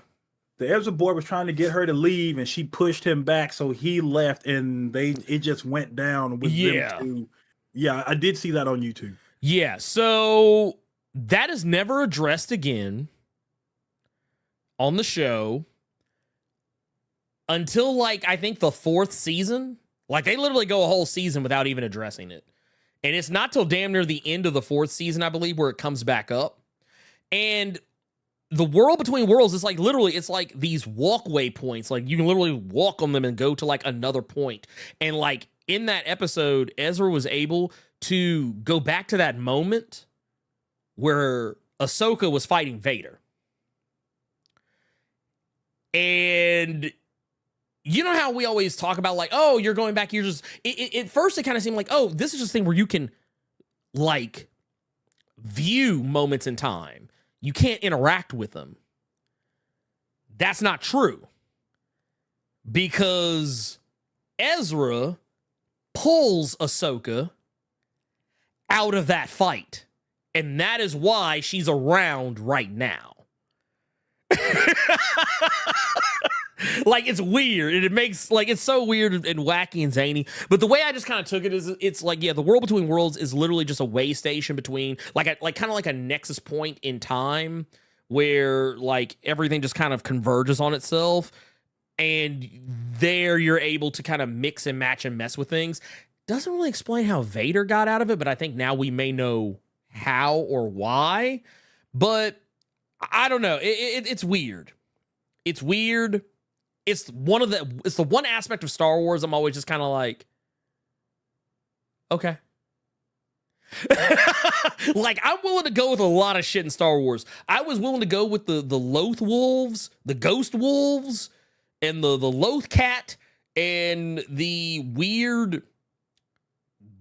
Ezra boy was trying to get her to leave, and she pushed him back, so he left, and it just went down with them two. Yeah, I did see that on YouTube. Yeah, so that is never addressed again on the show until like I think the 4th season. Like, they literally go a whole season without even addressing it. And it's not till damn near the end of the 4th season, I believe, where it comes back up. And the world between worlds is like, literally, it's like these walkway points. Like, you can literally walk on them and go to like another point. And like in that episode, Ezra was able to go back to that moment where Ahsoka was fighting Vader. And you know how we always talk about like, oh, you're going back, you're just, at first it kind of seemed like, oh, this is just a thing where you can like view moments in time. You can't interact with them. That's not true. Because Ezra pulls Ahsoka out of that fight. And that is why she's around right now. Like, it's weird, and it makes like, it's so weird and wacky and zany. But the way I just kind of took it is, it's like, yeah, the world between worlds is literally just a way station between like kind of like a nexus point in time where like everything just kind of converges on itself, and there you're able to kind of mix and match and mess with things. Doesn't really explain how Vader got out of it, but I think now we may know how or why. But I don't know. It's weird. It's weird. it's the one aspect of Star Wars I'm always just kind of like, okay. Like, I'm willing to go with a lot of shit in Star Wars. I was willing to go with the Loth wolves, the ghost wolves, and the Loth cat, and the weird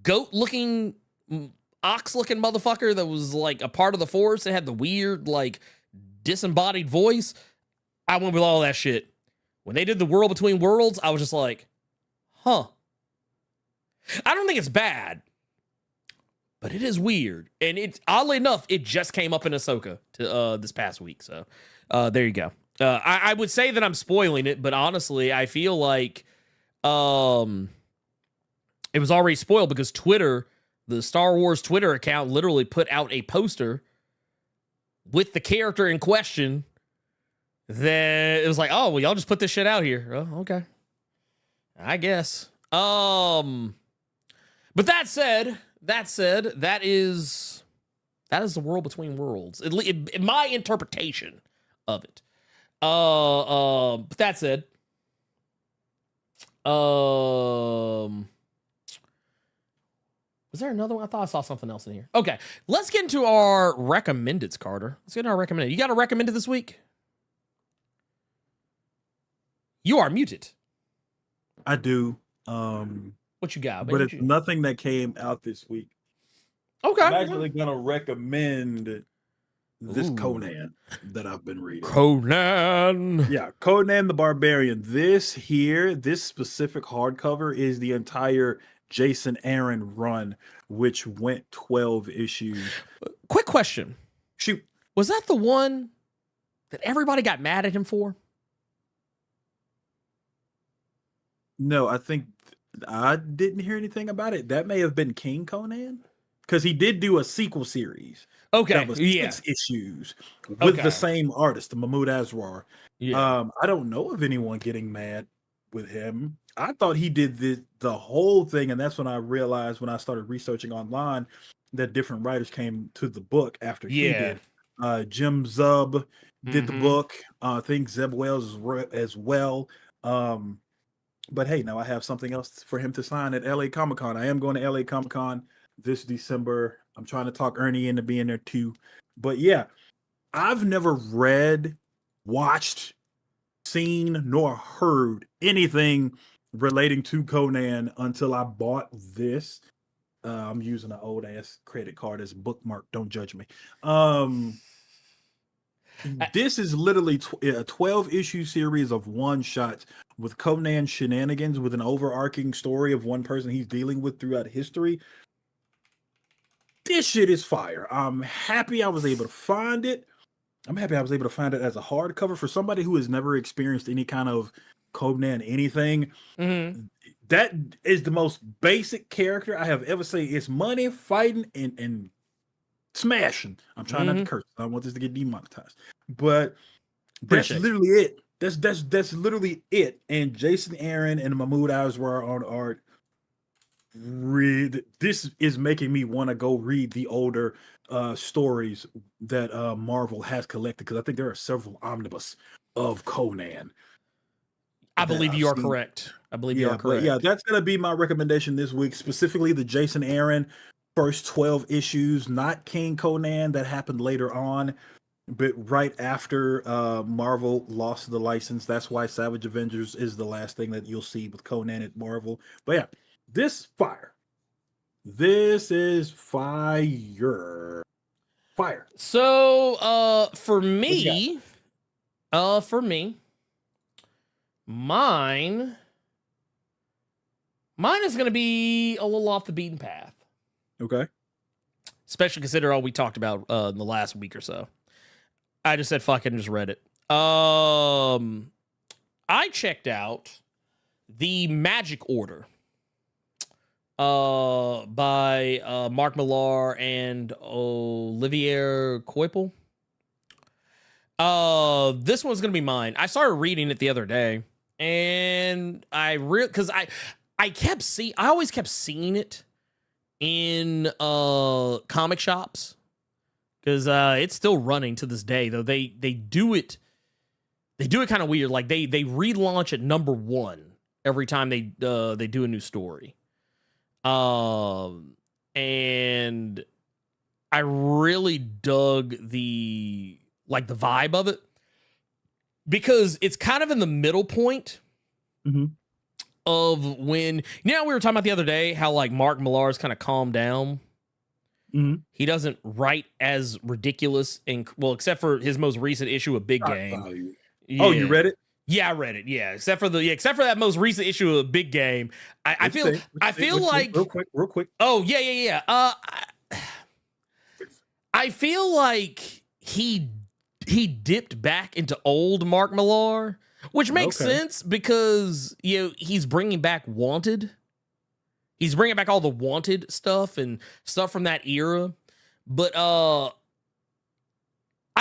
goat-looking, ox-looking motherfucker that was like a part of the Force and had the weird, like, disembodied voice. I went with all that shit. When they did the World Between Worlds, I was just like, huh. I don't think it's bad, but it is weird. And it's, oddly enough, it just came up in Ahsoka this past week. So there you go. I would say that I'm spoiling it, but honestly, I feel like it was already spoiled because Twitter, the Star Wars Twitter account, literally put out a poster with the character in question. That it was like, oh, well, y'all just put this shit out here. Oh, okay. I guess. But that said, that is the World Between Worlds. In my interpretation of it. But that said, was there another one? I thought I saw something else in here. Okay, let's get into our recommendeds, Carter. Let's get into our recommended. You got a recommended this week? You are muted. I do. What you got? But What it's you... nothing that came out this week. Okay. I'm actually gonna recommend this Ooh. Conan that I've been reading. Conan. Yeah, Conan the Barbarian. This specific hardcover is the entire Jason Aaron run, which went 12 issues. Quick question. Shoot. Was that the one that everybody got mad at him for? No, I think I didn't hear anything about it. That may have been King Conan, because he did do a sequel series. Okay, That was 6 issues with the same artist, Mahmoud Asrar. Yeah. I don't know of anyone getting mad with him. I thought he did the whole thing, and that's when I realized when I started researching online that different writers came to the book after he did. Jim Zub did the book. I think Zeb Wells as well. But hey, now I have something else for him to sign at LA Comic-Con. I am going to LA Comic-Con this December. I'm trying to talk Ernie into being there too. But yeah, I've never read, watched, seen, nor heard anything relating to Conan until I bought this. I'm using an old ass credit card as a bookmark. Don't judge me. This is literally a 12 issue series of one shots with Conan shenanigans with an overarching story of one person he's dealing with throughout history. This shit is fire. I'm happy I was able to find it. I'm happy I was able to find it as a hardcover for somebody who has never experienced any kind of Conan anything. That is the most basic character I have ever seen. It's money, fighting, and smashing. I'm trying not to curse. I don't want this to get demonetized. But that's literally it. That's literally it. And Jason Aaron and Mahmoud Asrar on art. This is making me want to go read the older stories that Marvel has collected, because I think there are several omnibus of Conan. I believe you are correct. I believe you are correct. Yeah, that's gonna be my recommendation this week, specifically the Jason Aaron first 12 issues, not King Conan that happened later on, but right after Marvel lost the license. That's why Savage Avengers is the last thing that you'll see with Conan at Marvel. But yeah, this fire. This is fire. Fire. So for me, mine is gonna be a little off the beaten path. Okay. Especially consider all we talked about in the last week or so. I just said fuck it and just read it. I checked out The Magic Order by Mark Millar and Olivier Coipel. This one's gonna be mine. I started reading it the other day, and I always kept seeing it in comic shops, because it's still running to this day, though they do it they do it kind of weird. Like they relaunch at number 1 every time they do a new story. And I really dug the vibe of it because it's kind of in the middle point of when, we were talking about the other day how like Mark Millar's kind of calmed down. He doesn't write as ridiculous except for his most recent issue of Big Game. Yeah. Oh, you read it? Yeah, I read it. Yeah, except for that most recent issue of Big Game. I feel like real quick. Oh, yeah. I feel like he dipped back into old Mark Millar, which makes sense because he's bringing back Wanted. He's bringing back all the Wanted stuff and stuff from that era. But I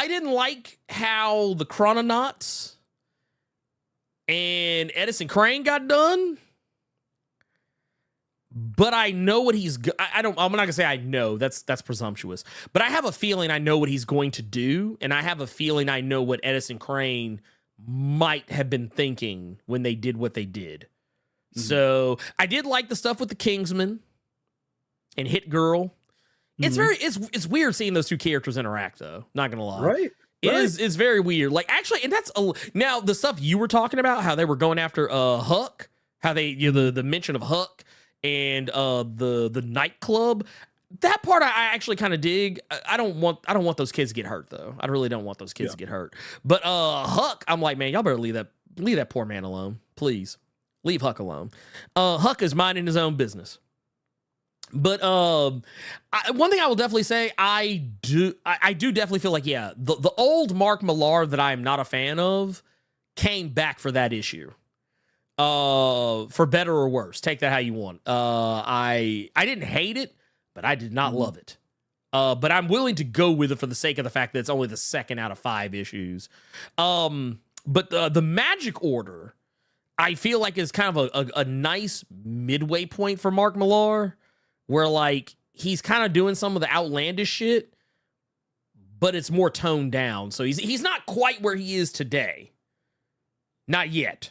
didn't like how the Chrononauts and Edison Crane got done. But I know what I'm not gonna say I know, that's presumptuous. But I have a feeling I know what he's going to do, and I have a feeling I know what Edison Crane might have been thinking when they did what they did. So I did like the stuff with the Kingsman and Hit Girl. It's it's weird seeing those two characters interact, though. Not gonna lie, right? It's very weird. Like actually, and that's now the stuff you were talking about, how they were going after Huck, how they the mention of Huck and the nightclub. That part I actually kind of dig. I don't want those kids to get hurt though. I really don't want those kids to get hurt. But Huck, I'm like, man, y'all better leave that poor man alone, please. Leave Huck alone. Huck is minding his own business. But one thing I will definitely say, I do definitely feel like, the old Mark Millar that I am not a fan of came back for that issue. For better or worse. Take that how you want. I didn't hate it, but I did not love it. But I'm willing to go with it for the sake of the fact that it's only the second out of 5 issues. But the Magic Order, I feel like is kind of a nice midway point for Mark Millar, where like he's kind of doing some of the outlandish shit, but it's more toned down. So he's not quite where he is today, not yet,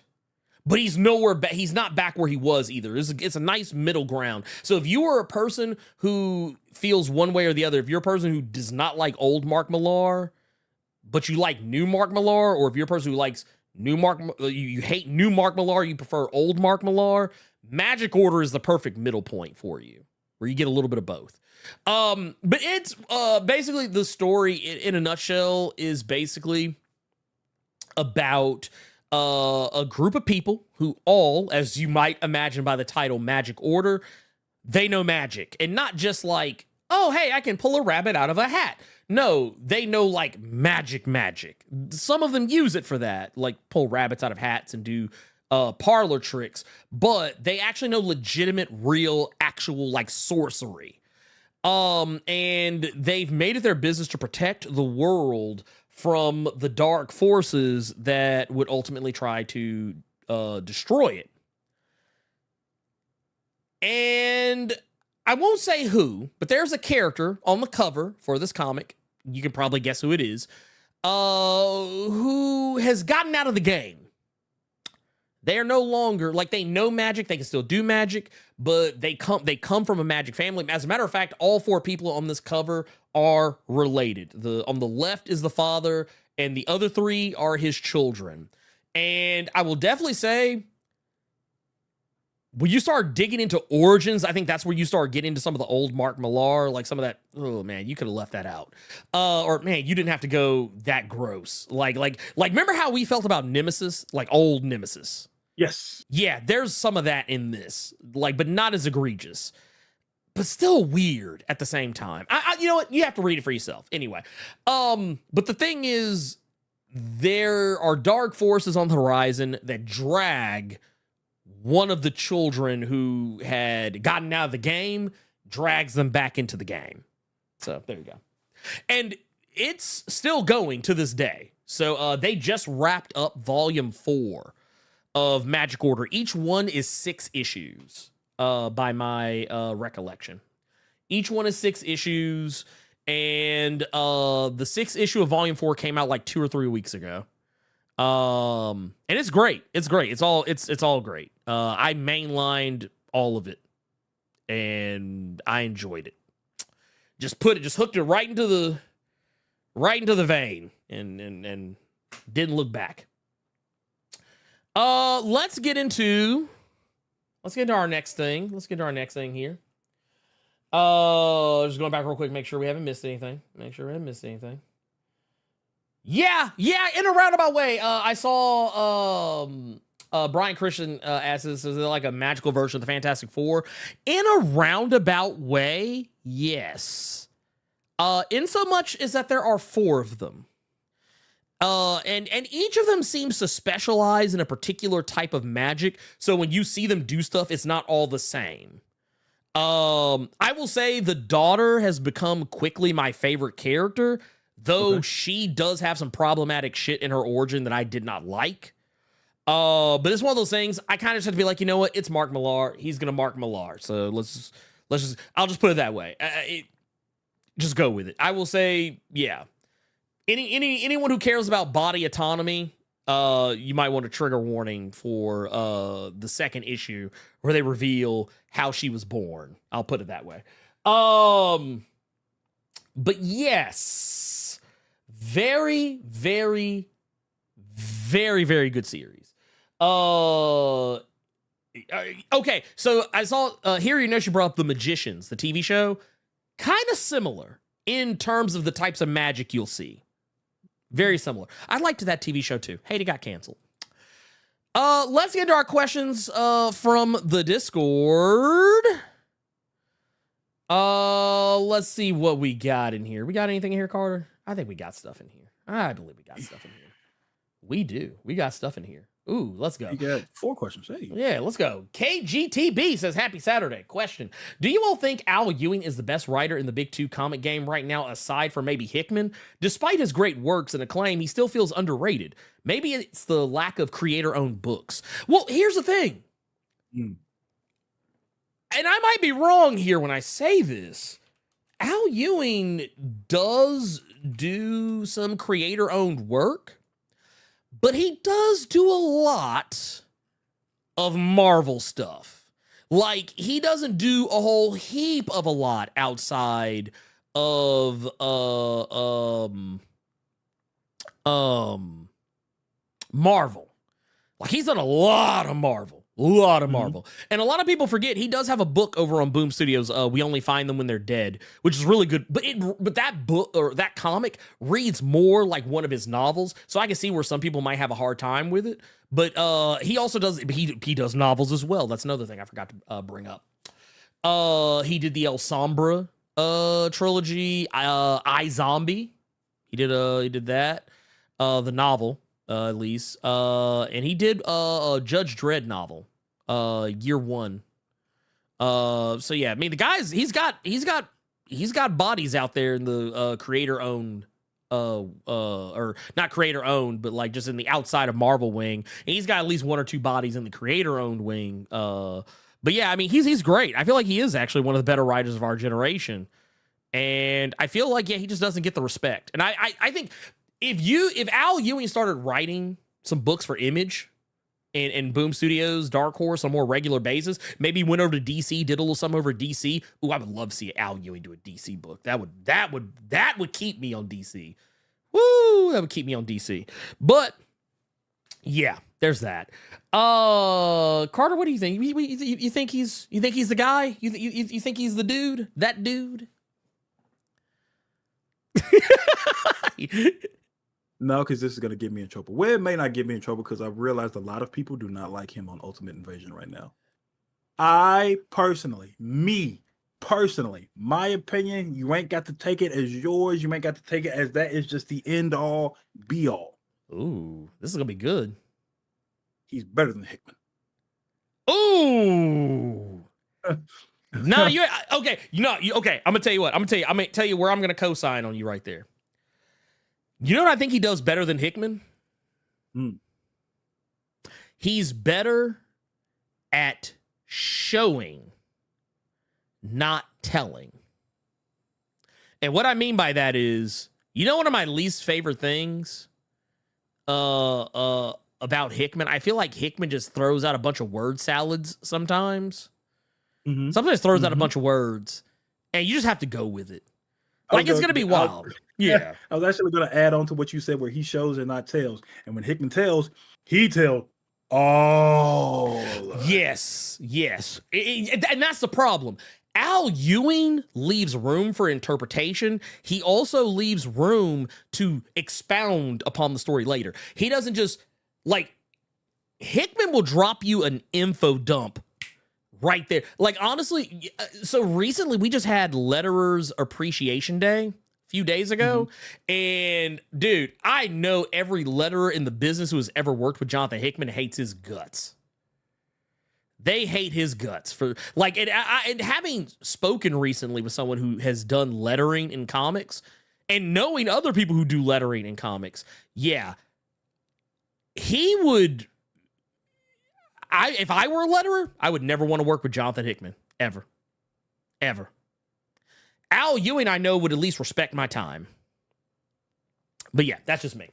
but he's nowhere. He's not back where he was either. It's a nice middle ground. So if you are a person who feels one way or the other, if you're a person who does not like old Mark Millar, but you like new Mark Millar, or if you're a person who likes new Mark, you hate new Mark Millar, you prefer old Mark Millar, Magic Order is the perfect middle point for you, where you get a little bit of both. But it's basically the story in a nutshell is basically about a group of people who all, as you might imagine by the title, Magic Order, they know magic. And not just like, oh, hey, I can pull a rabbit out of a hat. No, they know like magic. Some of them use it for that, like pull rabbits out of hats and do parlor tricks, but they actually know legitimate, real, actual like sorcery. And they've made it their business to protect the world from the dark forces that would ultimately try to destroy it. And I won't say who, but there's a character on the cover for this comic. You can probably guess who it is, who has gotten out of the game. They are no longer, like, they know magic, they can still do magic, but they come from a magic family. As a matter of fact, all 4 people on this cover are related. On the left is the father, and the other 3 are his children. And I will definitely say, when you start digging into origins, I think that's where you start getting into some of the old Mark Millar, like some of that, oh man, you could have left that out. Or man, you didn't have to go that gross. Like remember how we felt about Nemesis? Like old Nemesis. Yes. Yeah, there's some of that in this, like, but not as egregious, but still weird at the same time. You know what? You have to read it for yourself. Anyway. But the thing is, there are dark forces on the horizon that drag one of the children who had gotten out of the game, drags them back into the game. So there you go. And it's still going to this day. So they just wrapped up volume 4 of Magic Order. Each one is 6 issues by my recollection. Each one is 6 issues. And the 6th issue of volume 4 came out like 2 or 3 weeks ago. And it's great. It's great. It's all great. I mainlined all of it, and I enjoyed it. Just hooked it right into the vein, and didn't look back. Let's get into our next thing. Let's get to our next thing here. Just going back real quick, make sure we haven't missed anything. Yeah, in a roundabout way. I saw Brian Christian asked this, is it like a magical version of the Fantastic Four? In a roundabout way, yes. In so much as that there are 4 of them. And each of them seems to specialize in a particular type of magic. So when you see them do stuff, it's not all the same. I will say the daughter has become quickly my favorite character, though she does have some problematic shit in her origin that I did not like. But it's one of those things I kind of just have to be like, you know what? It's Mark Millar. He's gonna Mark Millar. So I'll just put it that way. Just go with it. I will say, yeah. Anyone who cares about body autonomy, you might want a trigger warning for the second issue where they reveal how she was born. I'll put it that way. But yes, very, very, very, very good series. Okay, so I saw here. You know, she brought up The Magicians, the TV show, kind of similar in terms of the types of magic you'll see. Very similar. I liked that TV show too. Hate it got canceled. Let's get into our questions from the Discord. Let's see what we got in here. We got anything in here, Carter? I think we got stuff in here. I believe we got stuff in here. We do. We got stuff in here. Ooh, let's go. You got 4 questions. Hey. Yeah, let's go. KGTB says, happy Saturday. Question. Do you all think Al Ewing is the best writer in the Big Two comic game right now, aside from maybe Hickman? Despite his great works and acclaim, he still feels underrated. Maybe it's the lack of creator-owned books. Well, here's the thing. And I might be wrong here when I say this. Al Ewing does do some creator-owned work, but he does do a lot of Marvel stuff. Like, he doesn't do a whole heap of a lot outside of Marvel. Like, he's done a lot of Marvel. And a lot of people forget he does have a book over on Boom Studios. We Only Find Them When They're Dead, which is really good. But that book or that comic reads more like one of his novels. So I can see where some people might have a hard time with it. But he also does he does novels as well. That's another thing I forgot to bring up. He did the El Sombra trilogy, iZombie. He did that. The novel. At least, and he did a Judge Dredd novel, year 1. So yeah, I mean the guy's he's got bodies out there in the creator owned, or not creator owned, but like just in the outside of Marvel wing. And he's got at least 1 or 2 bodies in the creator owned wing. But yeah, I mean he's great. I feel like he is actually one of the better writers of our generation, and I feel like he just doesn't get the respect. And I think. If Al Ewing started writing some books for Image and Boom Studios, Dark Horse on a more regular basis, maybe went over to DC, did a little something over DC. Ooh, I would love to see Al Ewing do a DC book. That would keep me on DC. Woo, that would keep me on DC. But yeah, there's that. Carter, what do you think? You think he's the guy? You think he's the dude? That dude? No, because this is going to get me in trouble. Well, it may not get me in trouble because I've realized a lot of people do not like him on Ultimate Invasion right now. My opinion, you ain't got to take it as yours. You ain't got to take it as that is just the end all be all. Ooh, this is going to be good. He's better than Hickman. Ooh. No, you okay. Okay, I'm gonna tell you what. I'm gonna tell you where I'm gonna co-sign on you right there. You know what I think he does better than Hickman? He's better at showing, not telling. And what I mean by that is, you know, one of my least favorite things about Hickman. I feel like Hickman just throws out a bunch of word salads sometimes. Mhm. Sometimes throws out a bunch of words, and you just have to go with it. I Like, was it's gonna be wild. Yeah. I was actually going to add on to what you said, where he shows and not tells. And when Hickman tells, he tells all. Yes. And that's the problem. Al Ewing leaves room for interpretation. He also leaves room to expound upon the story later. He doesn't just, like, Hickman will drop you an info dump right there. Like, honestly, so recently we just had Letterers Appreciation Day a few days ago. And, dude, I know every letterer in the business who has ever worked with Jonathan Hickman hates his guts. They hate his guts for, like, and having spoken recently with someone who has done lettering in comics and knowing other people who do lettering in comics, yeah, he would. If I were a letterer, I would never want to work with Jonathan Hickman ever. Al Ewing, I know, would at least respect my time. But yeah, that's just me.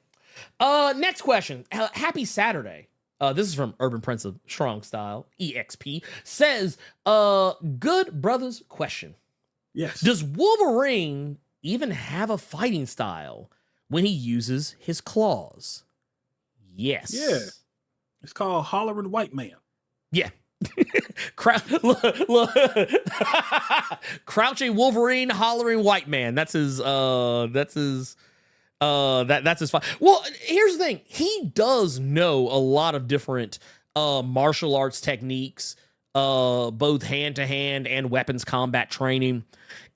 Next question. Happy Saturday. This is from Urban Prince of Strong Style, EXP, says, good brothers question. Yes. Does Wolverine even have a fighting style when he uses his claws? Yes. Yeah. It's called Hollering White Man. Yeah. Crouching Wolverine, hollering white man. That's his that's his fight. Well, here's the thing. He does know a lot of different martial arts techniques, both hand-to-hand and weapons combat training.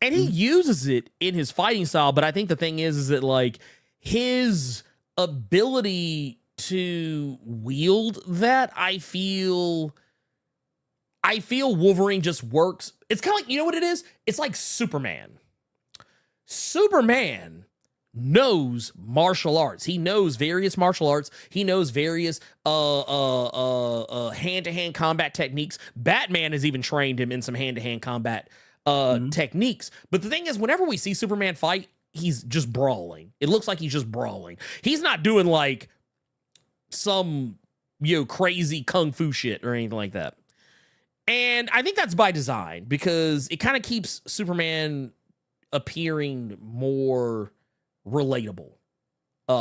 And he uses it in his fighting style, but I think the thing is that, like, his ability to wield that, I feel Wolverine just works. It's kind of like, you know what it is? It's like Superman. Superman knows martial arts. He knows various martial arts. He knows various hand-to-hand combat techniques. Batman has even trained him in some hand-to-hand combat techniques. But the thing is, whenever we see Superman fight, he's just brawling. It looks like he's just brawling. He's not doing, like, some, crazy kung fu shit or anything like that. And I think that's by design, because it kind of keeps Superman appearing more relatable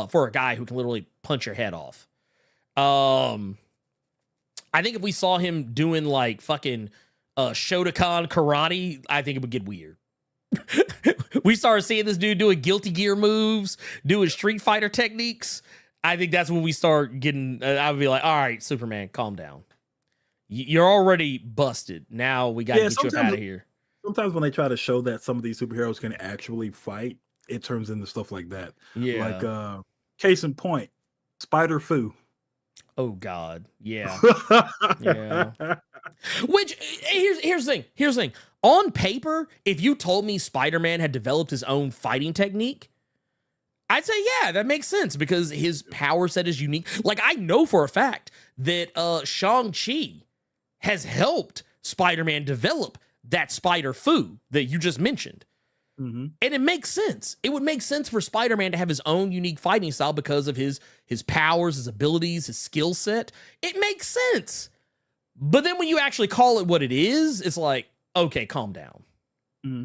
for a guy who can literally punch your head off. I think if we saw him doing, like, fucking Shotokan karate, I think it would get weird. We started seeing this dude doing Guilty Gear moves, doing Street Fighter techniques. I think that's when we start getting, I would be like, all right, Superman, calm down. You're already busted. Now we got to get you out of here. Sometimes when they try to show that some of these superheroes can actually fight, it turns into stuff like that. Yeah. Like, case in point, Spider-Fu. Oh, God. Yeah. Yeah. Which, here's the thing. On paper, if you told me Spider-Man had developed his own fighting technique, I'd say, yeah, that makes sense, because his power set is unique. Like, I know for a fact that Shang-Chi has helped Spider-Man develop that Spider-Fu that you just mentioned. Mm-hmm. And it makes sense. It would make sense for Spider-Man to have his own unique fighting style because of his powers, his abilities, his skill set. It makes sense. But then when you actually call it what it is, it's like, okay, calm down. Mm-hmm.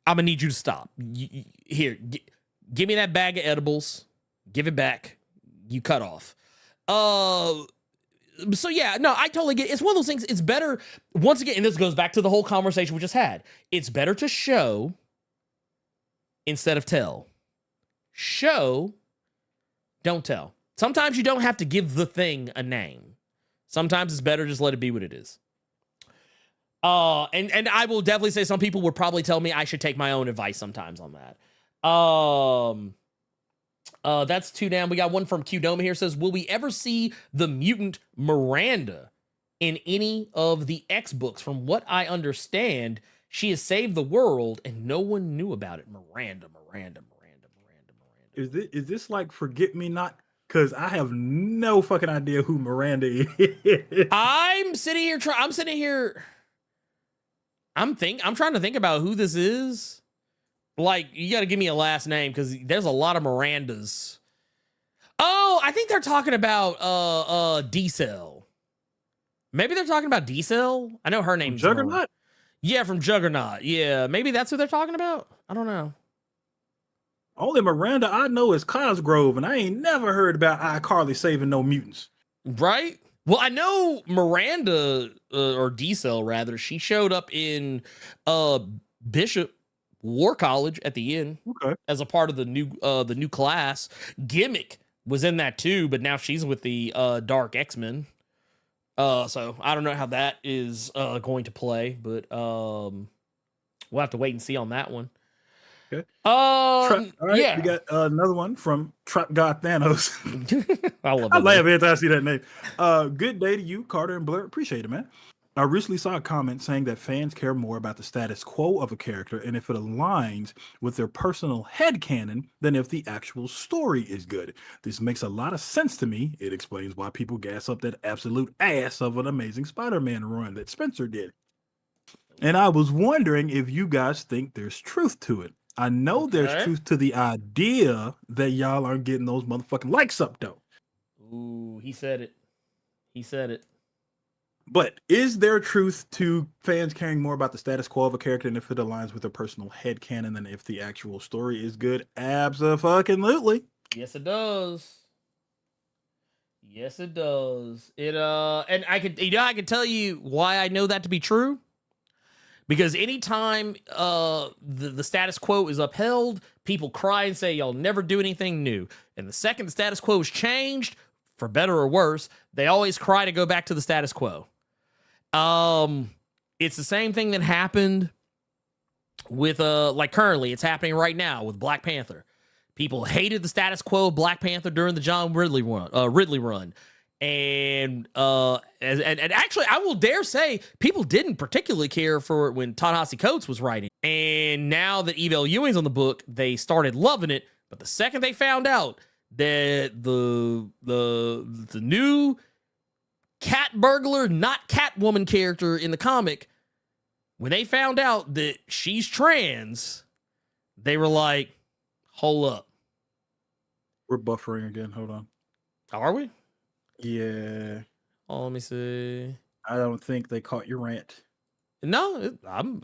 I'm going to need you to stop. Here, give me that bag of edibles. Give it back. You cut off. So yeah, no, I totally get it. It's one of those things. It's better, once again, and this goes back to the whole conversation we just had. It's better to show instead of tell. Show, don't tell. Sometimes you don't have to give the thing a name. Sometimes it's better just let it be what it is. And I will definitely say some people would probably tell me I should take my own advice sometimes on that. That's two down. We got one from Qdoma here. Says, will we ever see the mutant Miranda in any of the X books? From what I understand, she has saved the world and no one knew about it. Miranda. Is this like Forget Me Not? Because I have no fucking idea who Miranda is. I'm sitting here. I'm trying to think about who this is. Like, you got to give me a last name, because there's a lot of Mirandas. Oh, I think they're talking about D-Cell. Maybe they're talking about D-Cell. I know her name's Juggernaut? Yeah, from Juggernaut. Yeah, maybe that's who they're talking about. I don't know. Only Miranda I know is Cosgrove, and I ain't never heard about iCarly saving no mutants. Right? Well, I know Miranda, or D-Cell rather, she showed up in Bishop War College at the end as a part of the new class. Gimmick was in that too, but now she's with the Dark X-Men. So I don't know how that is going to play, but we'll have to wait and see on that one. Okay. All right, yeah. We got another one from Trap God Thanos. I love it. I laugh every time I see that name. Good day to you, Carter and Blerd. Appreciate it, man. I recently saw a comment saying that fans care more about the status quo of a character and if it aligns with their personal headcanon than if the actual story is good. This makes a lot of sense to me. It explains why people gas up that absolute ass of an Amazing Spider-Man run that Spencer did. And I was wondering if you guys think there's truth to it. I know there's truth to the idea that y'all aren't getting those motherfucking likes up, though. Ooh, he said it. He said it. But is there truth to fans caring more about the status quo of a character and if it aligns with their personal headcanon than if the actual story is good? Abso-fucking-lutely. Yes, it does. Yes, it does. It and I could tell you why I know that to be true. Because anytime the status quo is upheld, people cry and say, y'all never do anything new. And the second the status quo is changed, for better or worse, they always cry to go back to the status quo. It's the same thing that happened with, like currently, it's happening right now with Black Panther. People hated the status quo of Black Panther during the John Ridley run. And actually, I will dare say people didn't particularly care for it when Ta-Nehisi Coates was writing. And now that Evel Ewing's on the book, they started loving it. But the second they found out that the new cat burglar, not Catwoman character in the comic, when they found out that she's trans, they were like, hold up. We're buffering again. Hold on. Are we? Yeah. Oh, let me see. I don't think they caught your rant. No, I'm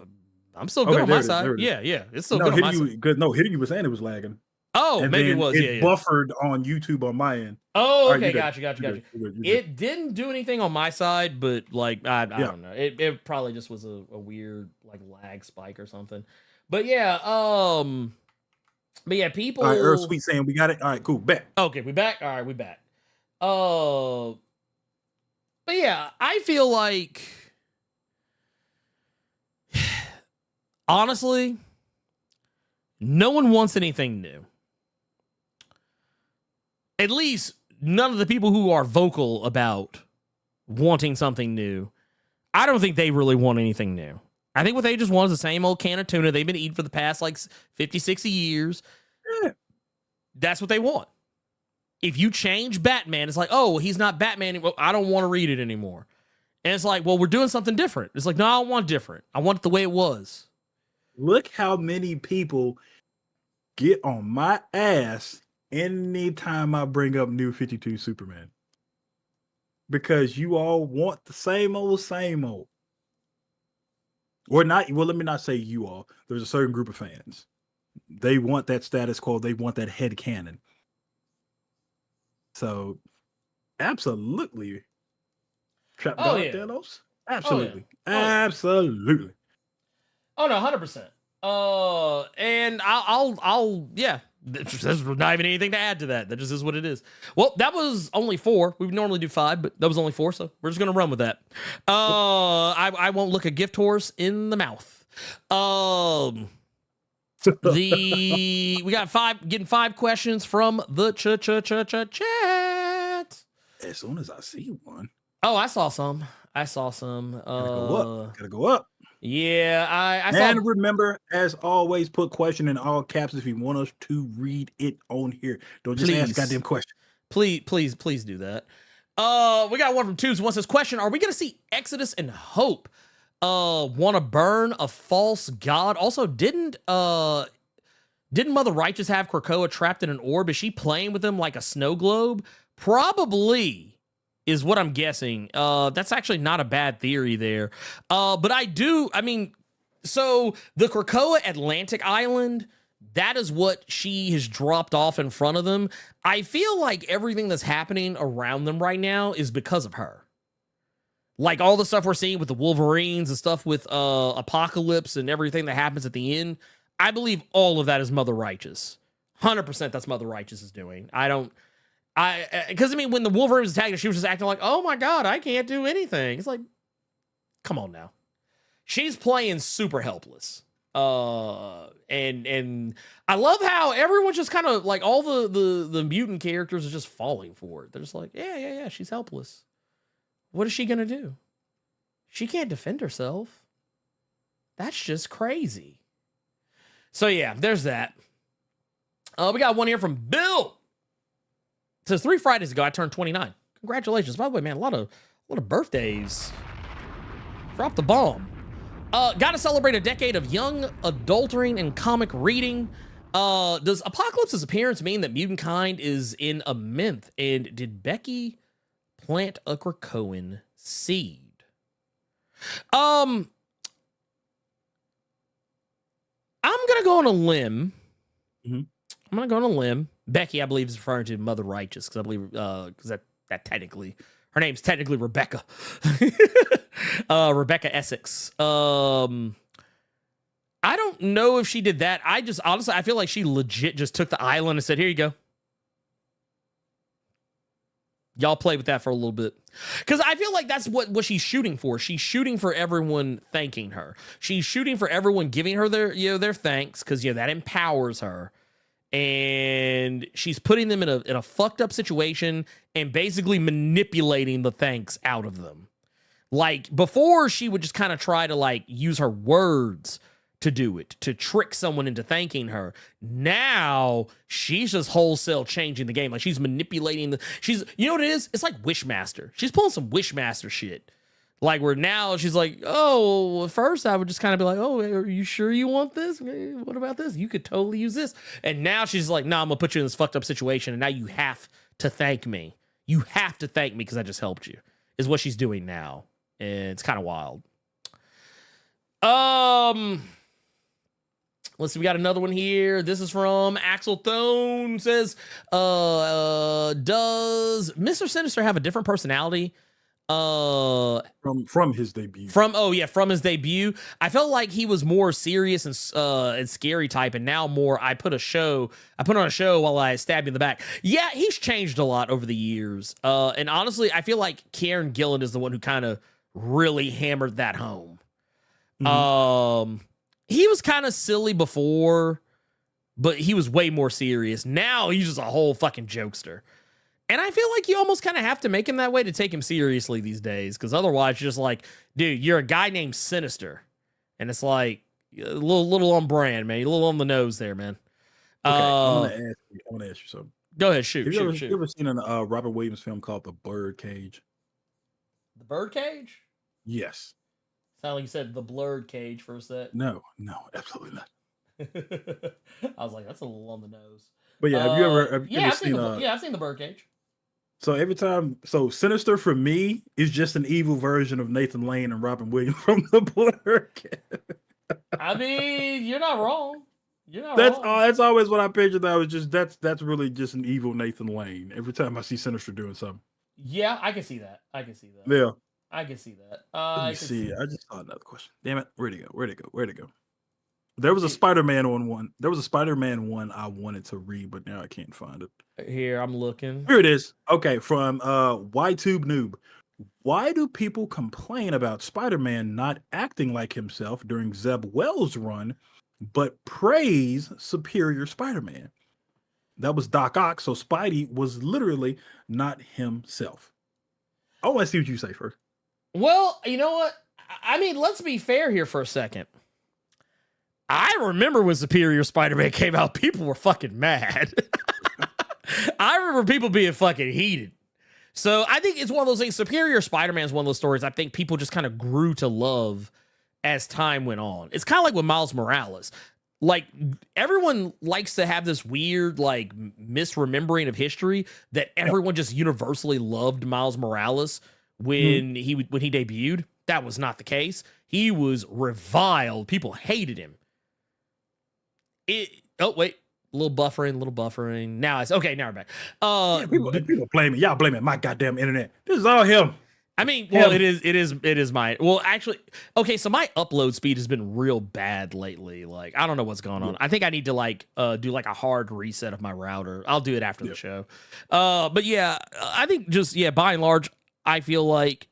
still good on my side. Yeah, it's still good on my side. No, hitting you was saying it was lagging. Oh, and maybe it was. It buffered on YouTube on my end. Oh, okay, Right, gotcha. It didn't do anything on my side, but like I don't know. It probably just was a weird like lag spike or something. But yeah, people. All right, Earl Sweet saying we got it. All right, cool. Back. Okay, we back. All right, we back. But yeah, I feel like honestly, no one wants anything new. At least none of the people who are vocal about wanting something new. I don't think they really want anything new. I think what they just want is the same old can of tuna they've been eating for the past like 50, 60 years. Yeah. That's what they want. If you change Batman, it's like, oh, well, he's not Batman anymore. I don't want to read it anymore. And it's like, well, we're doing something different. It's like, no, I don't want different. I want it the way it was. Look how many people get on my ass anytime I bring up New 52 Superman. Because you all want the same old. Or not, well, let me not say you all. There's a certain group of fans. They want that status quo. They want that head canon. So, absolutely. Trap God Thanos? Absolutely. Absolutely. Oh, no, 100%. And I'll there's not even anything to add to that. That just is what it is. Well, that was only 4. We would normally do 5, but that was only 4, so we're just gonna run with that. I won't look a gift horse in the mouth. We got 5 questions from the chat. As soon as I see one. Oh, I saw some. Gotta go up. Yeah, I saw. And remember, as always, put question in all caps if you want us to read it on here. Don't just ask goddamn question. Please do that. We got one from Tubes. One says, question, are we going to see Exodus and Hope want to burn a false god? Also, didn't Didn't Mother Righteous have Krakoa trapped in an orb? Is she playing with him like a snow globe? Probably is what I'm guessing. That's actually not a bad theory there. But so the Krakoa Atlantic Island, that is what she has dropped off in front of them. I feel like everything that's happening around them right now is because of her. Like all the stuff we're seeing with the Wolverines and stuff with Apocalypse and everything that happens at the end, I believe all of that is Mother Righteous. 100% that's Mother Righteous is doing. Because when the Wolverine was attacking her, she was just acting like, oh my God, I can't do anything. It's like, come on now. She's playing super helpless. And I love how everyone's just kind of like all the mutant characters are just falling for it. They're just like, yeah, she's helpless. What is she gonna do? She can't defend herself. That's just crazy. So yeah, there's that. We got one here from Bill. It says 3 Fridays ago I turned 29. Congratulations. By the way, man, a lot of birthdays. Drop the bomb. Got to celebrate a decade of young adultering and comic reading. Does Apocalypse's appearance mean that mutant kind is in a myth? And did Becky plant a Krakoan seed? I'm gonna go on a limb. Mm-hmm. I'm gonna go on a limb. Becky, I believe, is referring to Mother Righteous because I believe because that technically her name's technically Rebecca. Rebecca Essex. I don't know if she did that. I just honestly I feel like she legit just took the island and said, "Here you go. Y'all play with that for a little bit." Because I feel like that's what she's shooting for. She's shooting for everyone thanking her. She's shooting for everyone giving her their thanks because that empowers her. And she's putting them in a fucked up situation and basically manipulating the thanks out of them. Like before, she would just kind of try to like use her words to do it, to trick someone into thanking her. Now she's just wholesale changing the game. Like she's manipulating you know what it is? It's like Wishmaster. She's pulling some Wishmaster shit. Like where now she's like, oh, at first I would just kind of be like, oh, are you sure you want this? What about this? You could totally use this. And now she's like, no, I'm gonna put you in this fucked up situation. And now you have to thank me. You have to thank me because I just helped you is what she's doing now. And it's kind of wild. Let's see, we got another one here. This is from Axel Thone. Says, does Mr. Sinister have a different personality? From his debut. From his debut. I felt like he was more serious and scary type, and now more I put on a show while I stabbed you in the back. Yeah, he's changed a lot over the years. And honestly, I feel like Kieran Gillen is the one who kind of really hammered that home. Mm-hmm. He was kind of silly before, but he was way more serious. Now he's just a whole fucking jokester. And I feel like you almost kind of have to make him that way to take him seriously these days. Because otherwise, you're just like, dude, you're a guy named Sinister. And it's like, a little on brand, man. You're a little on the nose there, man. Okay, I want to ask you something. Go ahead, shoot. Have you ever seen a Robert Williams film called The Blerd Cage? The Birdcage? Yes. Sound like you said the Blerd Cage for a sec. No, absolutely not. I was like, that's a little on the nose. But yeah, have you ever seen I've seen the Birdcage. So Sinister for me is just an evil version of Nathan Lane and Robin Williams from the Blerd Cage. I mean, you're not wrong. That's always what I pictured. That was just that's really just an evil Nathan Lane. Every time I see Sinister doing something. Yeah, I can see that. Yeah. I can see that. Let me see. I just saw another question. Damn it. Where'd it go? There was a Spider-Man one. There was a Spider-Man one I wanted to read, but now I can't find it. Here, I'm looking. Here it is. Okay, from YTube Noob. Why do people complain about Spider-Man not acting like himself during Zeb Wells' run, but praise Superior Spider-Man? That was Doc Ock, so Spidey was literally not himself. Oh, let's see what you say first. Well, you know what? I mean, let's be fair here for a second. I remember when Superior Spider-Man came out, people were fucking mad. I remember people being fucking heated. So I think it's one of those things. Superior Spider-Man is one of those stories I think people just kind of grew to love as time went on. It's kind of like with Miles Morales. like everyone likes to have this weird like misremembering of history that everyone just universally loved Miles Morales when he debuted. That was not the case. He was reviled. People hated him. Oh wait, a little buffering. Now it's okay. Now we're back. People blame it. Y'all blame it. My goddamn internet. This is all him. I mean, well, it is my, well, actually, okay, so my upload speed has been real bad lately. Like, I don't know what's going on. I think I need to like do like a hard reset of my router. I'll do it after the show. But yeah, I think just, yeah, by and large, I feel like,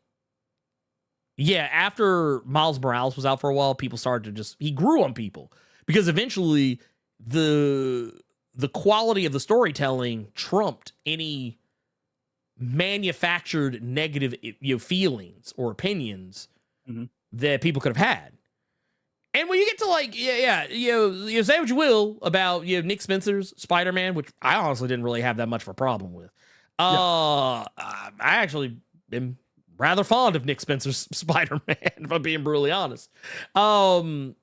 yeah, after Miles Morales was out for a while, people started to he grew on people because eventually the quality of the storytelling trumped any manufactured negative feelings or opinions that people could have had. And when you get to like you say what you will about Nick Spencer's Spider-Man, which I honestly didn't really have that much of a problem with. I actually am rather fond of Nick Spencer's Spider-Man, if I'm being brutally honest. And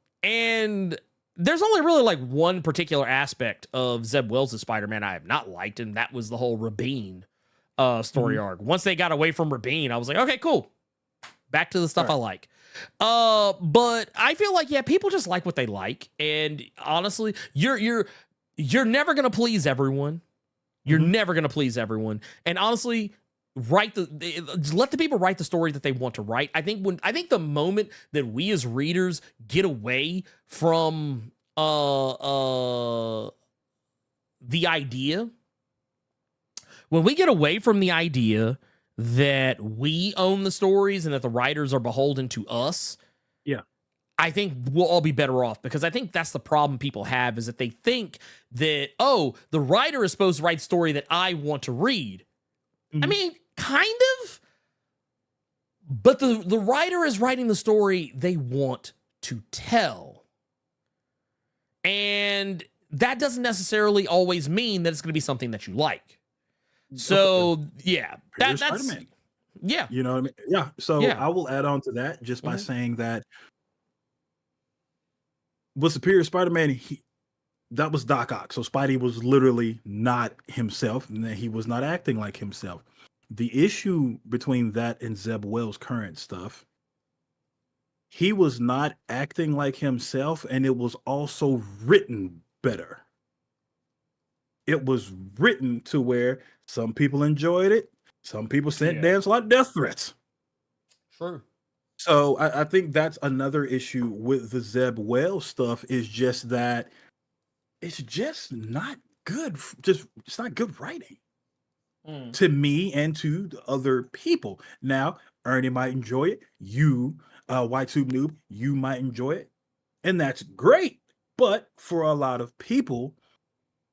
there's only really like one particular aspect of Zeb Wells' Spider-Man I have not liked, and that was the whole Rabin story arc. Once they got away from Rabin, I was like, okay, cool. Back to the stuff I like. But I feel like, yeah, people just like what they like. And honestly, you're never gonna please everyone. You're never gonna please everyone. And honestly, let the people write the story that they want to write. I think the moment that we as readers get away from the idea, when we get away from the idea that we own the stories and that the writers are beholden to us, I think we'll all be better off, because I think that's the problem people have, is that they think that, oh, the writer is supposed to write the story that I want to read. I mean, kind of, but the writer is writing the story they want to tell. And that doesn't necessarily always mean that it's going to be something that you like. So, yeah, that's Spider-Man. Yeah. You know what I mean? Yeah. So I will add on to that just by saying that with Superior Spider-Man, that was Doc Ock. So Spidey was literally not himself, and he was not acting like himself. The issue between that and Zeb Wells' current stuff, he was not acting like himself, and it was also written better. It was written to where some people enjoyed it. Some people sent Dan Slott death threats. True. So I think that's another issue with the Zeb Wells stuff, is just that it's just not good. It's not good writing to me and to the other people. Now, Ernie might enjoy it. You, White Soup Noob, you might enjoy it. And that's great. But for a lot of people,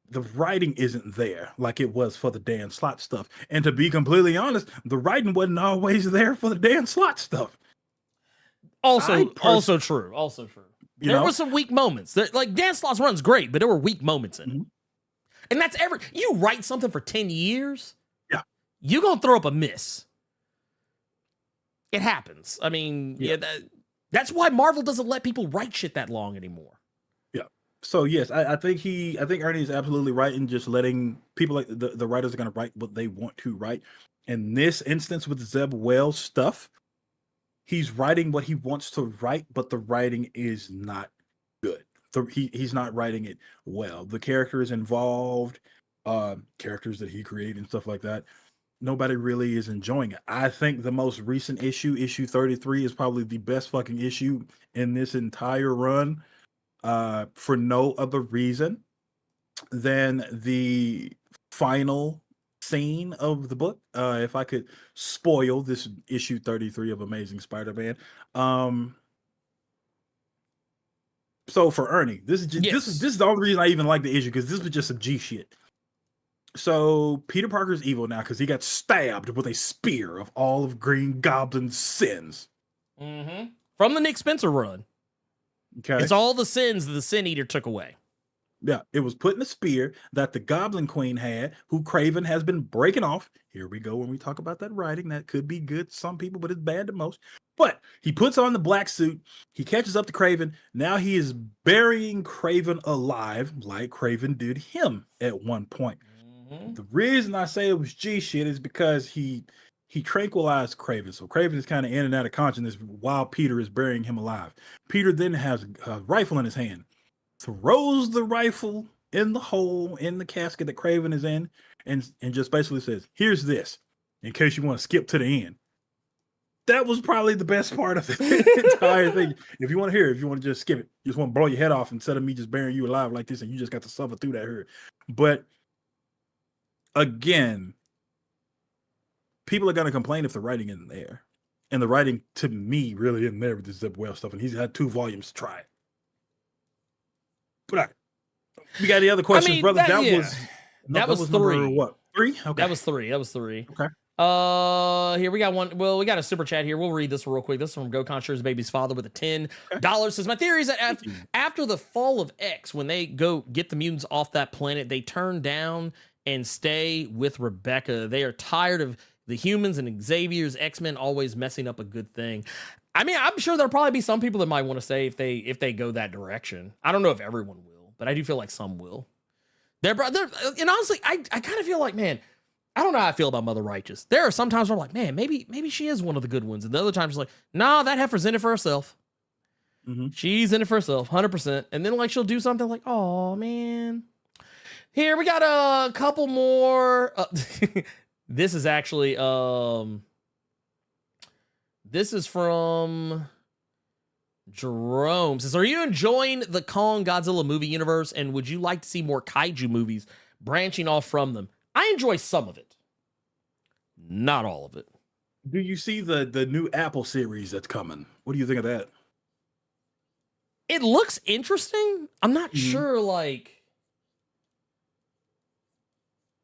the writing isn't there like it was for the Dan Slott stuff. And to be completely honest, the writing wasn't always there for the Dan Slott stuff. Also true. There were some weak moments. Like, Dan Slott's run's great, but there were weak moments in it. And that's you write something for 10 years, you're going to throw up a miss. It happens. I mean, that's why Marvel doesn't let people write shit that long anymore. Yeah. So yes, I think Ernie is absolutely right in just letting people, like the writers, are going to write what they want to write. In this instance with Zeb Wells stuff, he's writing what he wants to write, but the writing is not good. He's not writing it well. The characters involved, characters that he created and stuff like that, nobody really is enjoying it. I think the most recent issue 33, is probably the best fucking issue in this entire run, for no other reason than the final scene of the book. If I could spoil this issue 33 of Amazing Spider-Man. So for Ernie, this is the only reason I even like the issue, because this was just some G shit. So Peter Parker's evil now because he got stabbed with a spear of all of Green Goblin's sins. From the Nick Spencer run. Okay. It's all the sins that the Sin Eater took away. Yeah, it was put in a spear that the Goblin Queen had, who Craven has been breaking off. Here we go when we talk about that writing. That could be good to some people, but it's bad to most. But he puts on the black suit. He catches up to Craven. Now he is burying Craven alive, like Craven did him at one point. Mm-hmm. The reason I say it was G shit is because he tranquilized Craven. So Craven is kind of in and out of consciousness while Peter is burying him alive. Peter then has a rifle in his hand, throws the rifle in the hole in the casket that Craven is in, and just basically says, "Here's this, in case you want to skip to the end." That was probably the best part of the entire thing. If you want to hear it, if you want to just skip it, you just want to blow your head off instead of me just burying you alive like this, and you just got to suffer through that hurt. But again, people are going to complain if the writing isn't there. And the writing, to me, really isn't there with the Zeb Wells stuff. And he's had 2 volumes to try it. But we got any other questions, brother? That was 3. Number what? 3? Okay. That was 3. Okay. Here we got one. Well, we got a super chat here. We'll read this real quick. This is from Go Consure's Baby's Father with a $10. Says, my theory is that after the fall of X, when they go get the mutants off that planet, they turn down and stay with Rebecca. They are tired of the humans and Xavier's X-Men always messing up a good thing. I mean, I'm sure there'll probably be some people that might want to stay if they go that direction. I don't know if everyone will, but I do feel like some will. And honestly, I kind of feel like, man, I don't know how I feel about Mother Righteous. There are some times where I'm like, man, maybe she is one of the good ones. And the other times it's like, nah, that heifer's in it for herself. Mm-hmm. She's in it for herself, 100%. And then like she'll do something like, oh, man. Here, we got a couple more. This is actually, this is from Jerome. Says, are you enjoying the Kong Godzilla movie universe? And would you like to see more kaiju movies branching off from them? I enjoy some of it. Not all of it. Do you see the new Apple series that's coming? What do you think of that? It looks interesting. I'm not sure,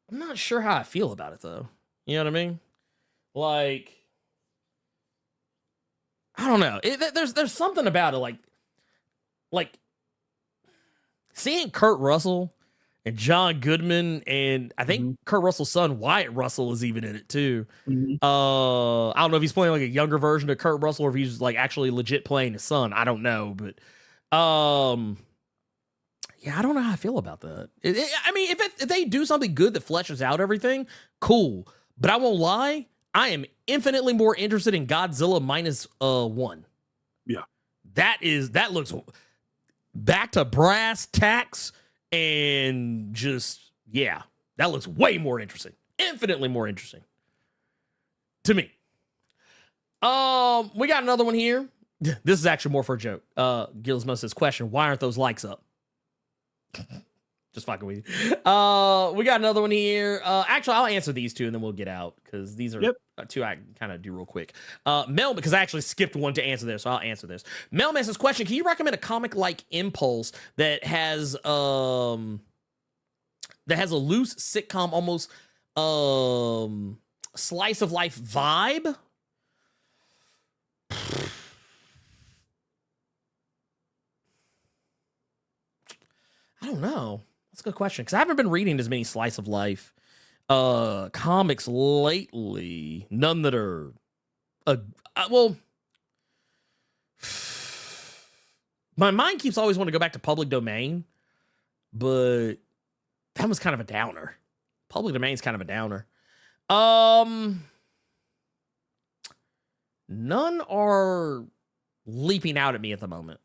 I'm not sure how I feel about it, though. You know what I mean? Like, I don't know. There's something about it, like seeing Kurt Russell and John Goodman, and I think Kurt Russell's son Wyatt Russell is even in it too. Mm-hmm. I don't know if he's playing like a younger version of Kurt Russell or if he's like actually legit playing his son. I don't know, but yeah, I don't know how I feel about that. I mean, if they do something good that fleshes out everything, cool. But I won't lie, I am infinitely more interested in Godzilla -1. Yeah, that looks back to brass tacks. And just, yeah, that looks way more interesting. Infinitely more interesting. To me. We got another one here. This is actually more for a joke. Gilsmo says, question, why aren't those likes up? Just fucking with you. We got another one here. Actually, I'll answer these 2 and then we'll get out because these are 2 I can kind of do real quick. Mel, because I actually skipped one to answer this, so I'll answer this. Melman says, question, can you recommend a comic like Impulse that has a loose sitcom, almost slice of life vibe? I don't know. That's a good question because I haven't been reading as many slice of life comics lately. None that are well, my mind keeps always wanting to go back to Public Domain, but that was kind of a downer. Public Domain's kind of a downer. None are leaping out at me at the moment.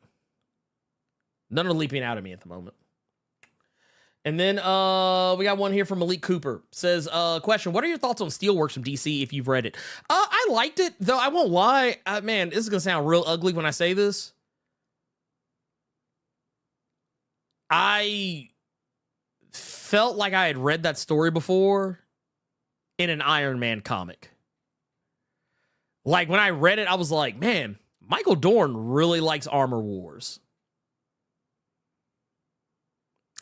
And then we got one here from Malik Cooper. Says, question, what are your thoughts on Steelworks from DC if you've read it? I liked it, though I won't lie. Man, this is going to sound real ugly when I say this. I felt like I had read that story before in an Iron Man comic. Like, when I read it, I was like, man, Michael Dorn really likes Armor Wars.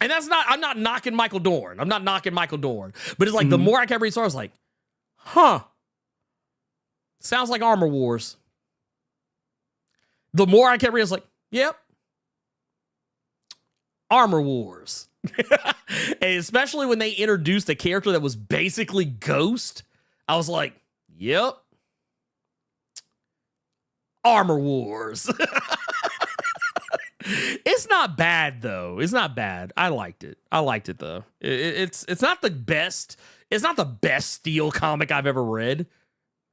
And I'm not knocking Michael Dorn. But it's like the more I kept reading, I was like, huh. Sounds like Armor Wars. The more I kept reading, I was like, yep. Armor Wars. And especially when they introduced a character that was basically Ghost, I was like, yep. Armor Wars. It's not bad though. It's not bad. I liked it. I liked it though. It's not the best. It's not the best Steel comic I've ever read,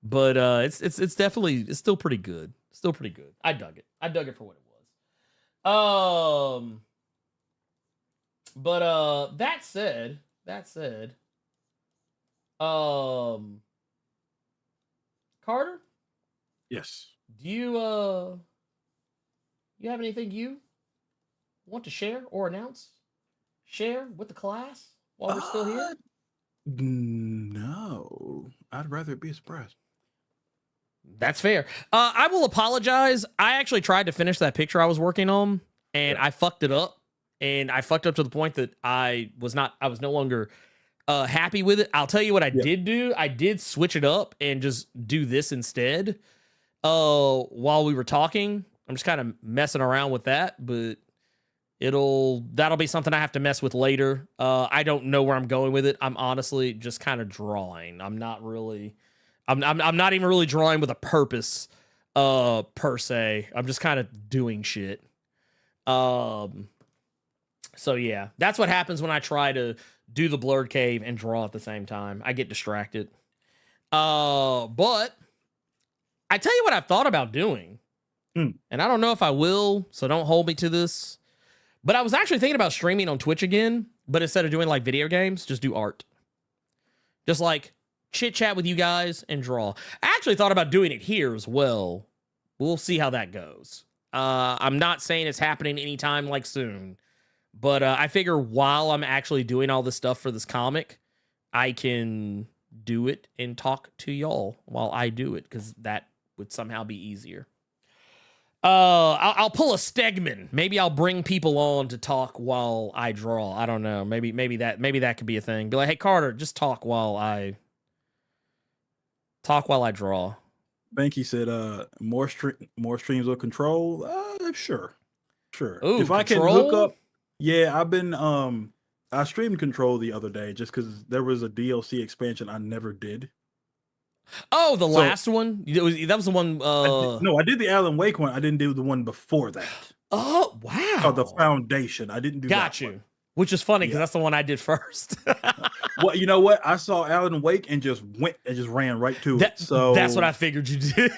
but it's definitely, it's still pretty good. Still pretty good. I dug it. I dug it for what it was. But that said, Carter, Yes. do you have anything you want to share or announce? Share with the class while we're still here? No. I'd rather it be a surprise. That's fair. I will apologize. I actually tried to finish that picture I was working on, and I fucked it up. And I fucked up to the point that I was no longer happy with it. I'll tell you what I did do. I did switch it up and just do this instead while we were talking. I'm just kind of messing around with that, but that'll be something I have to mess with later. I don't know where I'm going with it. I'm honestly just kind of drawing. I'm not even really drawing with a purpose per se. I'm just kind of doing shit. So yeah, that's what happens when I try to do the Blerd Cave and draw at the same time. I get distracted. But I tell you what I've thought about doing. And I don't know if I will, so don't hold me to this. But I was actually thinking about streaming on Twitch again, but instead of doing like video games, just do art. Just like chit chat with you guys and draw. I actually thought about doing it here as well. We'll see how that goes. I'm not saying it's happening anytime like soon, but I figure while I'm actually doing all this stuff for this comic, I can do it and talk to y'all while I do it, because that would somehow be easier. I'll pull a Stegman. Maybe I'll bring people on to talk while I draw. I don't know. Maybe that could be a thing. Be like, hey Carter, just talk while I draw. Banky said, more streams of Control. Sure. Ooh, if I can Control? hook up, yeah. I've been I streamed Control the other day just because there was a DLC expansion I never did. Oh, the last one? That was the one. No, I did the Alan Wake one. I didn't do the one before that. Oh, wow. Oh, the Foundation. I didn't do Got that you. one. Which is funny because that's the one I did first. Well, you know what? I saw Alan Wake and just ran right to it. So that's what I figured you did.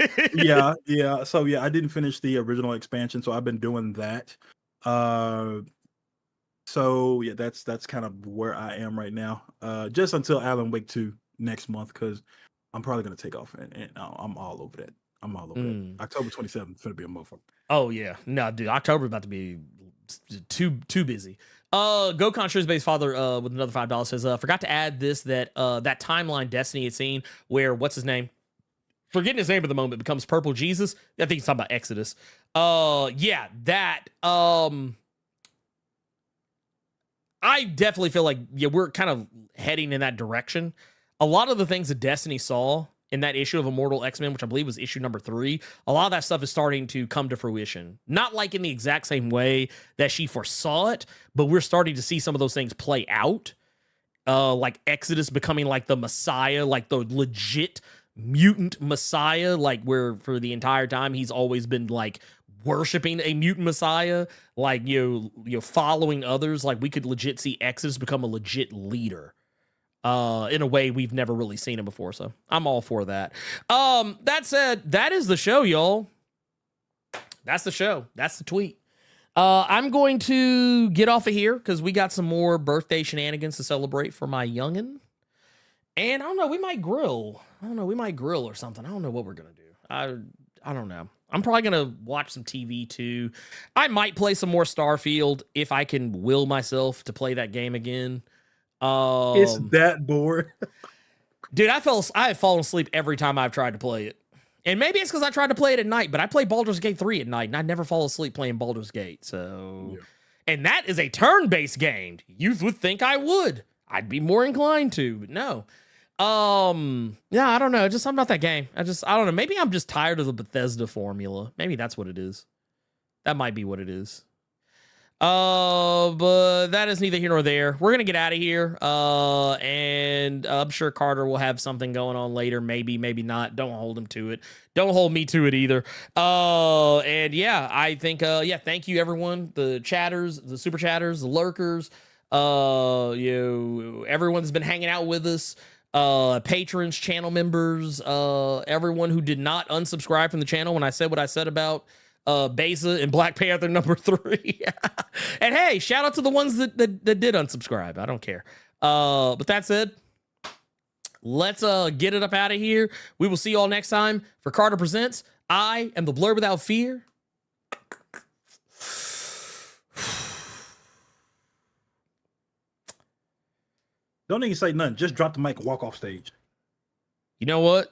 yeah. So yeah, I didn't finish the original expansion, so I've been doing that. So yeah, that's kind of where I am right now. Just until Alan Wake 2 next month, because I'm probably gonna take off and I'm all over that. That. October 27th is gonna be a motherfucker. Oh yeah, no, dude, October's about to be too busy. Gokon Shrewsbay's father with another $5 says, forgot to add this, that timeline Destiny had seen where what's his name? Forgetting his name at the moment, becomes Purple Jesus. I think he's talking about Exodus. Yeah, that I definitely feel like we're kind of heading in that direction. A lot of the things that Destiny saw in that issue of Immortal X-Men, which I believe was issue number 3, a lot of that stuff is starting to come to fruition. Not like in the exact same way that she foresaw it, but we're starting to see some of those things play out. Like Exodus becoming like the Messiah, like the legit mutant Messiah, like where for the entire time he's always been like worshiping a mutant Messiah, like you following others. Like we could legit see Exodus become a legit leader. In a way we've never really seen him before, so I'm all for that. That said, that is the show, y'all. That's the show. That's the tweet. I'm going to get off of here because we got some more birthday shenanigans to celebrate for my youngin'. And I don't know, we might grill. Or something. I don't know what we're gonna do. I don't know. I'm probably gonna watch some TV too. I might play some more Starfield if I can will myself to play that game again. It's that bored. Dude, I have fallen asleep every time I've tried to play it. And maybe it's because I tried to play it at night, but I play Baldur's Gate 3 at night, and I never fall asleep playing Baldur's Gate. So, And that is a turn-based game. You would think I would. I'd be more inclined to, but no. Yeah, I don't know. I'm not that game. I don't know. Maybe I'm just tired of the Bethesda formula. Maybe that's what it is. That might be what it is. But that is neither here nor there. We're gonna get out of here. And I'm sure Carter will have something going on later. Maybe, maybe not. Don't hold him to it. Don't hold me to it either. And yeah, I think thank you everyone. The chatters, the super chatters, the lurkers, everyone's been hanging out with us. Patrons, channel members, everyone who did not unsubscribe from the channel when I said what I said about Besa and Black Panther #3. And hey, shout out to the ones that did unsubscribe. I don't care. But that said, let's get it up out of here. We will see you all next time for Carter Presents. I am the Blerd Without Fear. Don't even say nothing. Just drop the mic and walk off stage. You know what?